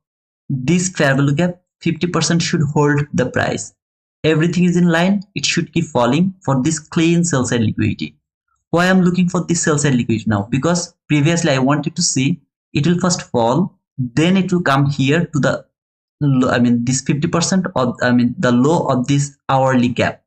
This fair value gap, 50% should hold the price. Everything is in line. It should keep falling for this clean sell side liquidity. Why I'm looking for this sell side liquidity now? Because previously I wanted to see it will first fall, then it will come here to the this 50% of the low of this hourly gap.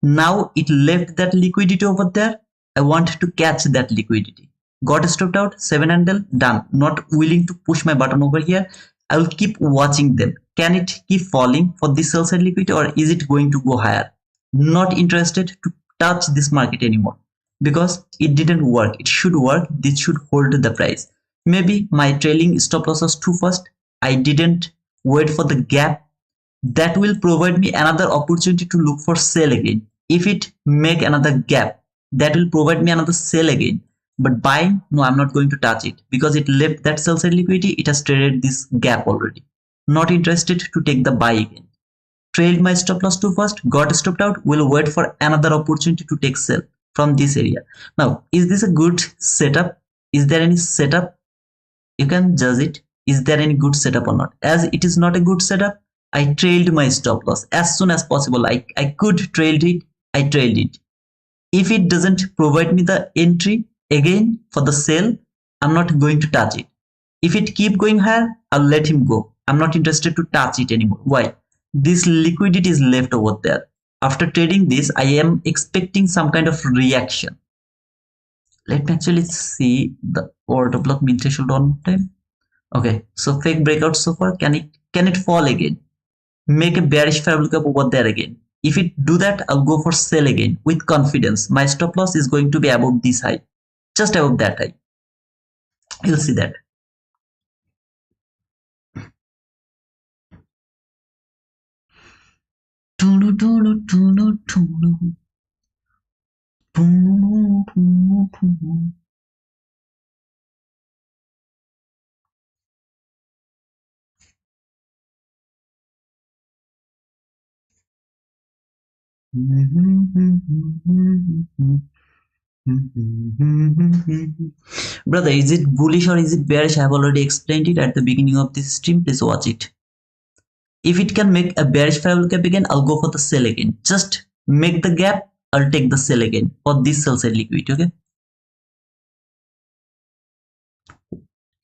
Now it left that liquidity over there. I want to catch that liquidity. Got stopped out, 7 handle, done. Not willing to push my button over here. I will keep watching them. Can it keep falling for this sell side liquidity, or is it going to go higher? Not interested to touch this market anymore because it didn't work. It should work. This should hold the price. Maybe my trailing stop loss was too fast. I didn't wait for the gap. That will provide me another opportunity to look for sell again. If it make another gap, that will provide me another sell again. But buying, no, I'm not going to touch it because it left that sell side liquidity. It has traded this gap already. Not interested to take the buy again. Trailed my stop loss too fast, got stopped out, will wait for another opportunity to take sell from this area. Now, is this a good setup? Is there any setup? You can judge it. Is there any good setup or not? As it is not a good setup, I trailed my stop loss as soon as possible. I could trail it. I trailed it. If it doesn't provide me the entry again for the sell, I'm not going to touch it. If it keep going higher, I'll let him go. I'm not interested to touch it anymore. Why? This liquidity is left over there. After trading this, I am expecting some kind of reaction. Let me actually see the order block mean threshold on time. Okay, so fake breakout so far. Can it fall again? Make a bearish fair value gap over there again. If it do that, I'll go for sell again with confidence. My stop loss is going to be above this high, just above that high. You'll see that. Brother, is it bullish or is it bearish? I have already explained it at the beginning of this stream. Please watch it. If it can make a bearish fair value gap again, I'll go for the sell again. Just make the gap, I'll take the sell again for this sell side liquidity. Okay.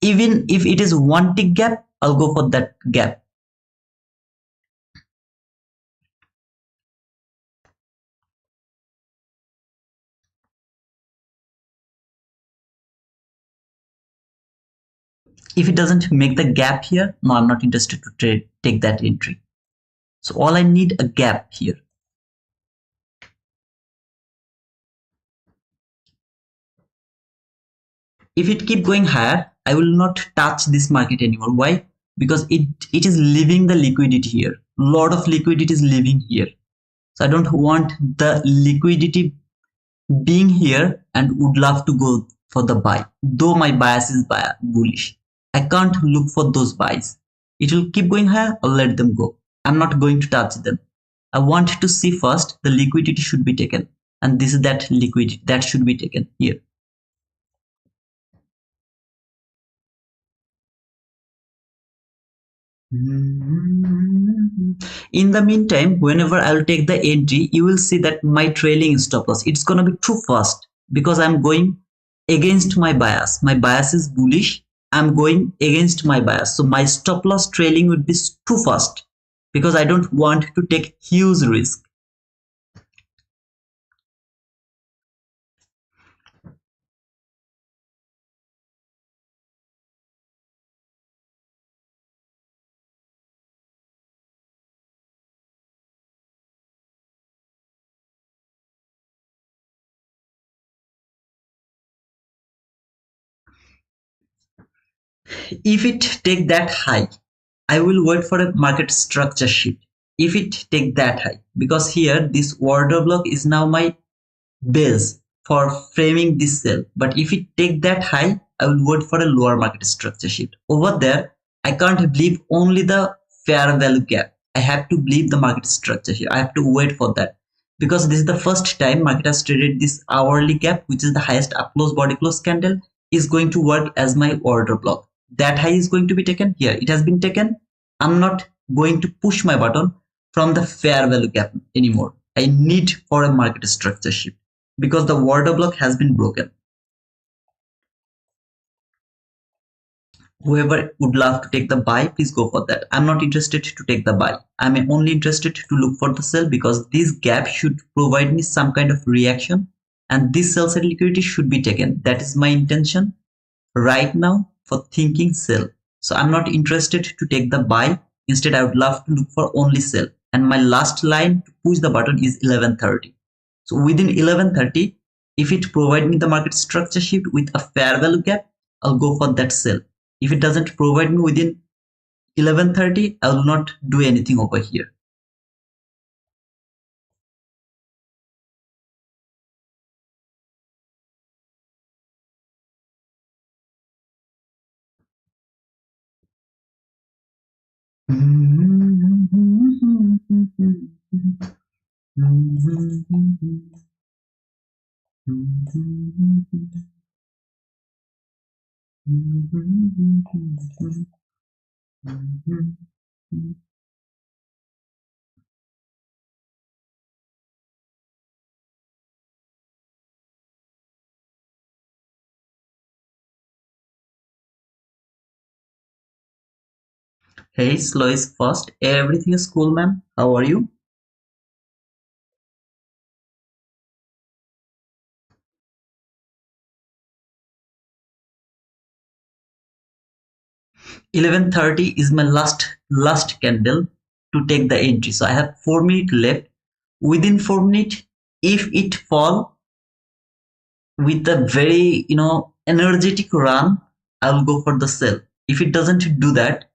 Even if it is one tick gap, I'll go for that gap. If it doesn't make the gap here, no, I'm not interested to take that entry. So all I need a gap here. If it keep going higher, I will not touch this market anymore. Why? Because it is leaving the liquidity here. A lot of liquidity is leaving here. So I don't want the liquidity being here and would love to go for the buy. Though my bias is bullish, I can't look for those buys. It will keep going higher, I'll let them go. I'm not going to touch them. I want to see first the liquidity should be taken. And this is that liquidity that should be taken here. In the meantime, whenever I will take the entry, you will see that my trailing stop loss, it's going to be too fast because I'm going against my bias. My bias is bullish. I'm going against my bias. So my stop loss trailing would be too fast because I don't want to take huge risk. If it take that high, I will wait for a market structure shift. If it take that high, because here this order block is now my base for framing this sell. But if it take that high, I will wait for a lower market structure shift. Over there, I can't believe only the fair value gap. I have to believe the market structure shift. I have to wait for that because this is the first time market has traded this hourly gap, which is the highest up close body close candle, is going to work as my order block. That high is going to be taken here. It has been taken. I'm not going to push my button from the fair value gap anymore. I need for a market structure shift because the order block has been broken. Whoever would love to take the buy, please go for that. I'm not interested to take the buy. I'm only interested to look for the sell because this gap should provide me some kind of reaction and this sell side liquidity should be taken. That is my intention right now for thinking sell. So I'm not interested to take the buy. Instead, I would love to look for only sell. And my last line to push the button is 11:30. So within 11:30, if it provide me the market structure shift with a fair value gap, I'll go for that sell. If it doesn't provide me within 11:30, I will not do anything over here. Hey, slow is fast. Everything is cool, man. How are you? 11:30 is my last candle to take the entry. So I have 4 minutes left. Within 4 minutes, if it fall with a very energetic run, I will go for the sell. If it doesn't do that,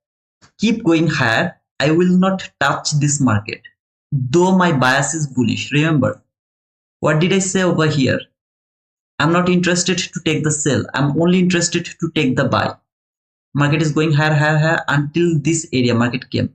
keep going higher. I will not touch this market. Though my bias is bullish. Remember, what did I say over here? I'm not interested to take the sell. I'm only interested to take the buy. Market is going higher until this area market came.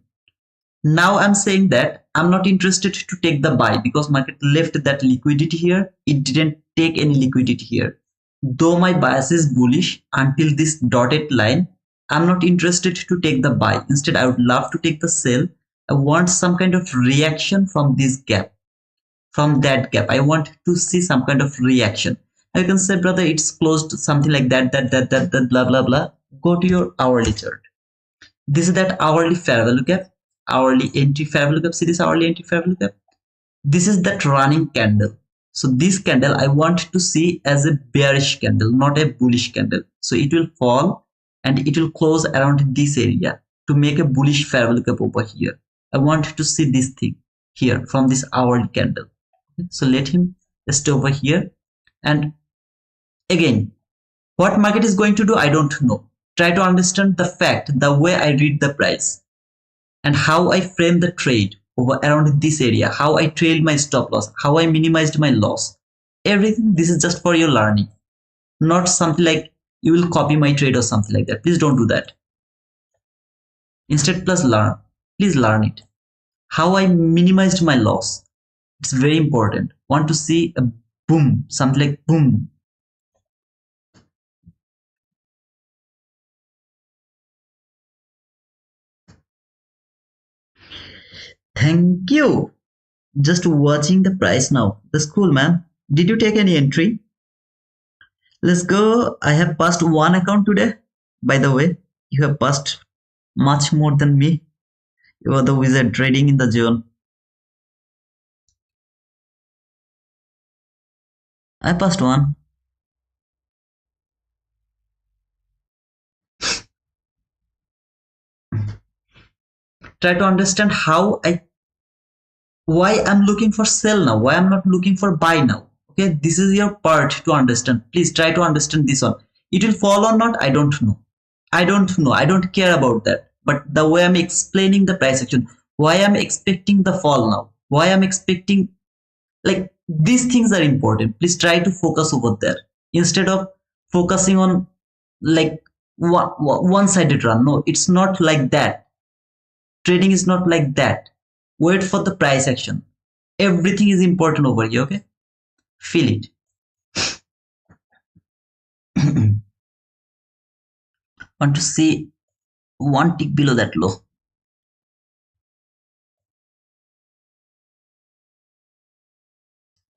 Now I'm saying that I'm not interested to take the buy because market left that liquidity here. It didn't take any liquidity here. Though my bias is bullish until this dotted line, I'm not interested to take the buy. Instead, I would love to take the sell. I want some kind of reaction from this gap. From that gap, I want to see some kind of reaction. I can say, brother, it's closed something like that, blah, blah, blah. Go to your hourly chart. This is that hourly fair value gap, hourly entry fair value gap. See this hourly entry fair value gap? This is that running candle. So this candle I want to see as a bearish candle, not a bullish candle. So it will fall and it will close around this area to make a bullish fair value gap over here. I want to see this thing here from this hourly candle. So let him stay over here. And again, what market is going to do, I don't know. Try to understand the fact, the way I read the price and how I frame the trade over around this area, how I trailed my stop loss, how I minimized my loss. Everything, this is just for your learning, not something like you will copy my trade or something like that. Please don't do that. Instead, please learn it. How I minimized my loss. It's very important. Want to see a boom, something like boom. Thank you. Just watching the price now. That's cool, man. Did you take any entry? Let's go. I have passed one account today. By the way, you have passed much more than me. You are the wizard trading in the zone. I passed one. Try to understand why I'm looking for sell now, why I'm not looking for buy now. Okay, this is your part to understand. Please try to understand this one. It will fall or not, I don't know. I don't care about that. But the way I'm explaining the price action, why I'm expecting the fall now, why I'm expecting, like, these things are important. Please try to focus over there instead of focusing on like one-sided run. No, it's not like that. Trading is not like that. Wait for the price action. Everything is important over here. Okay, feel it. Want to see one tick below that low.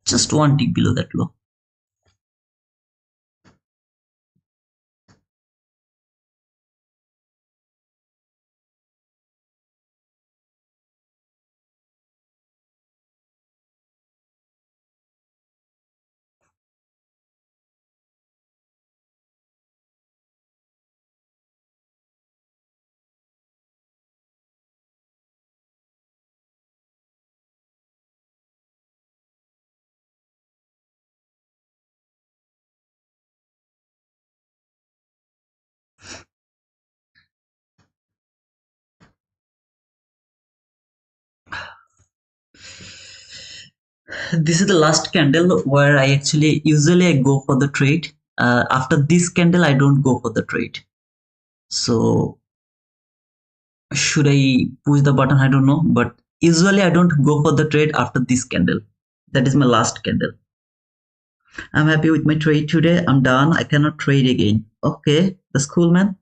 Just one tick below that low. This is the last candle where I actually usually I go for the trade. After this candle, I don't go for the trade. So should I push the button? I don't know, but usually I don't go for the trade after this candle. That is my last candle. I'm happy with my trade today. I'm done. I cannot trade again. Okay, that's cool, man.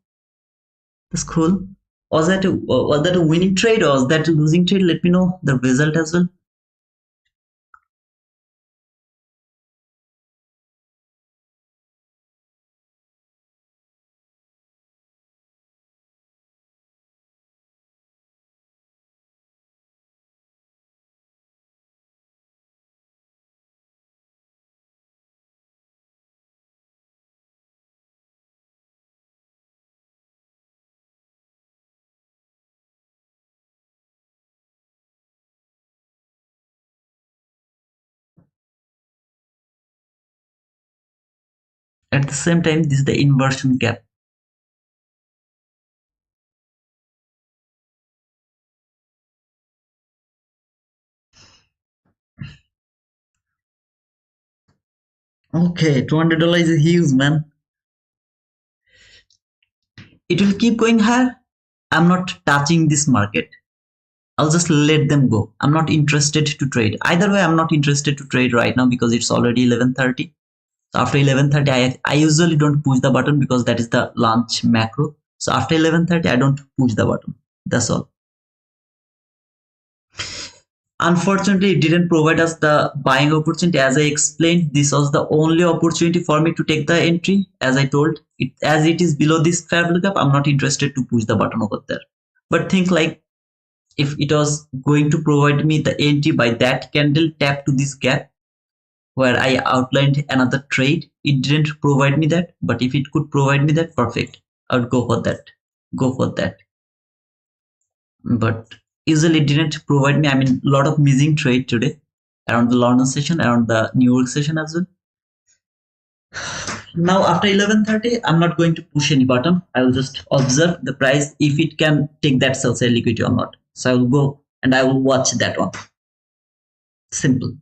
That's cool. Was that a winning trade or was that a losing trade? Let me know the result as well. At the same time, this is the inversion gap. Okay, $200 is huge, man. It will keep going higher. I'm not touching this market. I'll just let them go. I'm not interested to trade. Either way, I'm not interested to trade right now because it's already 11:30. So after 11:30, I usually don't push the button because that is the launch macro. So after 11:30, I don't push the button. That's all. Unfortunately, it didn't provide us the buying opportunity. As I explained, this was the only opportunity for me to take the entry. As I told, as it is below this fair value gap, I'm not interested to push the button over there. But think like if it was going to provide me the entry by that candle tap to this gap where I outlined another trade, it didn't provide me that. But if it could provide me that, perfect. I would go for that. Go for that. But usually it didn't provide me. I mean, a lot of missing trade today around the London session, around the New York session as well. Now after 11:30, I'm not going to push any button. I will just observe the price if it can take that sell side liquidity or not. So I will go and I will watch that one. Simple.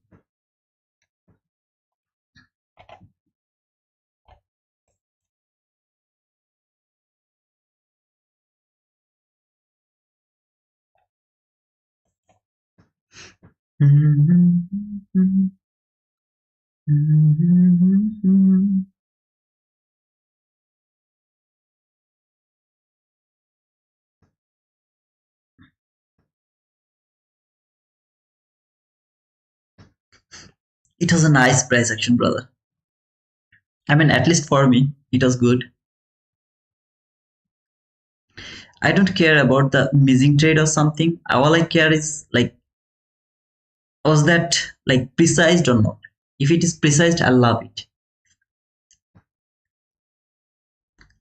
It was a nice price action, brother. I mean, at least for me, it was good. I don't care about the missing trade or something. All I care is like, was that like precise or not? If it is precise, I love it.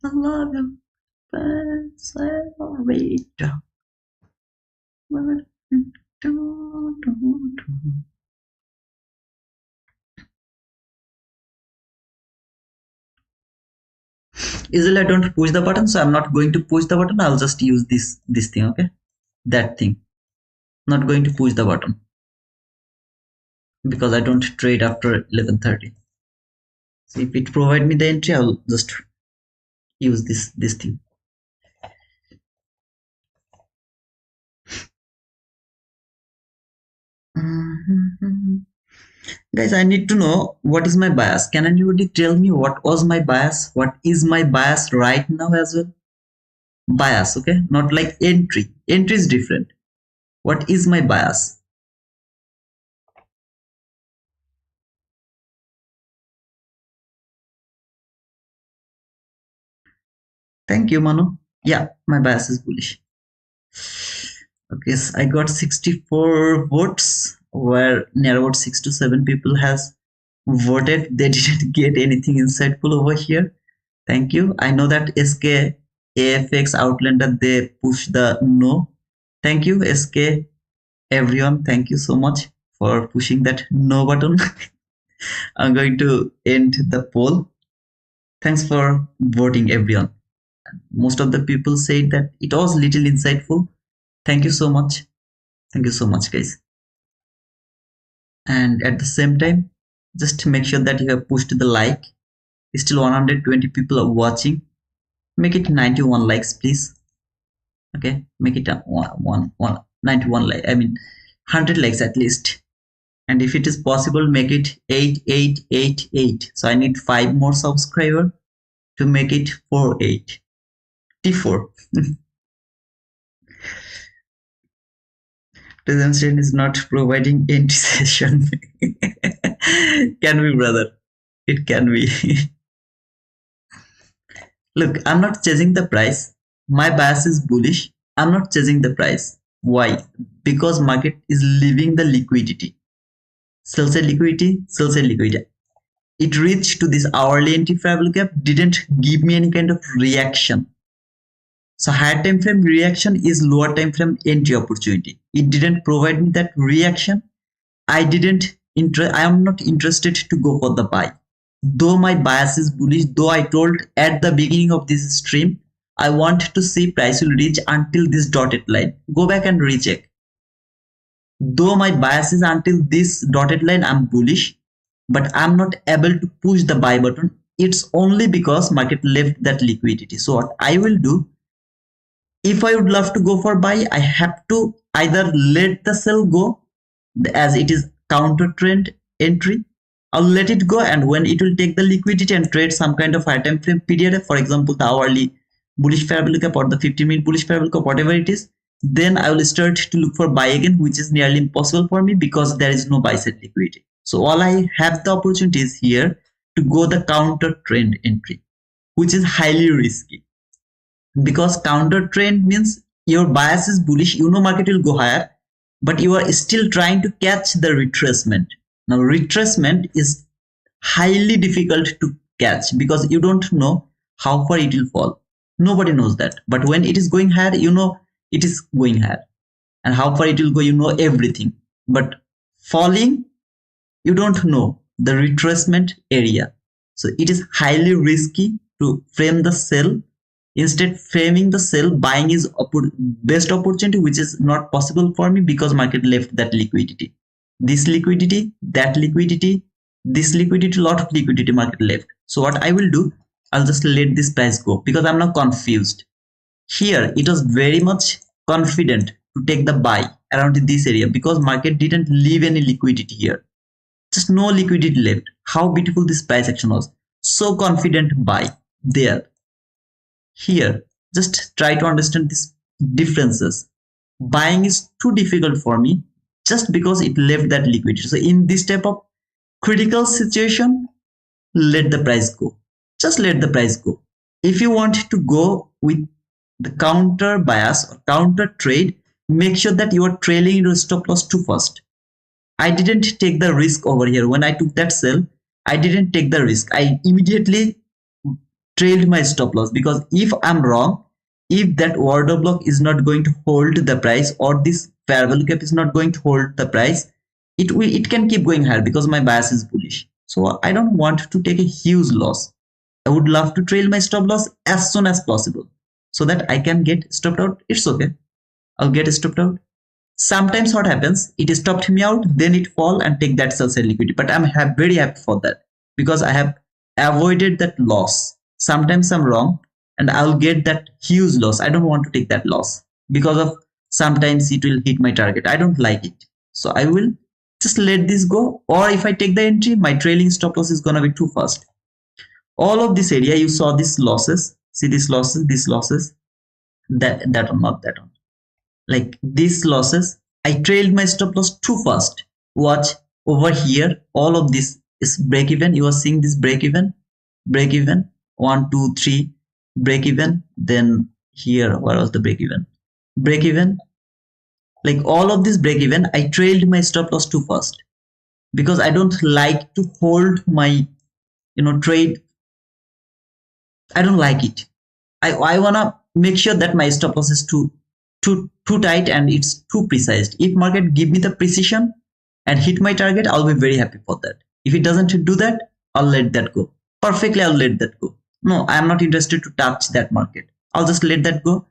I love you. Usually I don't push the button, so I'm not going to push the button. I'll just use this thing, okay? That thing. Not going to push the button because I don't trade after 11:30. So if it provide me the entry, I'll just use this thing. Guys, I need to know what is my bias. Can anybody tell me what was my bias? What is my bias right now as well? Bias, okay? Not like entry. Entry is different. What is my bias? Thank you, Manu. Yeah, my bias is bullish. Okay, so I got 64 votes, where near about 6 to 7 people has voted. They didn't get anything insightful over here. Thank you. I know that SK, AFX, Outlander, they push the no. Thank you, SK, everyone. Thank you so much for pushing that no button. I'm going to end the poll. Thanks for voting, everyone. Most of the people said that it was little insightful. Thank you so much. Thank you so much, guys. And at the same time, just make sure that you have pushed the like. Still 120 people are watching. Make it 91 likes, please. Okay, make it a 91 like. I mean, 100 likes at least. And if it is possible, make it 8888. So I need 5 more subscribers to make it 48. T4. Presentation is not providing entry session. Can be, brother. It can be. Look, I'm not chasing the price. My bias is bullish. I'm not chasing the price. Why? Because market is leaving the liquidity. Sell side liquidity, sell side liquidity. It reached to this hourly entry favorable gap, didn't give me any kind of reaction. So higher time frame reaction is lower time frame entry opportunity. It didn't provide me that reaction. I am not interested to go for the buy. Though my bias is bullish, though I told at the beginning of this stream, I want to see price will reach until this dotted line. Go back and recheck. Though my bias is until this dotted line, I'm bullish, but I'm not able to push the buy button. It's only because market left that liquidity. So what I will do, if I would love to go for buy, I have to either let the sell go as it is counter trend entry. I'll let it go, and when it will take the liquidity and trade some kind of high time frame period, for example, the hourly bullish favorable gap or the 15-minute bullish favorable gap, whatever it is, then I will start to look for buy again, which is nearly impossible for me because there is no buy side liquidity. So all I have the opportunity is here to go the counter trend entry, which is highly risky. Because counter trend means your bias is bullish, you know market will go higher, but you are still trying to catch the retracement. Now retracement is highly difficult to catch because you don't know how far it will fall. Nobody knows that. But when it is going higher, you know it is going higher, and how far it will go, you know everything. But falling, you don't know the retracement area. So it is highly risky to frame the sell. Instead, framing the sell, buying is best opportunity, which is not possible for me because market left that liquidity. This liquidity, that liquidity, this liquidity, lot of liquidity market left. So what I will do, I'll just let this price go because I'm not confused. Here, it was very much confident to take the buy around this area because market didn't leave any liquidity here. Just no liquidity left. How beautiful this price action was. So confident buy there. Here, just try to understand these differences. Buying is too difficult for me just because it left that liquidity. So in this type of critical situation, let the price go. Just let the price go. If you want to go with the counter bias or counter trade, make sure that you are trailing your stop loss too fast. I didn't take the risk over here. When I took that sell, I didn't take the risk. I immediately trailed my stop loss because if I'm wrong, if that order block is not going to hold the price or this fair value gap is not going to hold the price, it can keep going higher because my bias is bullish. So I don't want to take a huge loss. I would love to trail my stop loss as soon as possible so that I can get stopped out. It's okay. I'll get stopped out. Sometimes what happens, it stopped me out, then it fall and take that sell side liquidity. But I'm very happy for that because I have avoided that loss. Sometimes I'm wrong and I'll get that huge loss. I don't want to take that loss because of sometimes it will hit my target. I don't like it. So I will just let this go. Or if I take the entry, my trailing stop loss is gonna be too fast. All of this area, you saw these losses. See these losses, that one, not that one. Like these losses, I trailed my stop loss too fast. Watch over here, all of this is break even. You are seeing this break even, 1 2 3 break even. Then here, where was the break even, like all of this break even, I trailed my stop loss too fast because I don't like to hold my trade. I don't like it. I wanna make sure that my stop loss is too tight and it's too precise. If market give me the precision and hit my target, I'll be very happy for that. If it doesn't do that, I'll let that go. Perfectly, I'll let that go. No, I'm not interested to touch that market. I'll just let that go.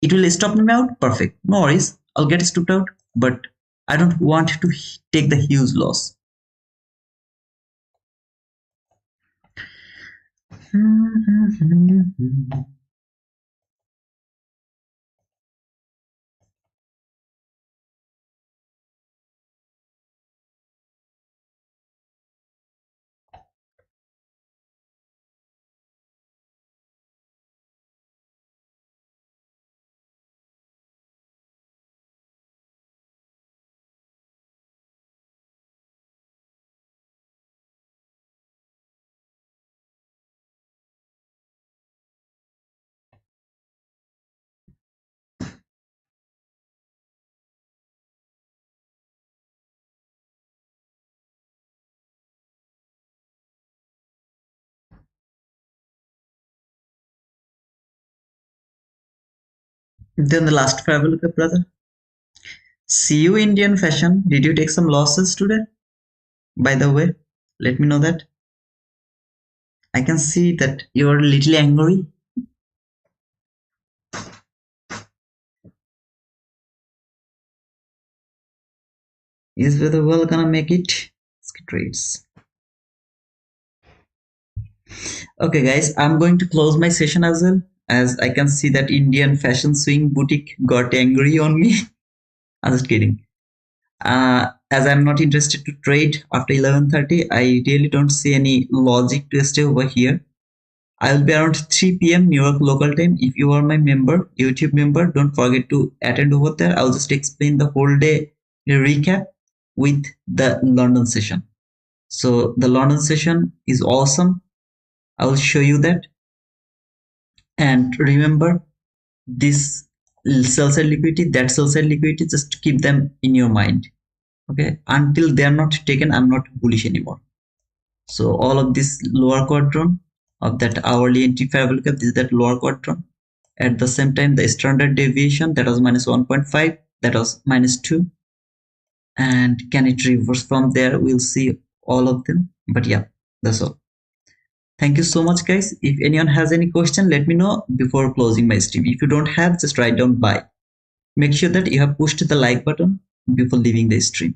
It will stop me out. Perfect. No worries. I'll get stopped out, but I don't want to take the huge loss. Then the last travel, look up, brother. See you, Indian fashion. Did you take some losses today? By the way, let me know that. I can see that you are a little angry. Is whether well gonna make it? Trades. Okay, guys, I'm going to close my session as well, as I can see that Indian fashion swing boutique got angry on me. I'm just kidding. As I'm not interested to trade after 11:30, I really don't see any logic to stay over here. I will be around 3 p.m. New York local time. If you are my member, YouTube member, don't forget to attend over there. I'll just explain the whole day recap with the London session. So the London session is awesome. I will show you that. And remember, this sell side liquidity, that sell side liquidity, just keep them in your mind. Okay, until they are not taken, I'm not bullish anymore. So all of this lower quadrant of that hourly entry fair value gap, this is that lower quadrant. At the same time, the standard deviation, that was minus 1.5, that was minus 2. And can it reverse from there? We'll see all of them. But yeah, that's all. Thank you so much, guys. If anyone has any question, let me know before closing my stream. If you don't have, just write down bye. Make sure that you have pushed the like button before leaving the stream.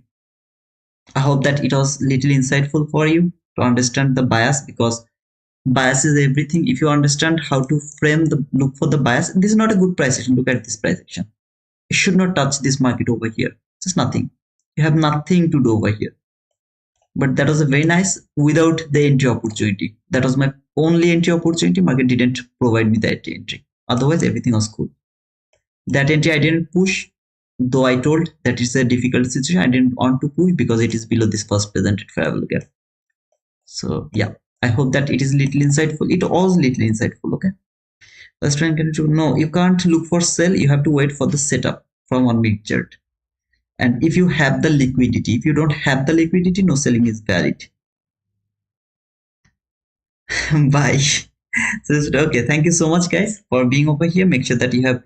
I hope that it was little insightful for you to understand the bias, because bias is everything. If you understand how to frame the look for the bias, this is not a good price action. Look at this price action. You should not touch this market over here. Just nothing. You have nothing to do over here. But that was a very nice without the entry opportunity. That was my only entry opportunity. Market didn't provide me that entry. Otherwise, everything was cool. That entry I didn't push, though I told that it's a difficult situation. I didn't want to push because it is below this first presented fair value gap. So yeah, I hope that it is little insightful. It was little insightful. Okay. Let's try and continue. No, you can't look for sell. You have to wait for the setup from 1 minute chart. And if you have the liquidity, if you don't have the liquidity, no selling is valid. Bye. So, okay, thank you so much, guys, for being over here. Make sure that you have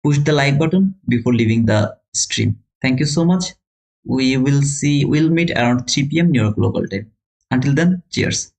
pushed the like button before leaving the stream. Thank you so much. We'll meet around 3 p.m. New York local time. Until then, cheers.